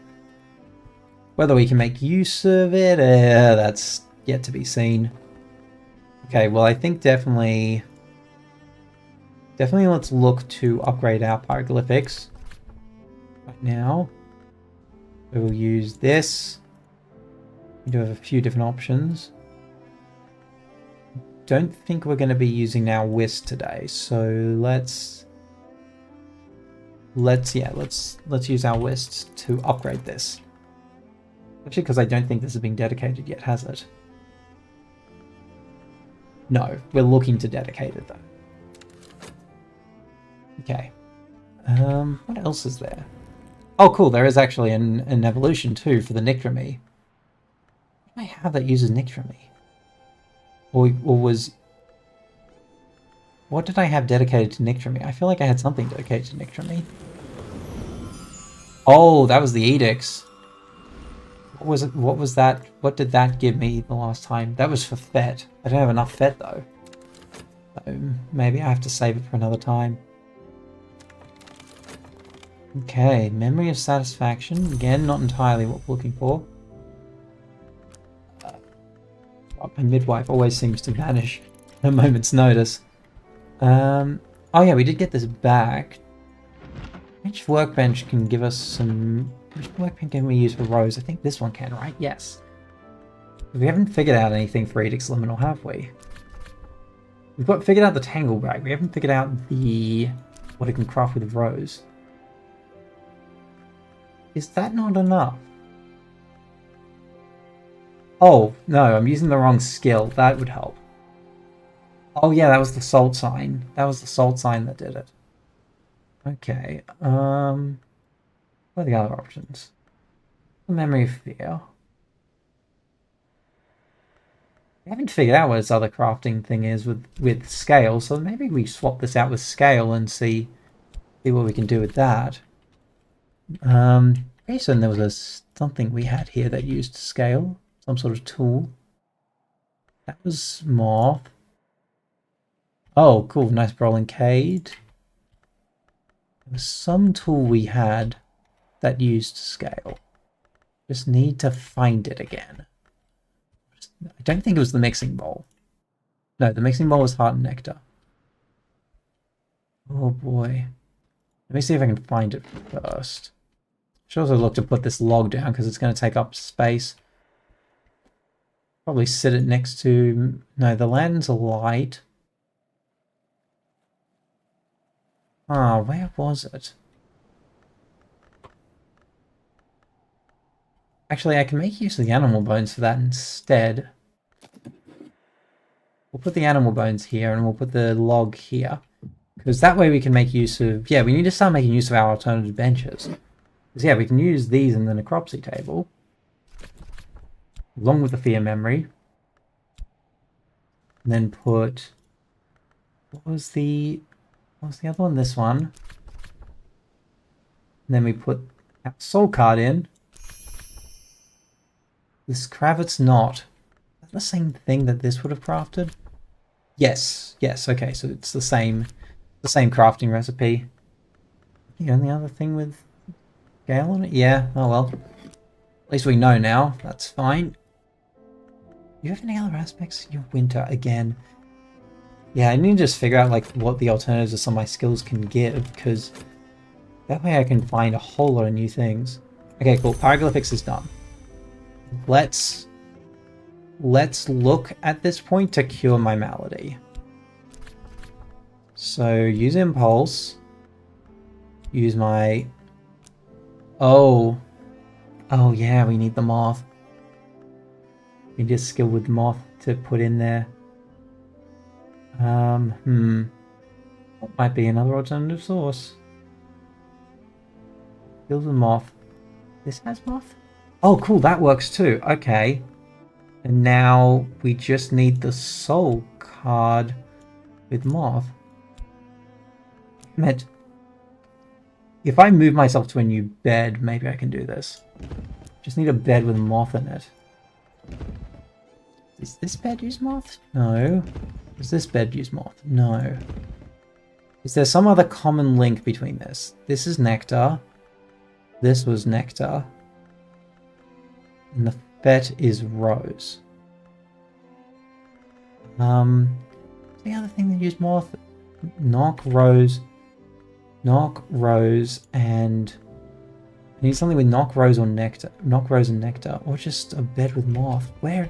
Whether we can make use of it, that's yet to be seen. Okay, well, I think definitely... Definitely let's look to upgrade our pyroglyphics. Right now. We will use this. We do have a few different options. Don't think we're going to be using our whist today, so let's use our whist to upgrade this. Actually, because I don't think this has been dedicated yet, has it? No, we're looking to dedicate it though. Okay. What else is there? Oh, cool. There is actually an evolution too for the Nictromy. What do I have that uses Nictromy? Or was... What did I have dedicated to Nictromy? I feel like I had something dedicated to Nictromy. Oh, that was the edicts. What was it? What was that? What did that give me the last time? That was for FET. I don't have enough FET though. So maybe I have to save it for another time. Okay, memory of satisfaction. Again, not entirely what we're looking for. My midwife always seems to vanish at a moment's notice. Oh yeah, we did get this back. Which workbench can give us some... Which workbench can we use for Rose? I think this one can, right? Yes. We haven't figured out anything for Edict's Liminal, have we? We've figured out the Tangle Bag. We haven't figured out the... what it can craft with Rose. Is that not enough? Oh, no, I'm using the wrong skill. That would help. Oh yeah, that was the salt sign. That was the salt sign that did it. Okay, what are the other options? The Memory of Fear. I haven't figured out what its other crafting thing is with scale, so maybe we swap this out with scale and see what we can do with that. Okay, so there was something we had here that used scale, some sort of tool. That was Moth. Oh, cool, nice Brawling Cade. There was some tool we had that used scale. Just need to find it again. I don't think it was the mixing bowl. No, the mixing bowl was Heart and Nectar. Oh boy. Let me see if I can find it first. I should also look to put this log down because it's going to take up space. Probably sit it next to... No, the lanterns are light. Ah, where was it? Actually, I can make use of the animal bones for that instead. We'll put the animal bones here and we'll put the log here. Because that way we can make use of... Yeah, we need to start making use of our alternative benches. Because yeah, we can use these in the necropsy table. Along with the fear memory. And then put... What was the other one? This one. And then we put our soul card in. This Kravitz knot. Is that the same thing that this would have crafted? Yes, yes, okay, so it's the same crafting recipe. The only other thing with Gale on it? Yeah, oh well. At least we know now, that's fine. You have any other aspects? Your winter again. Yeah, I need to just figure out like what the alternatives of some of my skills can give, because that way I can find a whole lot of new things. Okay, cool, Pyroglyphics is done. Let's look at this point to cure my malady. So use impulse. Use my... Oh yeah, we need the moth. We need a skill with moth to put in there. What might be another alternative source? Skills with moth. This has moth? Oh cool, that works too. Okay. And now we just need the soul card with moth. Meant if I move myself to a new bed, maybe I can do this. Just need a bed with moth in it. Does this bed use moth? No. Does this bed use moth? No. Is there some other common link between this? This is nectar. This was nectar. And the fet is rose. The other thing that used moth? knock, rose, and I need something with knock, rose, or nectar. Knock, rose, and nectar, or just a bed with moth. Where?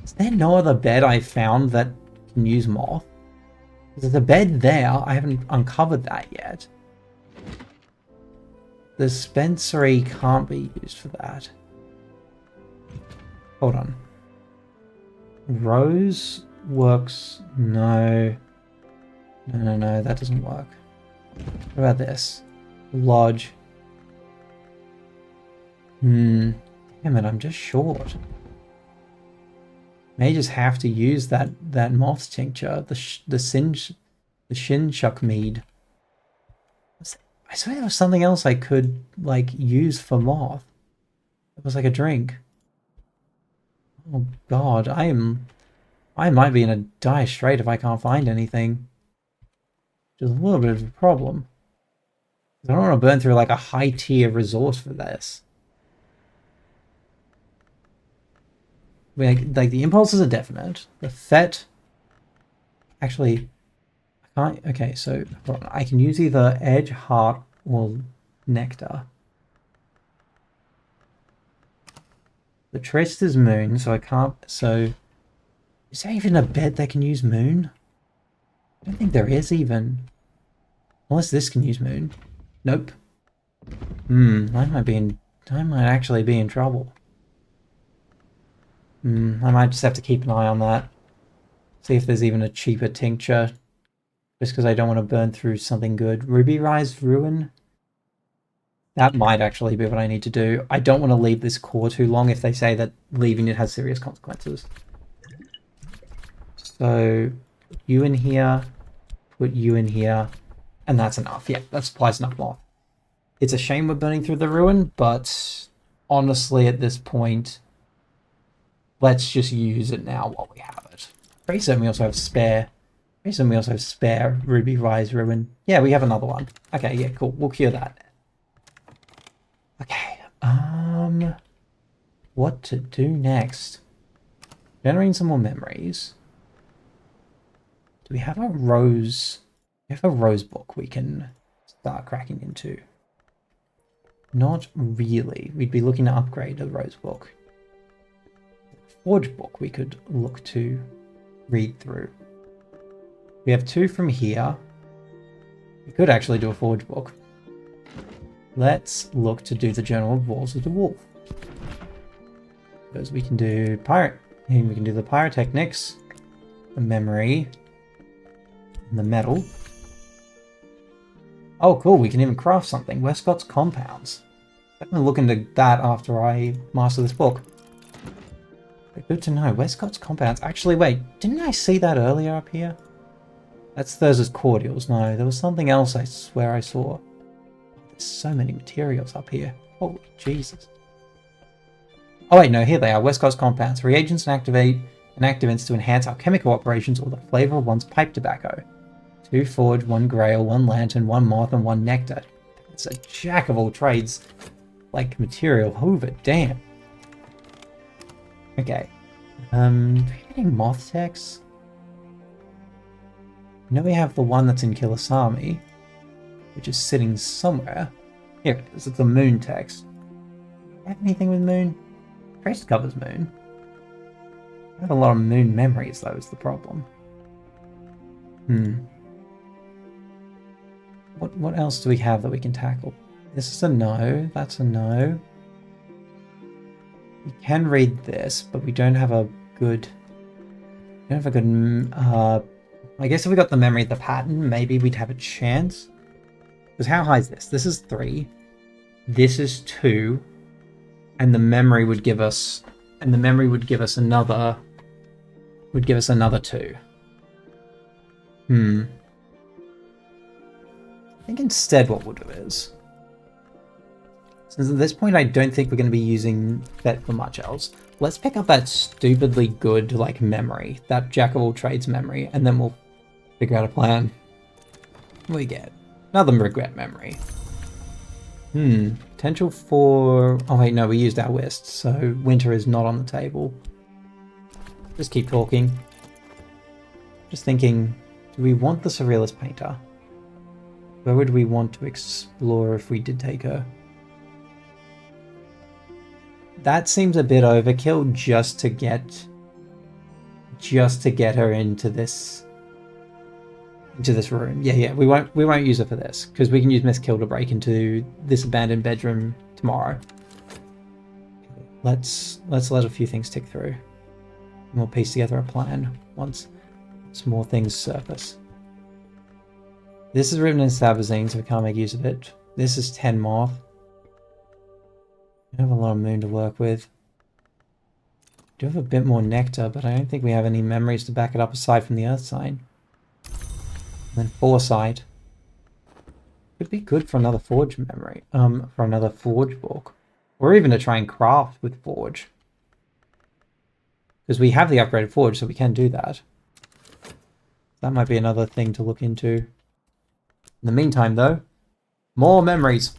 Is there no other bed I found that can use moth? There's a bed there. I haven't uncovered that yet. The dispensary can't be used for that. Hold on. Rose works. No. No, that doesn't work. What about this? Lodge. Damn it, I'm just short. May just have to use that moth tincture, the Shinshuk mead. I swear there was something else I could like use for moth. It was like a drink. Oh god, I might be in a dire strait if I can't find anything. Which is a little bit of a problem. I don't want to burn through like a high tier resource for this. Like the impulses are definite. The fet, actually, I can't. Okay, so I can use either edge, heart, or nectar. The tryst is moon, so I can't. So, is there even a bed that can use moon? I don't think there is even. Unless this can use moon. Nope. I might actually be in trouble. I might just have to keep an eye on that. See if there's even a cheaper tincture. Just because I don't want to burn through something good. Ruby Rise Ruin? That might actually be what I need to do. I don't want to leave this core too long if they say that leaving it has serious consequences. So, you in here, put you in here, and that's enough. Yeah, that supplies enough moth. It's a shame we're burning through the ruin, but honestly at this point, let's just use it now while we have it. Pretty certain we also have spare. Pretty certain we also have spare Ruby Rise Ruin. Yeah, we have another one. Okay, yeah, cool. We'll cure that. Okay, what to do next? Generating some more memories. Do we have a rose? We have a rose book we can start cracking into. Not really. We'd be looking to upgrade the rose book. Forge book we could look to read through. We have 2 from here. We could actually do a forge book. Let's look to do the Journal of Walls of the Wolf. Because we can do we can do the pyrotechnics, the memory, and the metal. Oh cool, we can even craft something. Westcott's compounds. I'm gonna look into that after I master this book. But good to know. Westcott's compounds. Actually, wait, didn't I see that earlier up here? That's Thurs's cordials. No, there was something else I swear I saw. There's so many materials up here. Holy Jesus. Oh wait, no, here they are. Westcott's compounds. Reagents and activants to enhance alchemical operations or the flavor of one's pipe tobacco. 2 forge, 1 grail, 1 lantern, 1 moth, and 1 nectar. It's a jack of all trades. Like material hoover, damn. Okay. Do we have any moth techs? I know we have the one that's in Killisami, which is sitting somewhere. Here it is, it's a moon text. Do you have anything with moon? Trace covers moon. I have a lot of moon memories though, is the problem. What else do we have that we can tackle? This is a no, that's a no. We can read this, but we don't have a good... I guess if we got the memory of the pattern, maybe we'd have a chance. Because how high is this? This is 3. This is 2. And the memory would give us... And the memory would give us another... Would give us another 2. I think instead what we'll do is... Since at this point I don't think we're going to be using that for much else, let's pick up that stupidly good, like, memory. That jack of all trades memory, and then we'll figure out a plan. What do we get? Another regret memory. Potential for... Oh wait, no, we used our West, so winter is not on the table. Just keep talking. Just thinking Do we want the Surrealist Painter? Where would we want to explore if we did take her? That seems a bit overkill just to get her into this room. Yeah, we won't use her for this because we can use Miss Kill to break into this abandoned bedroom tomorrow. Let's let a few things tick through. And we'll piece together a plan once more things surface. This is written in Sabazine, so we can't make use of it. This is 10 Moth. We have a lot of moon to work with. We do have a bit more nectar, but I don't think we have any memories to back it up aside from the Earth sign. And then Foresight. Could be good for another Forge memory. For another Forge book. Or even to try and craft with Forge. Because we have the upgraded Forge, so we can do that. That might be another thing to look into. In the meantime, though, more memories.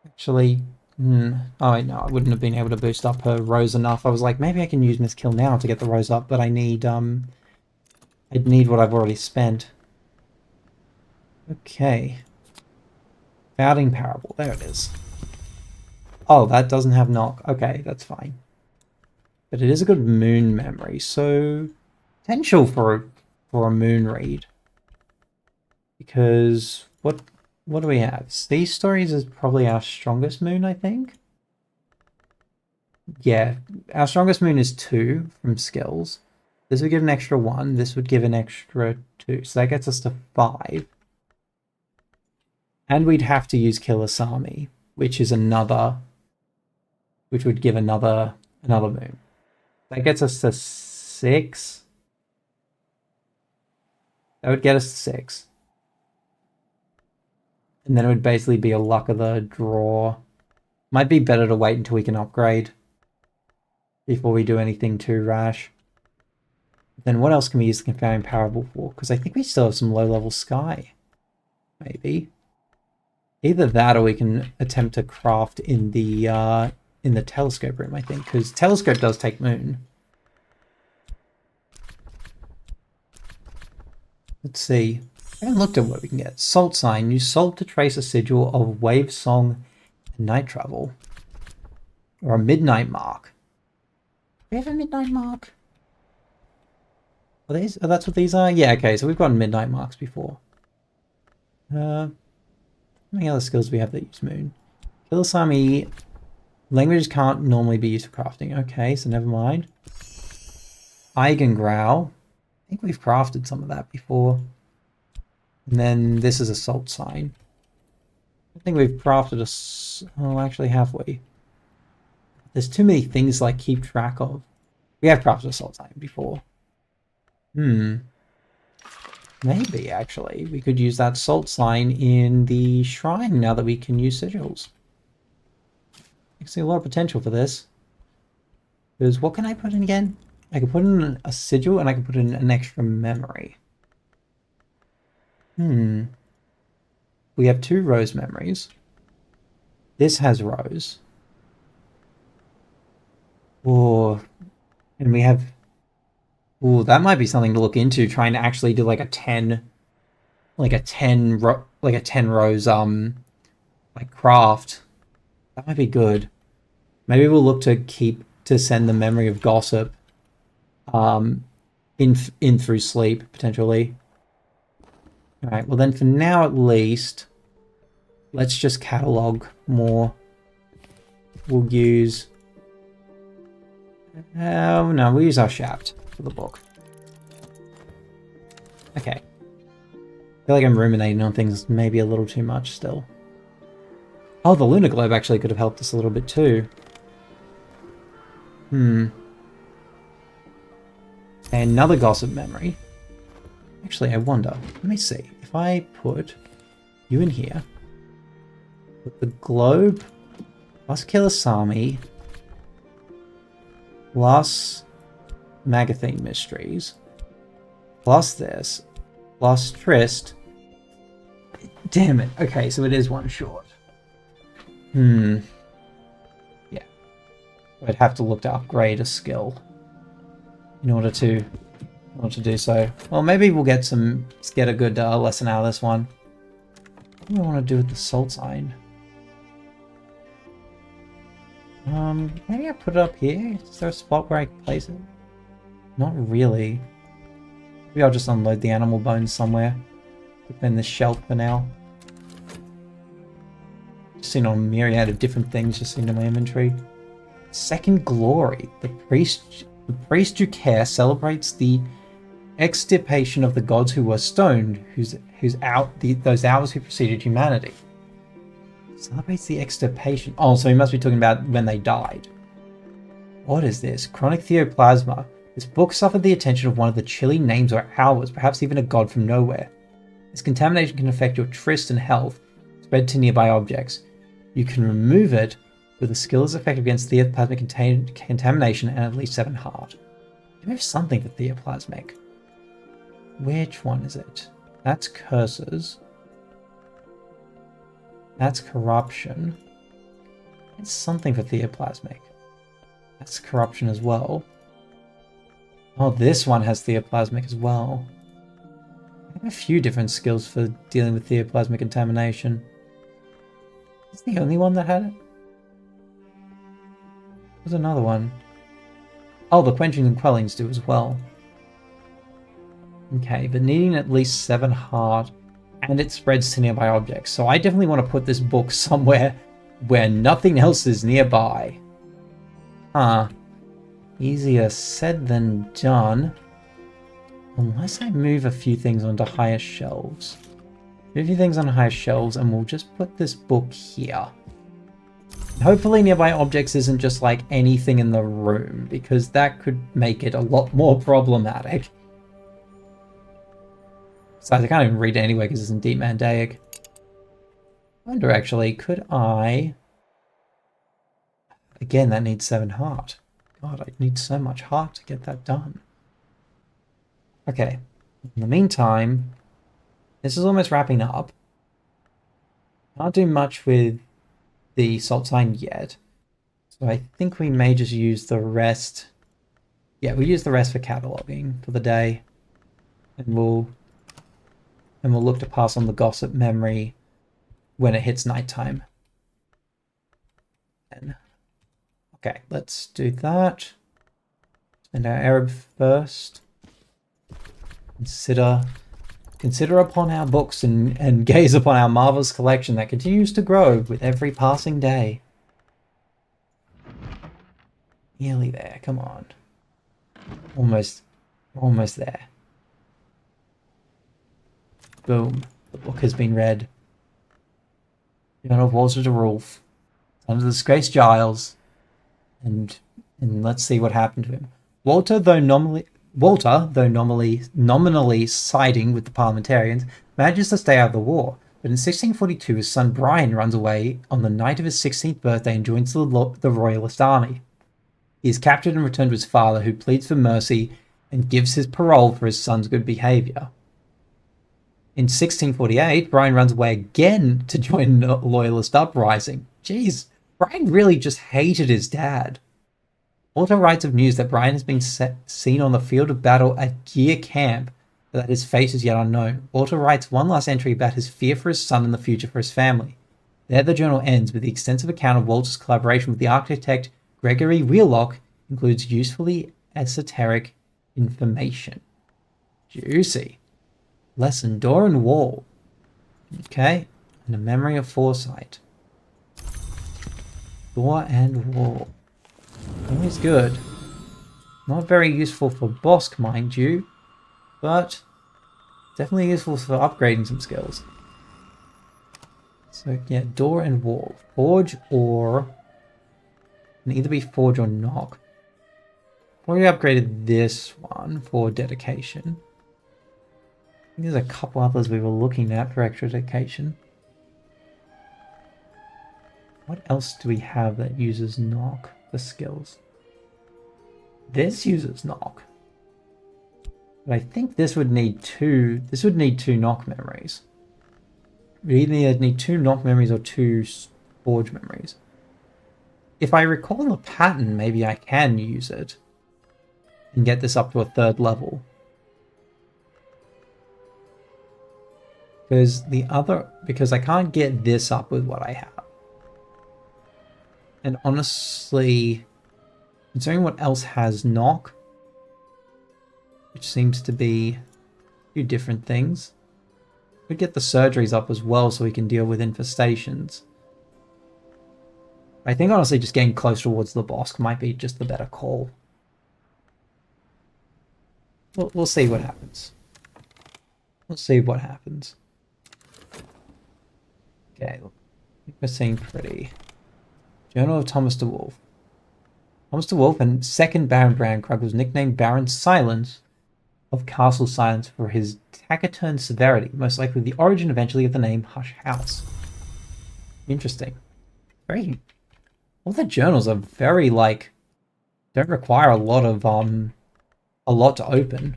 Actually, oh no, I wouldn't have been able to boost up her rose enough. I was like, maybe I can use Miss Kill now to get the rose up, but I need, I'd need what I've already spent. Okay. Founding Parable, there it is. Oh, that doesn't have knock. Okay, that's fine. But it is a good moon memory, so potential for a moon read. Because what do we have? These stories is probably our strongest moon, I think. Yeah, our strongest moon is 2 from skills. This would give an extra 1. This would give an extra 2. So that gets us to 5. And we'd have to use Killisami, which is another, which would give another moon. That gets us to 6. That would get us to 6. And then it would basically be a luck of the draw. Might be better to wait until we can upgrade before we do anything too rash. Then what else can we use the Confounding Parable for? Because I think we still have some low-level Sky. Maybe. Either that or we can attempt to craft in the telescope room, I think. Because telescope does take moon. Let's see. I haven't looked at what we can get. Salt sign. Use salt to trace a sigil of wave song and night travel. Or a midnight mark. Do we have a midnight mark? Are these? Oh, that's what these are? Yeah, okay, so we've gotten midnight marks before. How many other skills do we have that use moon? Killisami. Languages can't normally be used for crafting. Okay, so never mind. Eigengrowl. I think we've crafted some of that before. And then this is a salt sign. I think we've crafted oh, actually have we? There's too many things to like keep track of. We have crafted a salt sign before. Maybe actually we could use that salt sign in the shrine now that we can use sigils. I see a lot of potential for this. Because what can I put in again? I can put in a sigil and I can put in an extra memory. We have 2 rose memories. This has rose. Oh, and we have... Oh, that might be something to look into, trying to actually do like a 10 rose, like craft. That might be good. Maybe we'll look to send the memory of gossip, in through sleep, potentially. Alright, well then for now at least, let's just catalog more. We'll use... Oh, no, we'll use our shaft for the book. Okay. I feel like I'm ruminating on things maybe a little too much still. Oh, the lunar globe actually could have helped us a little bit too. Another gossip memory. Actually, I wonder. Let me see. If I put you in here, put the globe plus Killisami plus Magathene Mysteries plus this plus Trist. Damn it. Okay, so it is 1 short. Yeah. I'd have to look to upgrade a skill in order to not to do so. Well, maybe we'll get a good lesson out of this one. What do I want to do with the salt sign? Maybe I put it up here? Is there a spot where I can place it? Not really. Maybe I'll just unload the animal bones somewhere. Put them in the shelf for now. Just seen on a myriad of different things just in my inventory. Second glory. The priest Ducaire celebrates the extirpation of the gods who were stoned, those hours who preceded humanity. Celebrates the extirpation. Oh, so he must be talking about when they died. What is this? Chronic Theoplasma. This book suffered the attention of one of the chilly names or hours, perhaps even a god from nowhere. This contamination can affect your tryst and health, spread to nearby objects. You can remove it with a skill is effective against theoplasmic contamination and at least 7 heart. We have something for theoplasmic. Which one is it? That's curses. That's corruption. It's something for theoplasmic. That's corruption as well. Oh, this one has theoplasmic as well. I have a few different skills for dealing with theoplasmic contamination. Is the only one that had it? There's another one. Oh, the quenching and quellings do as well. Okay, but needing at least 7 heart, and it spreads to nearby objects. So I definitely want to put this book somewhere where nothing else is nearby. Huh. Easier said than done. Unless I move a few things onto higher shelves. Move a few things on higher shelves, and we'll just put this book here. Hopefully nearby objects isn't just like anything in the room, because that could make it a lot more problematic. Besides, I can't even read it anyway because it's in Deep Mandaic. I wonder actually, could I... Again, that needs 7 heart. God, I need so much heart to get that done. Okay, in the meantime, this is almost wrapping up. Can't do much with the salt sign yet. So I think we may just use the rest. Yeah, we'll use the rest for cataloging for the day. And we'll look to pass on the gossip memory when it hits nighttime. And okay, let's do that. Spend our Arab first. Consider upon our books and gaze upon our marvelous collection that continues to grow with every passing day. Nearly there, come on. Almost there. Boom. The book has been read. Journal of Walter de Rolf. Under the disgraced Giles. And let's see what happened to him. Walter, though nominally siding with the parliamentarians, manages to stay out of the war. But in 1642, his son Brian runs away on the night of his 16th birthday and joins the Royalist army. He is captured and returned to his father, who pleads for mercy and gives his parole for his son's good behaviour. In 1648, Brian runs away again to join the Loyalist uprising. Jeez, Brian really just hated his dad. Walter writes of news that Brian has been seen on the field of battle at Gear Camp, but that his fate is yet unknown. Walter writes one last entry about his fear for his son and the future for his family. There the journal ends with the extensive account of Walter's collaboration with the architect Gregory Wheelock includes usefully esoteric information. Juicy. Lesson, door and wall. Okay, and a memory of foresight. Door and wall. Always good. Not very useful for Bosk, mind you, but definitely useful for upgrading some skills. So yeah, door and wall. Forge or... Can either be forge or knock. Already upgraded this one for dedication. I think there's a couple others we were looking at for extra dedication. What else do we have that uses knock for skills? This uses knock. But I think this would need two knock memories. We either need 2 knock memories or 2 forge memories. If I recall the pattern, maybe I can use it and get this up to a 3rd level. Because I can't get this up with what I have. And honestly, considering what else has knock, which seems to be a few different things, we get the surgeries up as well so we can deal with infestations. I think honestly just getting close towards the boss might be just the better call. We'll see what happens. We'll see what happens. Okay, we're seeing pretty. Journal of Thomas de Wolf. Thomas de Wolf and second Baron Brandkrug was nicknamed Baron Silence of Castle Silence for his taciturn severity, most likely the origin eventually of the name Hush House. Interesting. All the journals are very, like, don't require a lot to open.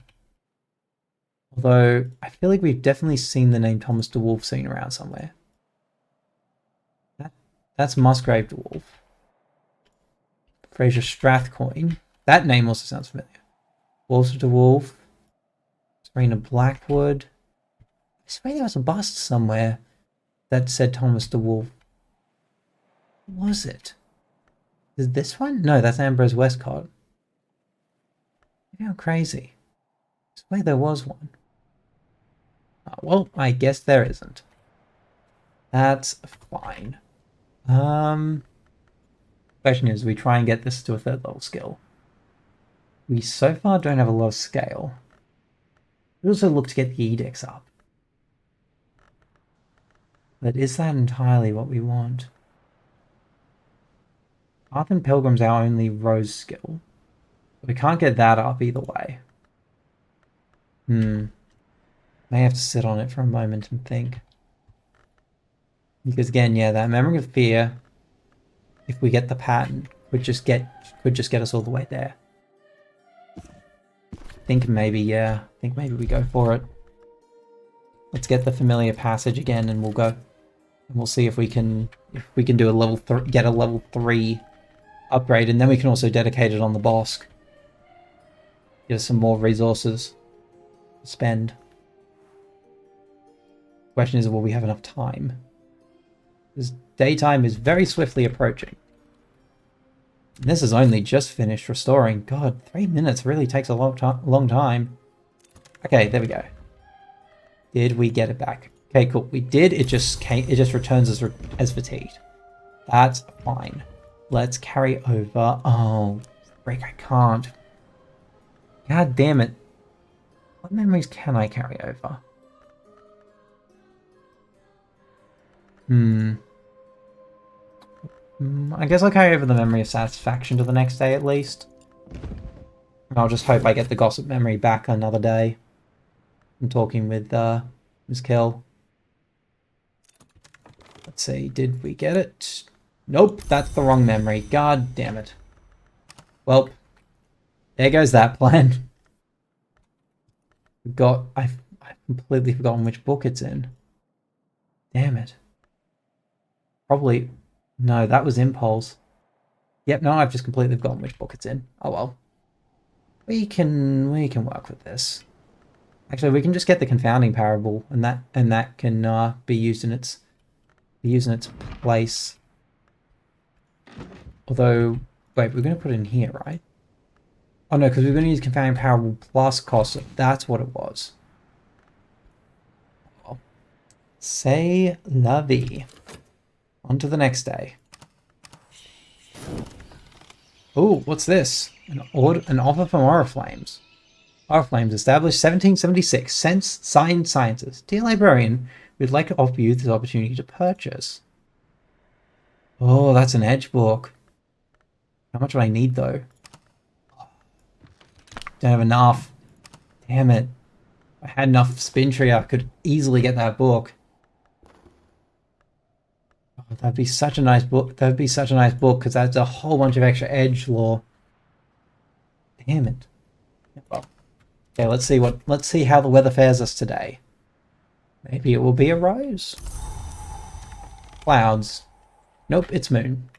Although, I feel like we've definitely seen the name Thomas de Wolf seen around somewhere. That's Musgrave de Wolf. Fraser Strathcoyne. That name also sounds familiar. Walter de Wolf. Serena Blackwood. I swear there was a bust somewhere that said Thomas de Wolf. What was it? Is this one? No, that's Ambrose Westcott. Maybe I'm crazy. I swear there was one. Oh, well, I guess there isn't. That's fine. Question is, we try and get this to a 3rd level skill. We so far don't have a lot of scale. We also look to get the edicts up. But is that entirely what we want? Path and Pilgrim's our only rose skill. We can't get that up either way. May have to sit on it for a moment and think. Because again, yeah, that Memory of Fear, if we get the pattern, could just get us all the way there. Think maybe we go for it. Let's get the familiar passage again, and we'll go, and we'll see if we can do a level 3, get a level 3 upgrade, and then we can also dedicate it on the boss. Get us some more resources to spend. Question is, will we have enough time? Because daytime is very swiftly approaching. And this is only just finished restoring. God, 3 minutes really takes a long time. Okay, there we go. Did we get it back? Okay, cool. We did. It just returns as fatigued. That's fine. Let's carry over. Oh, break! I can't. God damn it. What memories can I carry over? I guess I'll carry over the memory of satisfaction to the next day at least. And I'll just hope I get the gossip memory back another day. I'm talking with Ms. Kill. Let's see, did we get it? Nope, that's the wrong memory. God damn it. Well, there goes that plan. I've completely forgotten which book it's in. Damn it. Probably, no, that was Impulse. Yep, no, I've just completely forgotten which book it's in. Oh well. We can work with this. Actually, we can just get the confounding parable, and that can be used in its place. Although, wait, we're going to put it in here, right? Oh no, because we're going to use confounding parable plus cost. So that's what it was. Well, c'est la vie. On to the next day. Oh, what's this? An offer from Oriflames. Oriflames, established 1776. Signed Sciences. Dear librarian, we'd like to offer you this opportunity to purchase. Oh, that's an edge book. How much do I need, though? Don't have enough. Damn it. If I had enough spin tree, I could easily get that book. Oh, that'd be such a nice book. That'd be such a nice book, because that's a whole bunch of extra edge lore. Damn it. Well, okay, let's see how the weather fares us today. Maybe it will be a rose. Clouds. Nope, it's moon.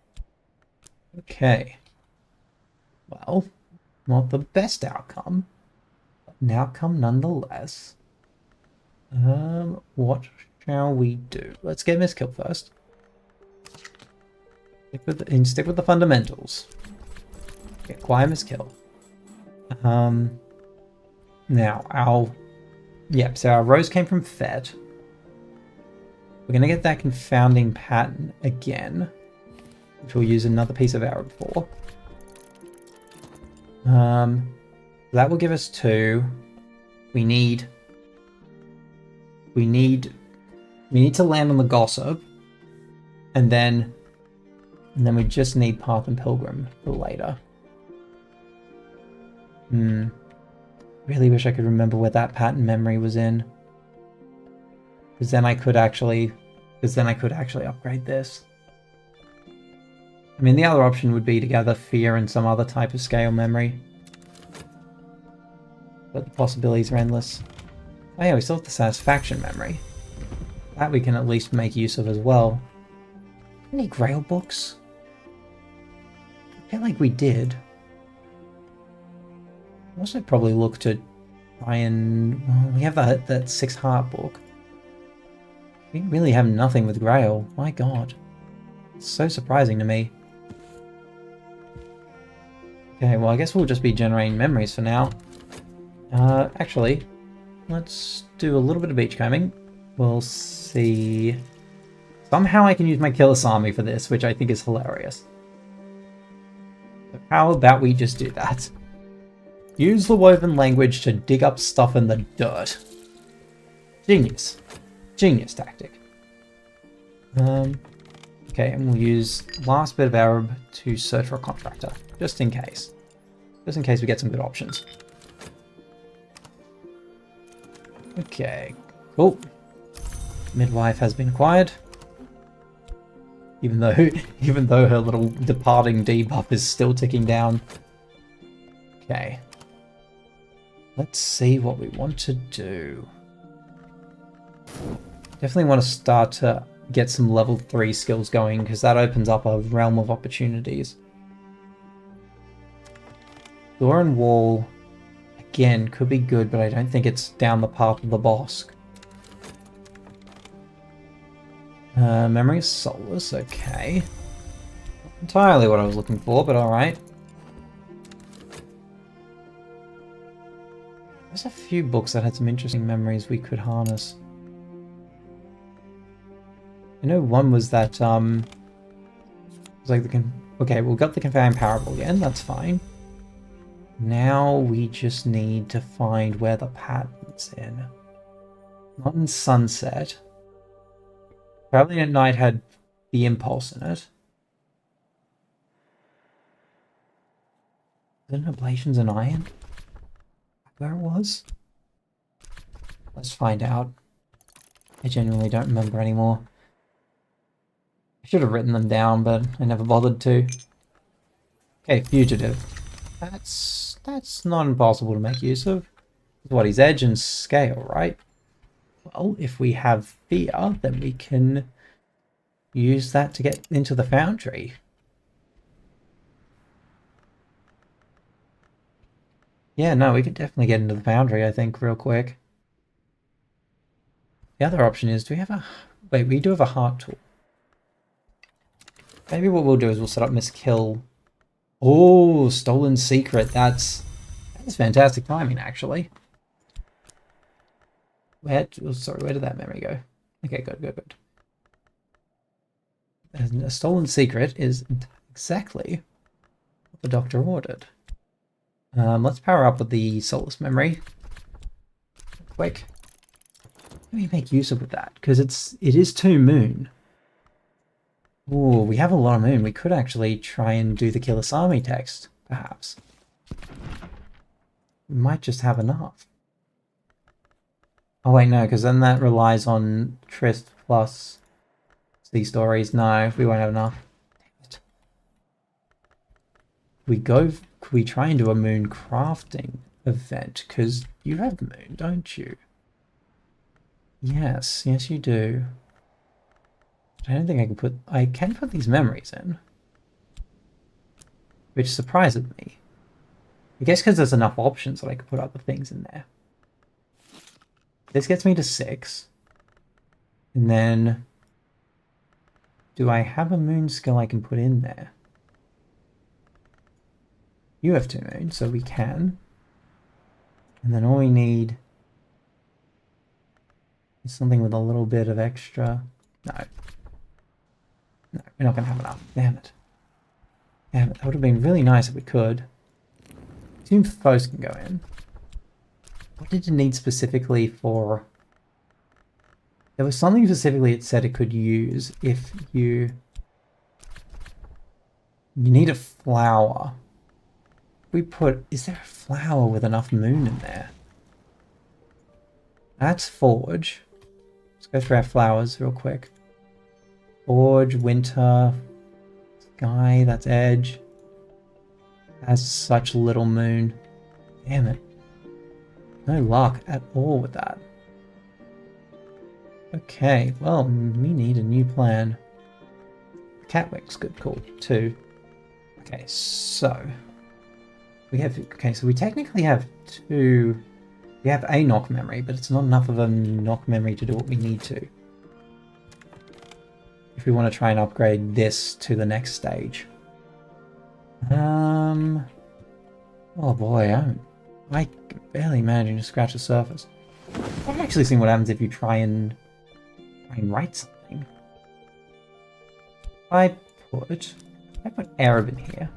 Okay. Well, not the best outcome, but an outcome nonetheless. What shall we do? Let's get Miss Kill first. Stick with the fundamentals. Acquire Miss Kill. Now, so our rose came from Fed. We're going to get that confounding pattern again, which we'll use another piece of Arab for. That will give us 2. We need to land on the Gossip, and then we just need Path and Pilgrim for later. Really wish I could remember where that pattern memory was in, because then I could actually upgrade this. I mean, the other option would be to gather Fear and some other type of scale memory, but the possibilities are endless. Oh yeah, we still have the Satisfaction memory. That we can at least make use of as well. Any Grail books? I feel like we did. I also probably look to try and... Well, we have that 6 Heart book. We really have nothing with Grail. My god. It's so surprising to me. Okay, well I guess we'll just be generating memories for now. Actually, let's do a little bit of beachcombing. We'll see... Somehow I can use my Killisami for this, which I think is hilarious. So how about we just do that? Use the woven language to dig up stuff in the dirt. Genius. Genius tactic. Okay, and we'll use last bit of Arab to search for a contractor, just in case. Just in case we get some good options. Okay, cool. Midwife has been acquired. Even though her little departing debuff is still ticking down. Okay. Let's see what we want to do. Definitely want to start to get some level 3 skills going, because that opens up a realm of opportunities. Door and wall, again, could be good, but I don't think it's down the path of the boss. Memory of Solace, okay. Not entirely what I was looking for, but alright. There's a few books that had some interesting memories we could harness. I know one was that, it was like okay, we've got the Confounding Parable again, that's fine. Now we just need to find where the pattern's in. Not in Sunset. Probably at night had the Impulse in it. Is it Ablations and Iron? Where it was? Let's find out. I genuinely don't remember anymore. I should have written them down, but I never bothered to. Okay, Fugitive. That's not impossible to make use of. What, he's Edge and Scale, right? Well, if we have Fear, then we can use that to get into the Foundry. Yeah, no, we could definitely get into the Foundry, I think, real quick. The other option is, do we have a... Wait, we do have a Heart tool. Maybe what we'll do is we'll set up Miss Kill. Oh, Stolen Secret. That's fantastic timing, actually. Where did that memory go? Okay, good. And a Stolen Secret is exactly what the doctor ordered. Let's power up with the Solace memory. Quick. Let me make use of that, because it is 2 moon. Ooh, we have a lot of moon. We could actually try and do the Killisami text, perhaps. We might just have enough. Oh wait, no, because then that relies on Trist plus these stories. No, we won't have enough. Damn it. Could we try and do a moon crafting event? Because you have moon, don't you? Yes, you do. I don't think I can put these memories in. Which surprises me. I guess because there's enough options that I could put other things in there. This gets me to 6. And then, do I have a moon skill I can put in there? You have 2 moons, so we can. And then all we need is something with a little bit of extra. No. No, we're not going to have enough. Damn it. Damn it. That would have been really nice if we could. Assume foes can go in. What did it need specifically for... There was something specifically it said it could use if you... You need a flower. We put... Is there a flower with enough moon in there? That's Forge. Let's go through our flowers real quick. Forge, Winter, Sky, that's Edge. Has such little moon. Damn it. No luck at all with that. Okay, well, we need a new plan. Catwick's good, cool, 2. Okay, so... We have... Okay, so we technically have 2... We have a knock memory, but it's not enough of a knock memory to do what we need to. If we want to try and upgrade this to the next stage. Oh boy, I can barely managing to scratch the surface. I've actually seen what happens if you try and write something. I put Arab in here.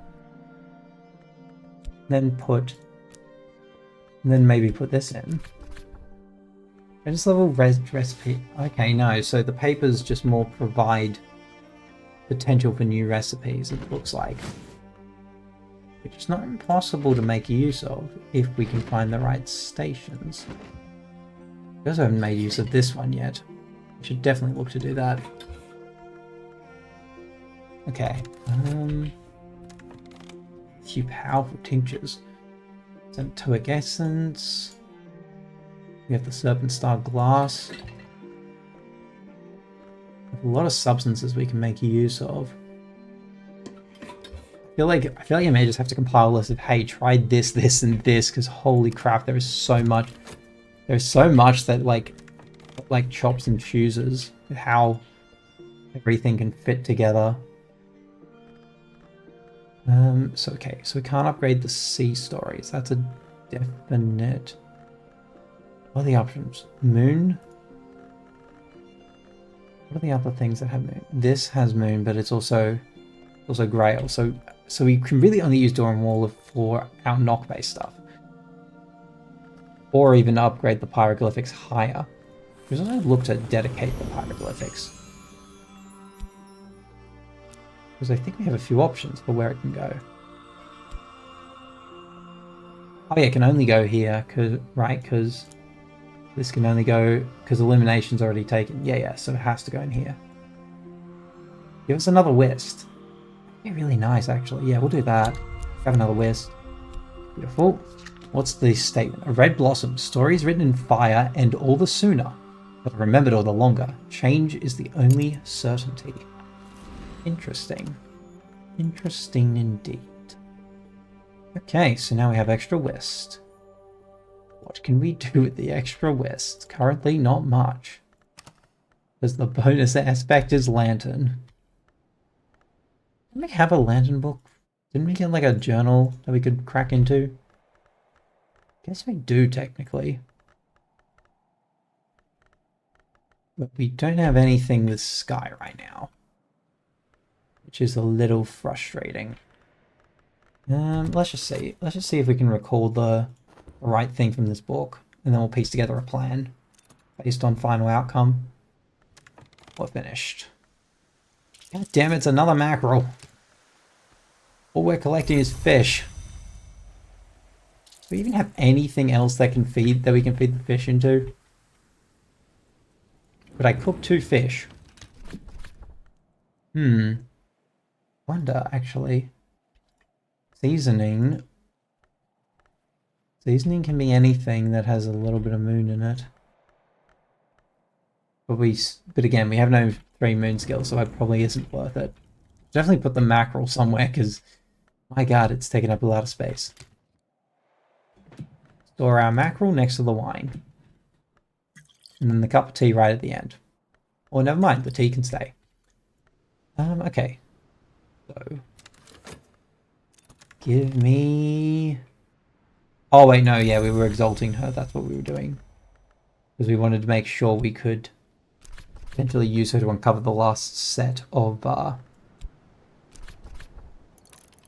Then maybe put this in. Register level recipe. Okay, no, so the papers just more provide potential for new recipes, it looks like. Which is not impossible to make use of if we can find the right stations. We also haven't made use of this one yet. We should definitely look to do that. Okay. A few powerful tinctures. Centauic Essence. We have the Serpent Star Glass. A lot of substances we can make use of. I feel like I may just have to compile a list of, hey, try this, this, and this, because holy crap, there is so much. There's so much that like chops and chooses how everything can fit together. So we can't upgrade the sea stories. That's a definite. What are the options? Moon? What are the other things that have moon? This has moon, but it's also Grail. So we can really only use Door and Wall for our knock-based stuff. Or even upgrade the pyroglyphics higher. We've also looked at dedicate the pyroglyphics. Because I think we have a few options for where it can go. Oh yeah, it can only go here, because this can only go, because Illumination's already taken. Yeah, so it has to go in here. Give us another Whist. That'd be really nice, actually. Yeah, we'll do that. Have another Whist. Beautiful. What's the statement? A red blossom. Stories written in fire end all the sooner, but remembered all the longer. Change is the only certainty. Interesting. Interesting indeed. Okay, so now we have extra Whist. What can we do with the extra Whist? Currently, not much. Because the bonus aspect is Lantern. Didn't we have a Lantern book? Didn't we get like a journal that we could crack into? Guess we do, technically. But we don't have anything with Sky right now. Which is a little frustrating. Let's just see. Let's just see if we can recall the right thing from this book. And then we'll piece together a plan. Based on final outcome. We're finished. God damn it, it's another mackerel. All we're collecting is fish. Do we even have anything else that we can feed the fish into? Could I cook 2 fish? Wonder, actually. Seasoning. Seasoning can be anything that has a little bit of moon in it. But again, we have no 3 moon skills, so it probably isn't worth it. Definitely put the mackerel somewhere, because, my god, it's taking up a lot of space. Store our mackerel next to the wine. And then the cup of tea right at the end. Or never mind, the tea can stay. Okay. So, give me... Oh, wait, no, yeah, we were exalting her. That's what we were doing. Because we wanted to make sure we could eventually use her to uncover the last set of...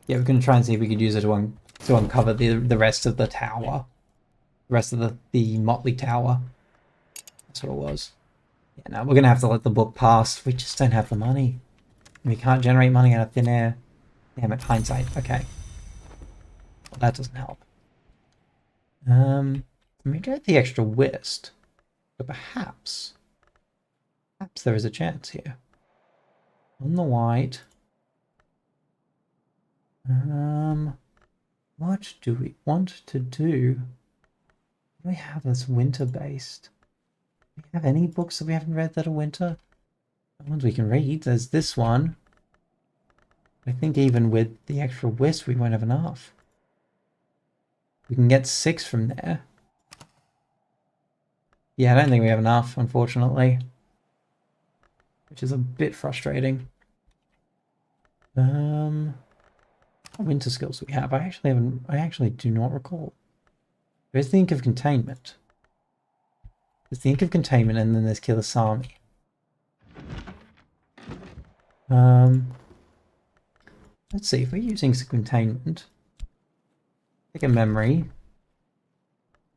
Yeah, we're going to try and see if we could use her to uncover the rest of the tower. The rest of the Motley Tower. That's what it was. Yeah, no, we're going to have to let the book pass. We just don't have the money. We can't generate money out of thin air. Damn it, hindsight. Okay. Well, that doesn't help. We get the extra whist. But perhaps there is a chance here. On the white. What do we want to do? What do we have that's winter-based? Do we have any books that we haven't read that are winter? The ones we can read. There's this one. I think even with the extra whist, we won't have enough. We can get 6 from there. Yeah, I don't think we have enough, unfortunately. Which is a bit frustrating. What winter skills do we have? I actually do not recall. There's the Ink of Containment. There's the Ink of Containment, and then there's Killisami. Let's see, if we're using some containment, take a memory,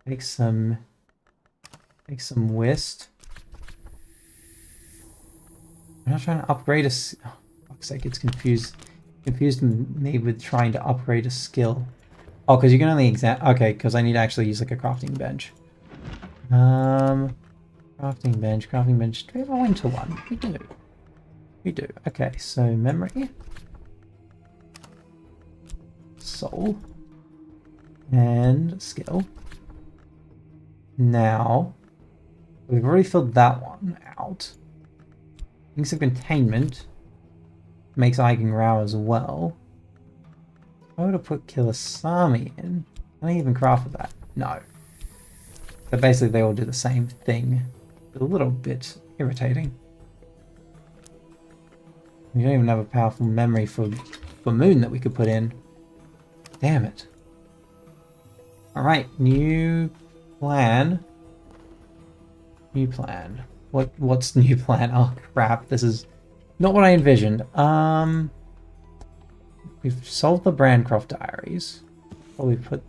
take some whist. I'm not trying to upgrade a... Oh, fuck's sake, it's confused me with trying to upgrade a skill. Oh, because you can only okay, because I need to actually use like a crafting bench. Crafting bench. Do we have a winter one? We do. Okay, so memory. Soul. And skill. Now, we've already filled that one out. Inks of Containment makes Eigengrau as well. I would have put Killisami in. Can I even craft with that? No. But basically they all do the same thing. It's a little bit irritating. We don't even have a powerful memory for Moon that we could put in. Damn it. Alright, new plan. What's new plan? Oh crap, this is not what I envisioned. We've solved the Brandcroft diaries. Probably put...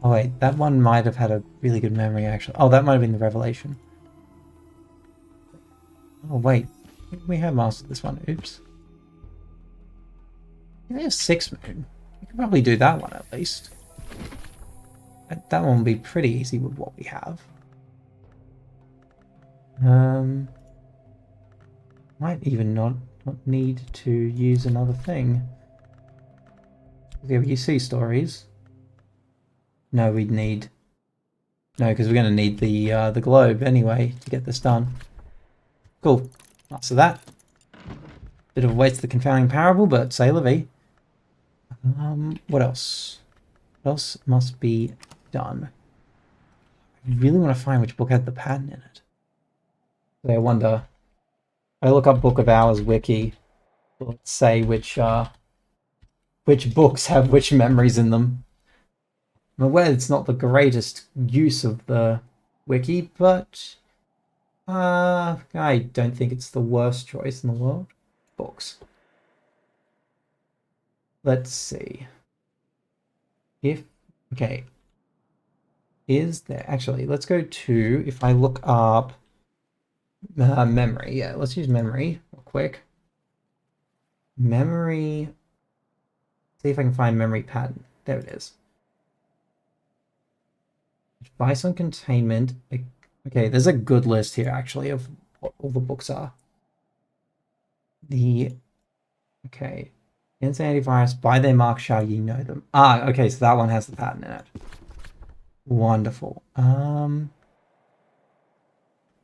Oh wait, that one might have had a really good memory actually. Oh, that might have been the Revelation. Oh wait, we have mastered this one. Oops. There's 6 Moon. We could probably do that one at least. That one will be pretty easy with what we have. Might even not need to use another thing. You see stories. No, we'd need... No, because we're going to need the globe anyway to get this done. Cool. So that. Bit of a waste of the confounding parable, but say la vie. What else? What else must be done? I really want to find which book had the pattern in it. So I wonder... I look up Book of Hours wiki. Let's say which books have which memories in them. I'm aware it's not the greatest use of the wiki, but I don't think it's the worst choice in the world. Books. Let's see. Okay. Is there... Actually, let's go to... If I look up... memory. Yeah, let's use memory real quick. Memory. See if I can find memory pattern. There it is. Advice on containment. Okay, there's a good list here actually of what all the books are. Okay. Instant antivirus. By their mark shall ye know them. Ah, okay, so that one has the pattern in it. Wonderful.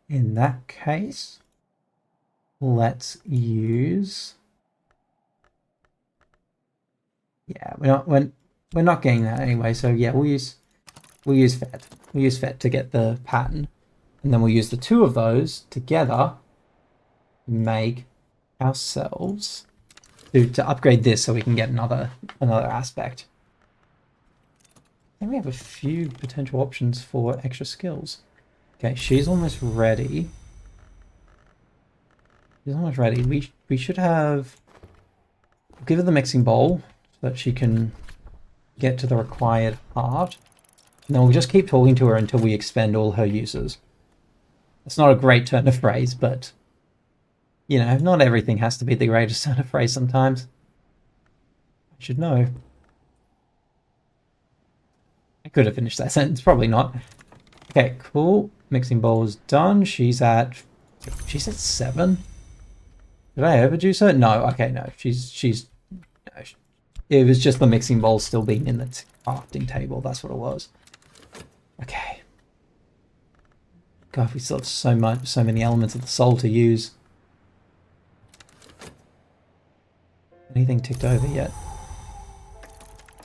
In that case, let's use... Yeah, we're not getting that anyway, so yeah, we'll use FET. We'll use FET to get the pattern. And then we'll use the two of those together to make ourselves to upgrade this so we can get another aspect. I think we have a few potential options for extra skills. Okay, she's almost ready. She's almost ready. We should have... Give her the mixing bowl so that she can get to the required part. And then we'll just keep talking to her until we expend all her uses. It's not a great turn of phrase, but... You know, not everything has to be the greatest turn of phrase sometimes. I should know. I could have finished that sentence, probably not. Okay, cool. Mixing bowl is done. She's at 7. Did I overjuice her? No. Okay, no. She's. No, it was just the mixing bowl still being in the crafting table. That's what it was. Okay. God, we still have so many elements of the soul to use. Anything ticked over yet?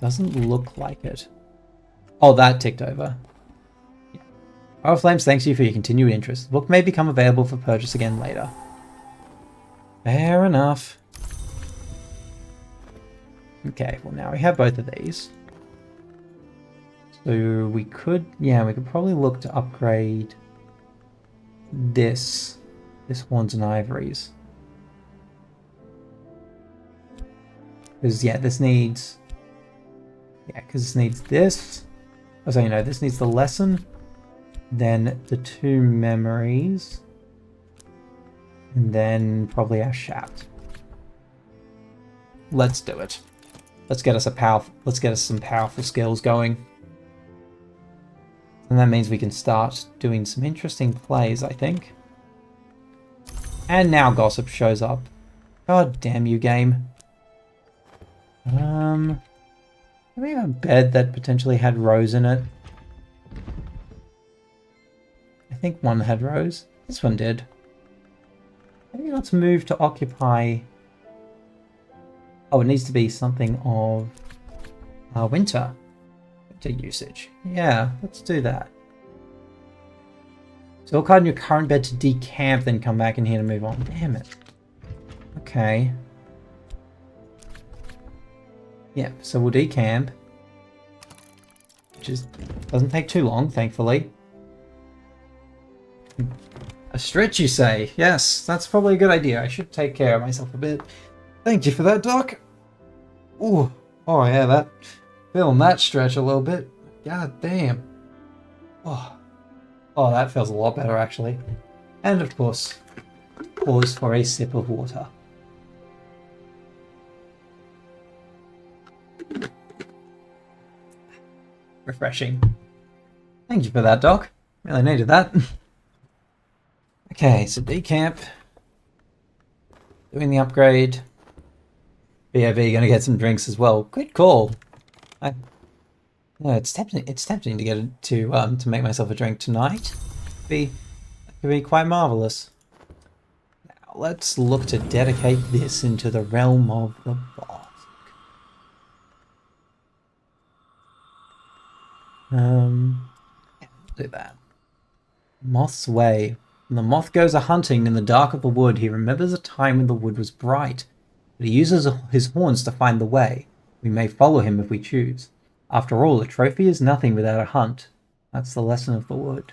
Doesn't look like it. Oh, that ticked over. Yeah. Our Flames thanks you for your continued interest. The book may become available for purchase again later. Fair enough. Okay, well now we have both of these. So we could probably look to upgrade this Horns and Ivories. Because, yeah, this needs... Yeah, because this needs this. Oh, so, you know, this needs the lesson. Then the 2 memories. And then probably our shaft. Let's do it. Let's get us some powerful skills going. And that means we can start doing some interesting plays, I think. And now Gossip shows up. God damn you, game. Do we have a bed that potentially had Rose in it? I think one had Rose. This one did. Maybe let's move to occupy... Oh, it needs to be something of winter usage. Yeah, let's do that. So we'll card in your current bed to decamp, then come back in here to move on. Damn it. Okay. Yeah, so we'll decamp. Which doesn't take too long, thankfully. A stretch, you say? Yes, that's probably a good idea. I should take care of myself a bit. Thank you for that, Doc. Ooh. Oh, yeah, feeling that stretch a little bit. God damn. Oh, that feels a lot better, actually. And, of course, pause for a sip of water. Refreshing. Thank you for that, Doc. Really needed that. Okay, so decamp. Doing the upgrade. BOV gonna get some drinks as well. Good call. Yeah, it's tempting to get to make myself a drink tonight. That could be quite marvelous. Now let's look to dedicate this into the realm of the boss. Do that. Moth's Way. When the moth goes a-hunting in the dark of the wood, he remembers a time when the wood was bright. But he uses his horns to find the way. We may follow him if we choose. After all, a trophy is nothing without a hunt. That's the lesson of the wood.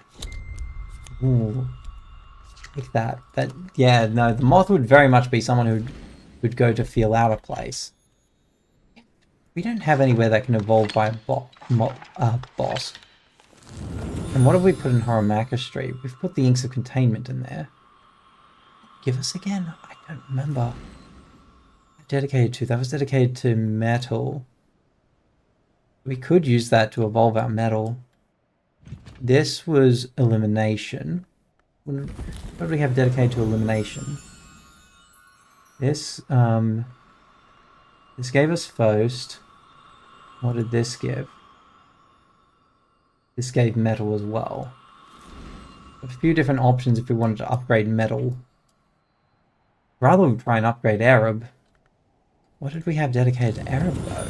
Ooh. Like that. Yeah, no, the moth would very much be someone who would go to feel out of place. We don't have anywhere that can evolve by a boss. And what have we put in Horomaka Street? We've put the Inks of Containment in there. Give us again? I don't remember. Dedicated to? That was dedicated to metal. We could use that to evolve our metal. This was elimination. What do we have dedicated to elimination? This gave us Faust. What did this give? This gave metal as well. A few different options if we wanted to upgrade metal. Rather than try and upgrade Arab. What did we have dedicated to Arab though?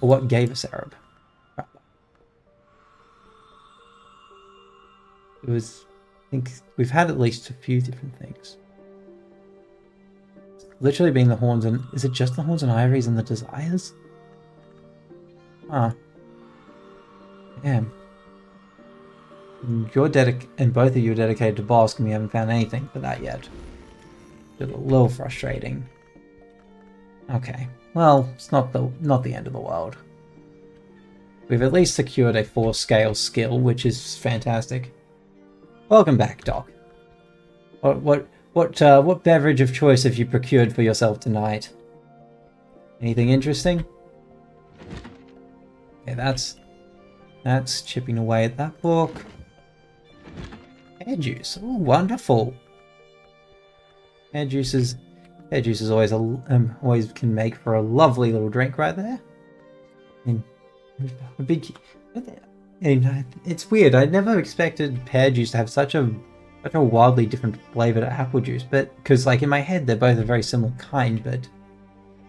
Or what gave us Arab? It was think we've had at least a few different things. It's literally being the horns and... Is it just the horns and ivories and the desires? Huh. Damn. You're and both of you are dedicated to Bosk, and we haven't found anything for that yet. It's a little frustrating. Okay. Well, it's not the end of the world. We've at least secured a 4-scale skill, which is fantastic. Welcome back, Doc. What beverage of choice have you procured for yourself tonight? Anything interesting? Okay, that's chipping away at that book. Pear juice. Oh, wonderful. Pear juice is always can make for a lovely little drink right there. And a big. And it's weird. I never expected pear juice to have such a wildly different flavor to apple juice, but because like in my head they're both a very similar kind, but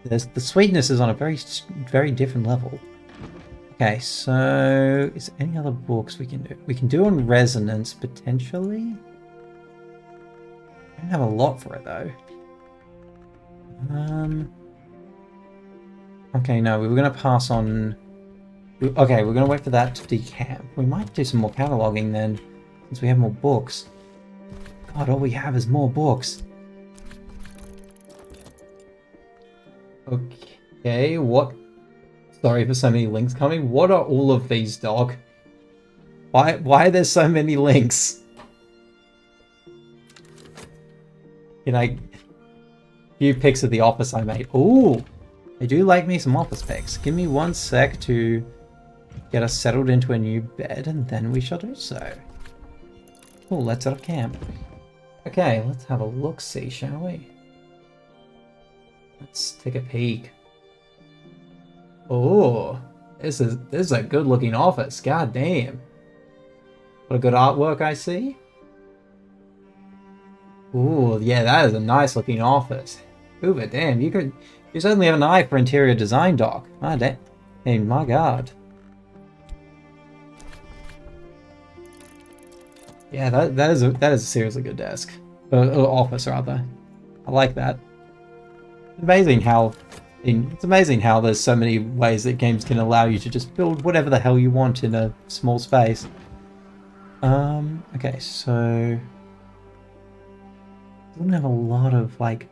the sweetness is on a very different level. Okay, so is there any other books we can do? We can do on resonance potentially. I don't have a lot for it though. Okay, no, we were gonna pass on. Okay, we're gonna wait for that to decamp. We might do some more cataloging then, since we have more books. God, all we have is more books. Okay, what? Sorry for so many links coming. What are all of these, Doc? Why are there so many links? Can I... Few pics of the office I made. Ooh! I do like me some office pics. Give me 1 sec to get us settled into a new bed, and then we shall do so. Cool, let's set up camp. Okay, let's have a look-see, shall we? Let's take a peek. Oh, this is a good-looking office. God damn. What a good artwork I see. Ooh, yeah, that is a nice-looking office. Ooh, but damn, you certainly have an eye for interior design, Doc. My damn, hey, my God. Yeah, that is a seriously good desk, or office rather. I like that. It's amazing how there's so many ways that games can allow you to just build whatever the hell you want in a small space. Okay, so we don't have a lot of like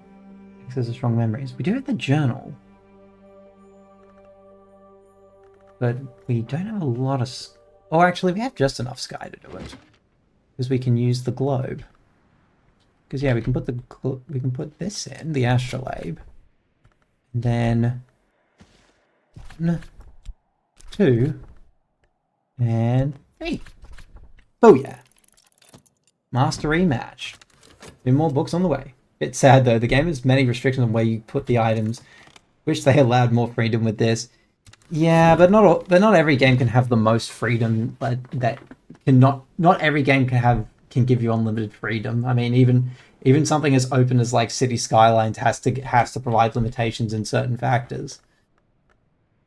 access to strong memories. We do have the journal, but we don't have a lot of. Oh, actually, we have just enough sky to do it, because we can use the globe. Because yeah, we can put this in the astrolabe. And then 1, 2, and 3. Oh yeah. Mastery match. Been more books on the way. Bit sad though, the game has many restrictions on where you put the items. Wish they allowed more freedom with this. Yeah, but not every game can have the most freedom that not every game can give you unlimited freedom. I mean, even something as open as like City Skylines has to provide limitations in certain factors.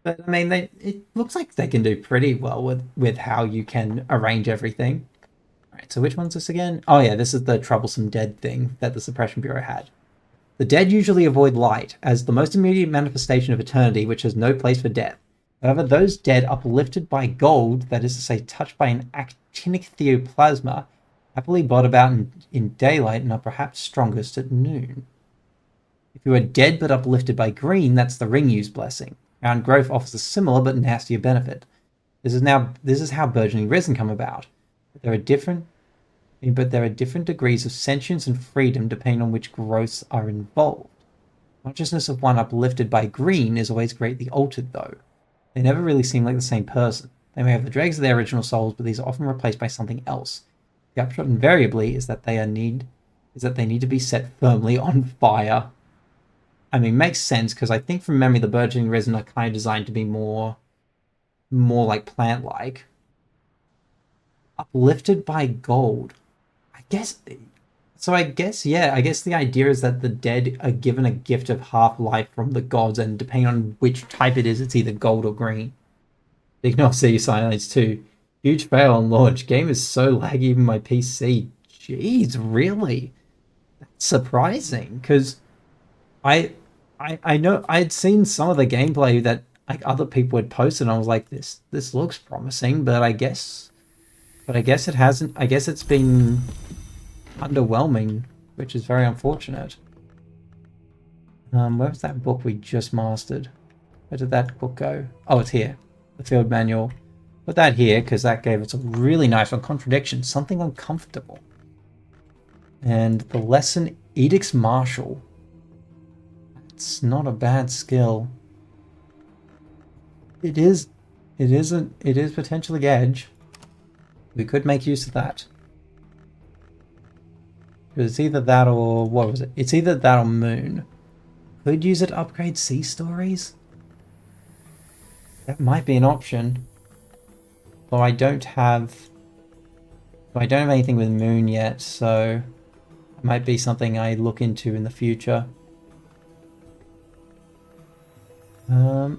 But I mean, it looks like they can do pretty well with how you can arrange everything. All right, so which one's this again? Oh yeah, this is the troublesome dead thing that the Suppression Bureau had. The dead usually avoid light as the most immediate manifestation of eternity, which has no place for death. However, those dead uplifted by gold, that is to say, touched by an actinic theoplasma, happily bod about in daylight and are perhaps strongest at noon. If you are dead but uplifted by green, that's the ring use blessing. Round growth offers a similar but nastier benefit. This is how burgeoning resin come about. There are different degrees of sentience and freedom depending on which growths are involved. Consciousness of one uplifted by green is always greatly altered, though. They never really seem like the same person. They may have the dregs of their original souls, but these are often replaced by something else. The upshot invariably is that they need to be set firmly on fire. I mean, makes sense because I think from memory the burgeoning resin are kind of designed to be more like plant-like. Uplifted by gold. I guess the idea is that the dead are given a gift of half-life from the gods, and depending on which type it is, it's either gold or green. Ignore City Silence 2. Huge fail on launch. Game is so laggy, even my PC. Jeez, really? That's surprising, because I, I know I'd seen some of the gameplay that like other people had posted, and I was like, this looks promising, but I guess it hasn't. I guess it's been underwhelming, which is very unfortunate. Where was that book we just mastered? Where did that book go? Oh, it's here. The field manual. Put that here, because that gave us a really nice one. Contradiction. Something uncomfortable. And the lesson, Edicts Martial. It's not a bad skill. It is potentially edge. We could make use of that. It's either that or, what was it? It's either that or moon. Could use it to upgrade sea stories? That might be an option. But I don't have anything with moon yet, so it might be something I look into in the future.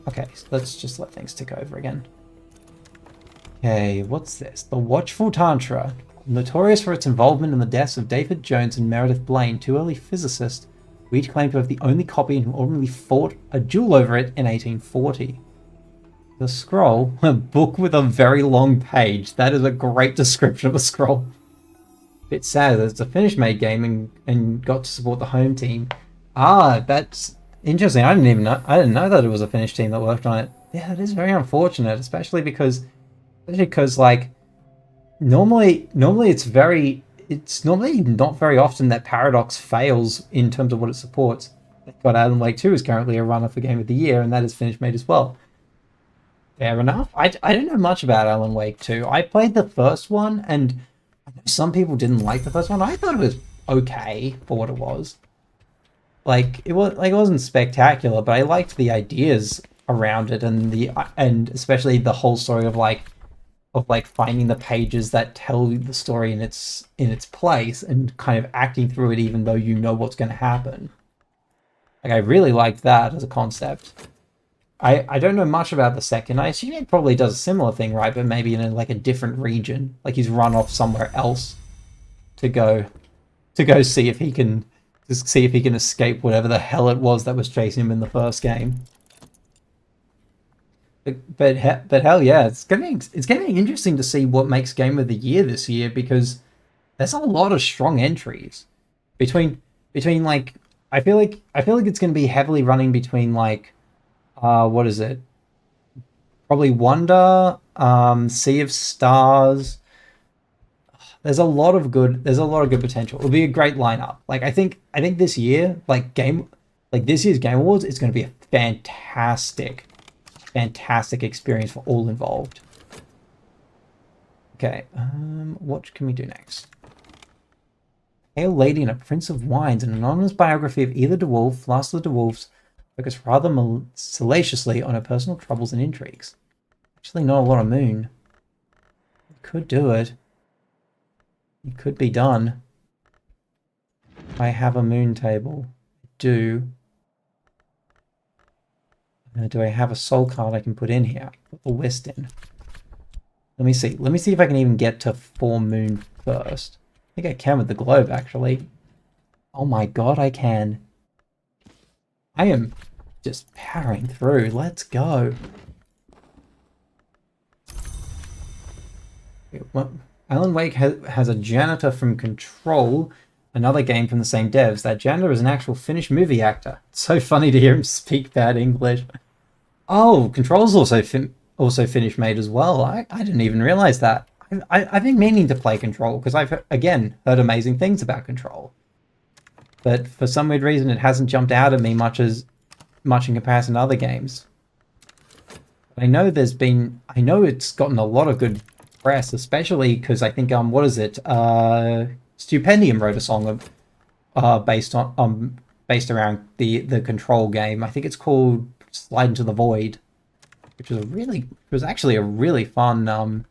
Okay, so let's just let things tick over again. Okay, what's this? The Watchful Tantra. Notorious for its involvement in the deaths of David Jones and Meredith Blaine, two early physicists, who each claimed to have the only copy and who ultimately fought a duel over it in 1840. The scroll, a book with a very long page. That is a great description of a scroll. Bit sad that it's a Finnish-made game and got to support the home team. Ah, that's interesting. I didn't know that it was a Finnish team that worked on it. Yeah, it is very unfortunate, especially because like normally it's normally not very often that Paradox fails in terms of what it supports. They've got Alan Wake 2 is currently a runner for Game of the Year, and that is Finnish-made as well. Fair enough. I don't know much about Alan Wake 2. I played the first one, and I know some people didn't like the first one. I thought it was okay for what it was. Like it wasn't spectacular, but I liked the ideas around it and especially the whole story of finding the pages that tell the story in its place and kind of acting through it even though you know what's going to happen. Like I really liked that as a concept. I don't know much about the second. I assume it probably does a similar thing, right? But maybe in a different region. Like he's run off somewhere else to go see if he can escape whatever the hell it was that was chasing him in the first game. But hell yeah, it's gonna be interesting to see what makes Game of the Year this year, because there's a lot of strong entries between like I feel like it's gonna be heavily running between like what is it? Probably Wonder, Sea of Stars. There's a lot of good potential. It'll be a great lineup. Like I think this year, this year's Game Awards is going to be a fantastic experience for all involved. Okay, what can we do next? Pale Lady and a Prince of Wines, an anonymous biography of either DeWolf, Last of the DeWolves, focused rather salaciously on her personal troubles and intrigues. Actually, not a lot of moon. We could do it. It could be done. I have a moon table. I do. Do I have a soul card I can put in here? I can put the West in. Let me see. Let me see if I can even get to 4 moon first. I think I can with the globe, actually. Oh my god, I can. I am just powering through. Let's go. Well, Alan Wake has a janitor from Control, another game from the same devs. That janitor is an actual Finnish movie actor. It's so funny to hear him speak bad English. Oh, Control's also Finnish made as well. I didn't even realize that. I've been meaning to play Control because I've, again, heard amazing things about Control. But for some weird reason, it hasn't jumped out at me much in comparison to other games. But I know it's gotten a lot of good press, especially because I think what is it? Stupendium wrote a song based around the Control game. I think it's called Slide into the Void, which was actually a really fun song.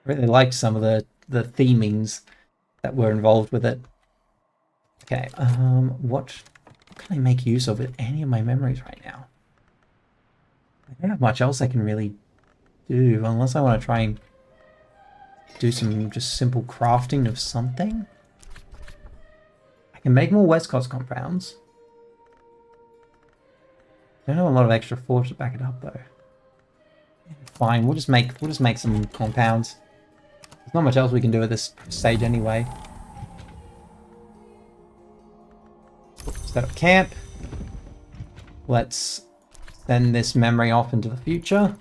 I really liked some of the themings that were involved with it. Okay, what can I make use of with any of my memories right now? I don't have much else I can really do, unless I want to try and Do some just simple crafting of something. I can make more West Coast compounds. Don't have a lot of extra force to back it up though. Fine, we'll just make some compounds. There's not much else we can do at this stage anyway. Set up camp. Let's send this memory off into the future.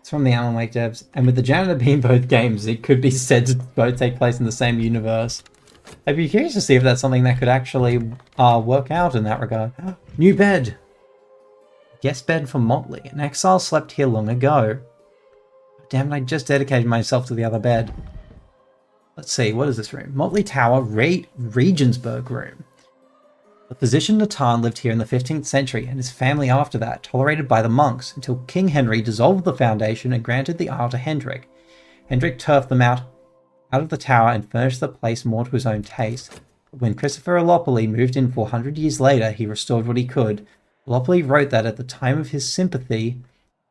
It's from the Alan Wake devs, and with the janitor being both games, it could be said to both take place in the same universe. I'd be curious to see if that's something that could actually work out in that regard. New bed! Guest bed for Motley. An exile slept here long ago. Damn it, I just dedicated myself to the other bed. Let's see, what is this room? Motley Tower, Regensburg room. The physician Natan lived here in the 15th century, and his family after that, tolerated by the monks, until King Henry dissolved the foundation and granted the isle to Hendrik. Hendrik turfed them out of the tower and furnished the place more to his own taste. But when Christopher Lopoli moved in 400 years later, he restored what he could. Lopoli wrote that at the time of his sympathy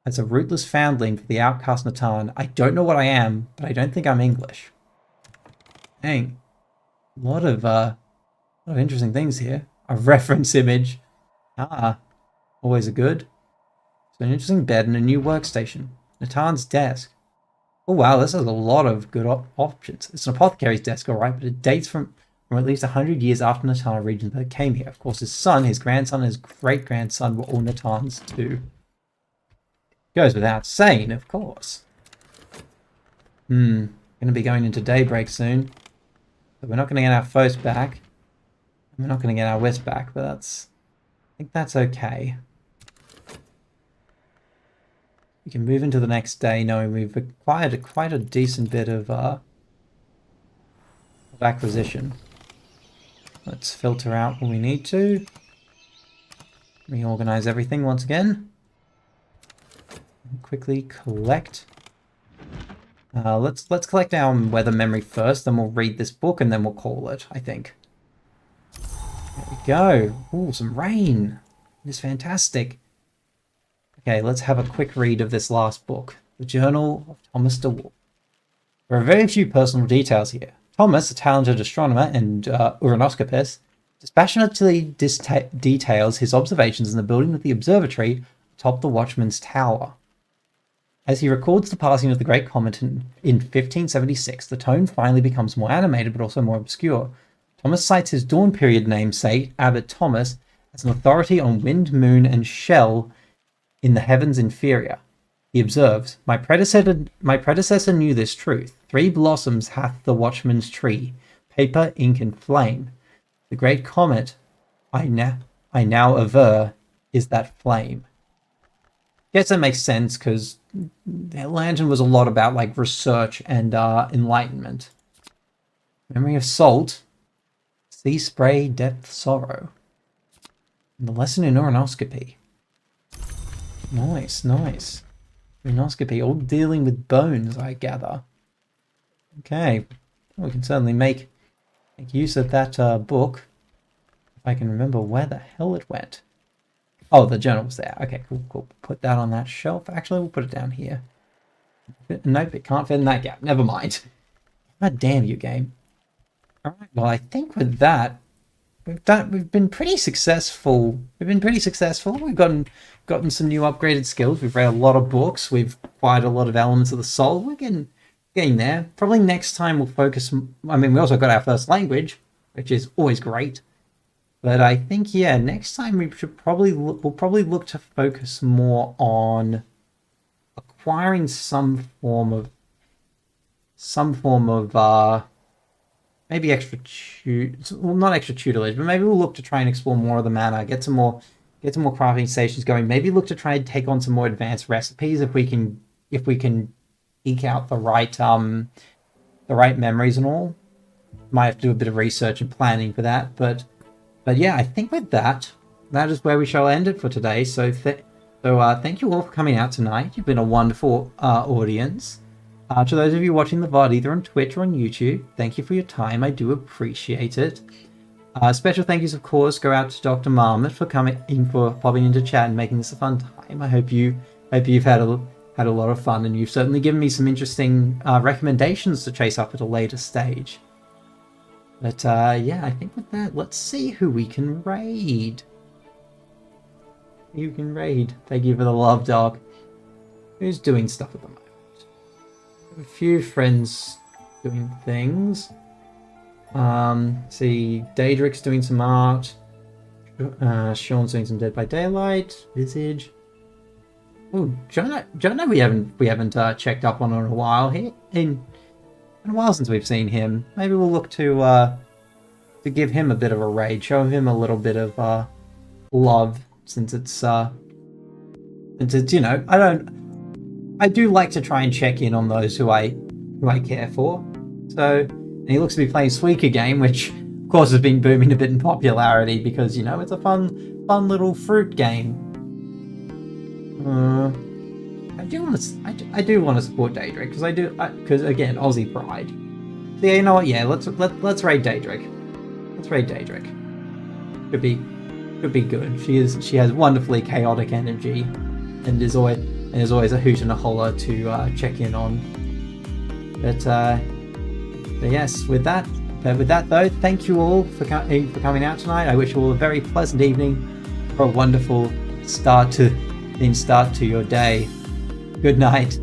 as a rootless foundling for the outcast Natan, I don't know what I am, but I don't think I'm English. Dang. A lot of interesting things here. A reference image. Always a good. So an interesting bed and a new workstation. Natan's desk. Oh wow, this has a lot of good options. It's an apothecary's desk, alright, but it dates from at least 100 years after Natan of Regensburg came here. Of course, his son, his grandson, and his great-grandson were all Natan's too. Goes without saying, of course. Gonna be going into daybreak soon. So we're not gonna get our first back. We're not going to get our west back, but I think that's okay. We can move into the next day knowing we've acquired quite a decent bit of acquisition. Let's filter out what we need to. Reorganize everything once again. And quickly collect. Let's collect our weather memory first, then we'll read this book and then we'll call it, I think. There we go. Ooh, some rain. It's fantastic. Okay, let's have a quick read of this last book. The Journal of Thomas DeWolf. There are very few personal details here. Thomas, a talented astronomer and uranoscopist, dispassionately details his observations in the building of the observatory atop the Watchman's Tower. As he records the passing of the Great Comet in 1576, the tone finally becomes more animated but also more obscure. Thomas cites his dawn period namesake, Abbot Thomas, as an authority on wind, moon, and shell in the heavens inferior. He observes, My predecessor knew this truth. 3 blossoms hath the watchman's tree, paper, ink, and flame. The great comet, I now aver, is that flame. Guess that makes sense, because the lantern was a lot about, like, research and enlightenment. Memory of salt. Sea spray, depth, sorrow. And the lesson in uranoscopy. Nice, nice. Uranoscopy, all dealing with bones, I gather. Okay, we can certainly make use of that book. If I can remember where the hell it went. Oh, the journal's there. Okay, cool. Put that on that shelf. Actually, we'll put it down here. Nope, it can't fit in that gap. Never mind. God damn you, game. Alright, well, I think with that, we've been pretty successful. We've gotten some new upgraded skills. We've read a lot of books. We've acquired a lot of elements of the soul. We're getting there. Probably next time we'll focus. I mean, we also got our first language, which is always great. But I think, yeah, next time we'll probably look to focus more on acquiring some form of maybe not extra tutelage, but maybe we'll look to try and explore more of the mana, get some more crafting stations going. Maybe look to try and take on some more advanced recipes if we can eke out the right memories and all. Might have to do a bit of research and planning for that, but yeah, I think with that is where we shall end it for today. So thank you all for coming out tonight. You've been a wonderful audience. To those of you watching the VOD either on Twitch or on YouTube, thank you for your time. I do appreciate it. Special thank yous, of course, go out to Dr. Marmot for popping into chat and making this a fun time. I hope you've had had a lot of fun, and you've certainly given me some interesting recommendations to chase up at a later stage. But yeah, I think with that, let's see who we can raid. You can raid. Thank you for the love, dog. Who's doing stuff at the moment? A few friends doing things. See, Daedric's doing some art. Sean's doing some Dead by Daylight. Visage. Oh, Jonah, we haven't checked up on in a while. In a while since we've seen him. Maybe we'll look to give him a bit of a raid, show him a little bit of love, since it's you know, I do like to try and check in on those who I care for. So, and he looks to be playing Suika game, which of course has been booming a bit in popularity because, you know, it's a fun little fruit game. I do want to support Daedric because again, Aussie pride. So yeah, you know what? Yeah, let's raid Daedric. Let's raid Daedric. Could be good. She has wonderfully chaotic energy, and is always a hoot and a holler to check in on. But yes, with that though, thank you all for coming out tonight. I wish you all a very pleasant evening, or a wonderful start to your day. Good night.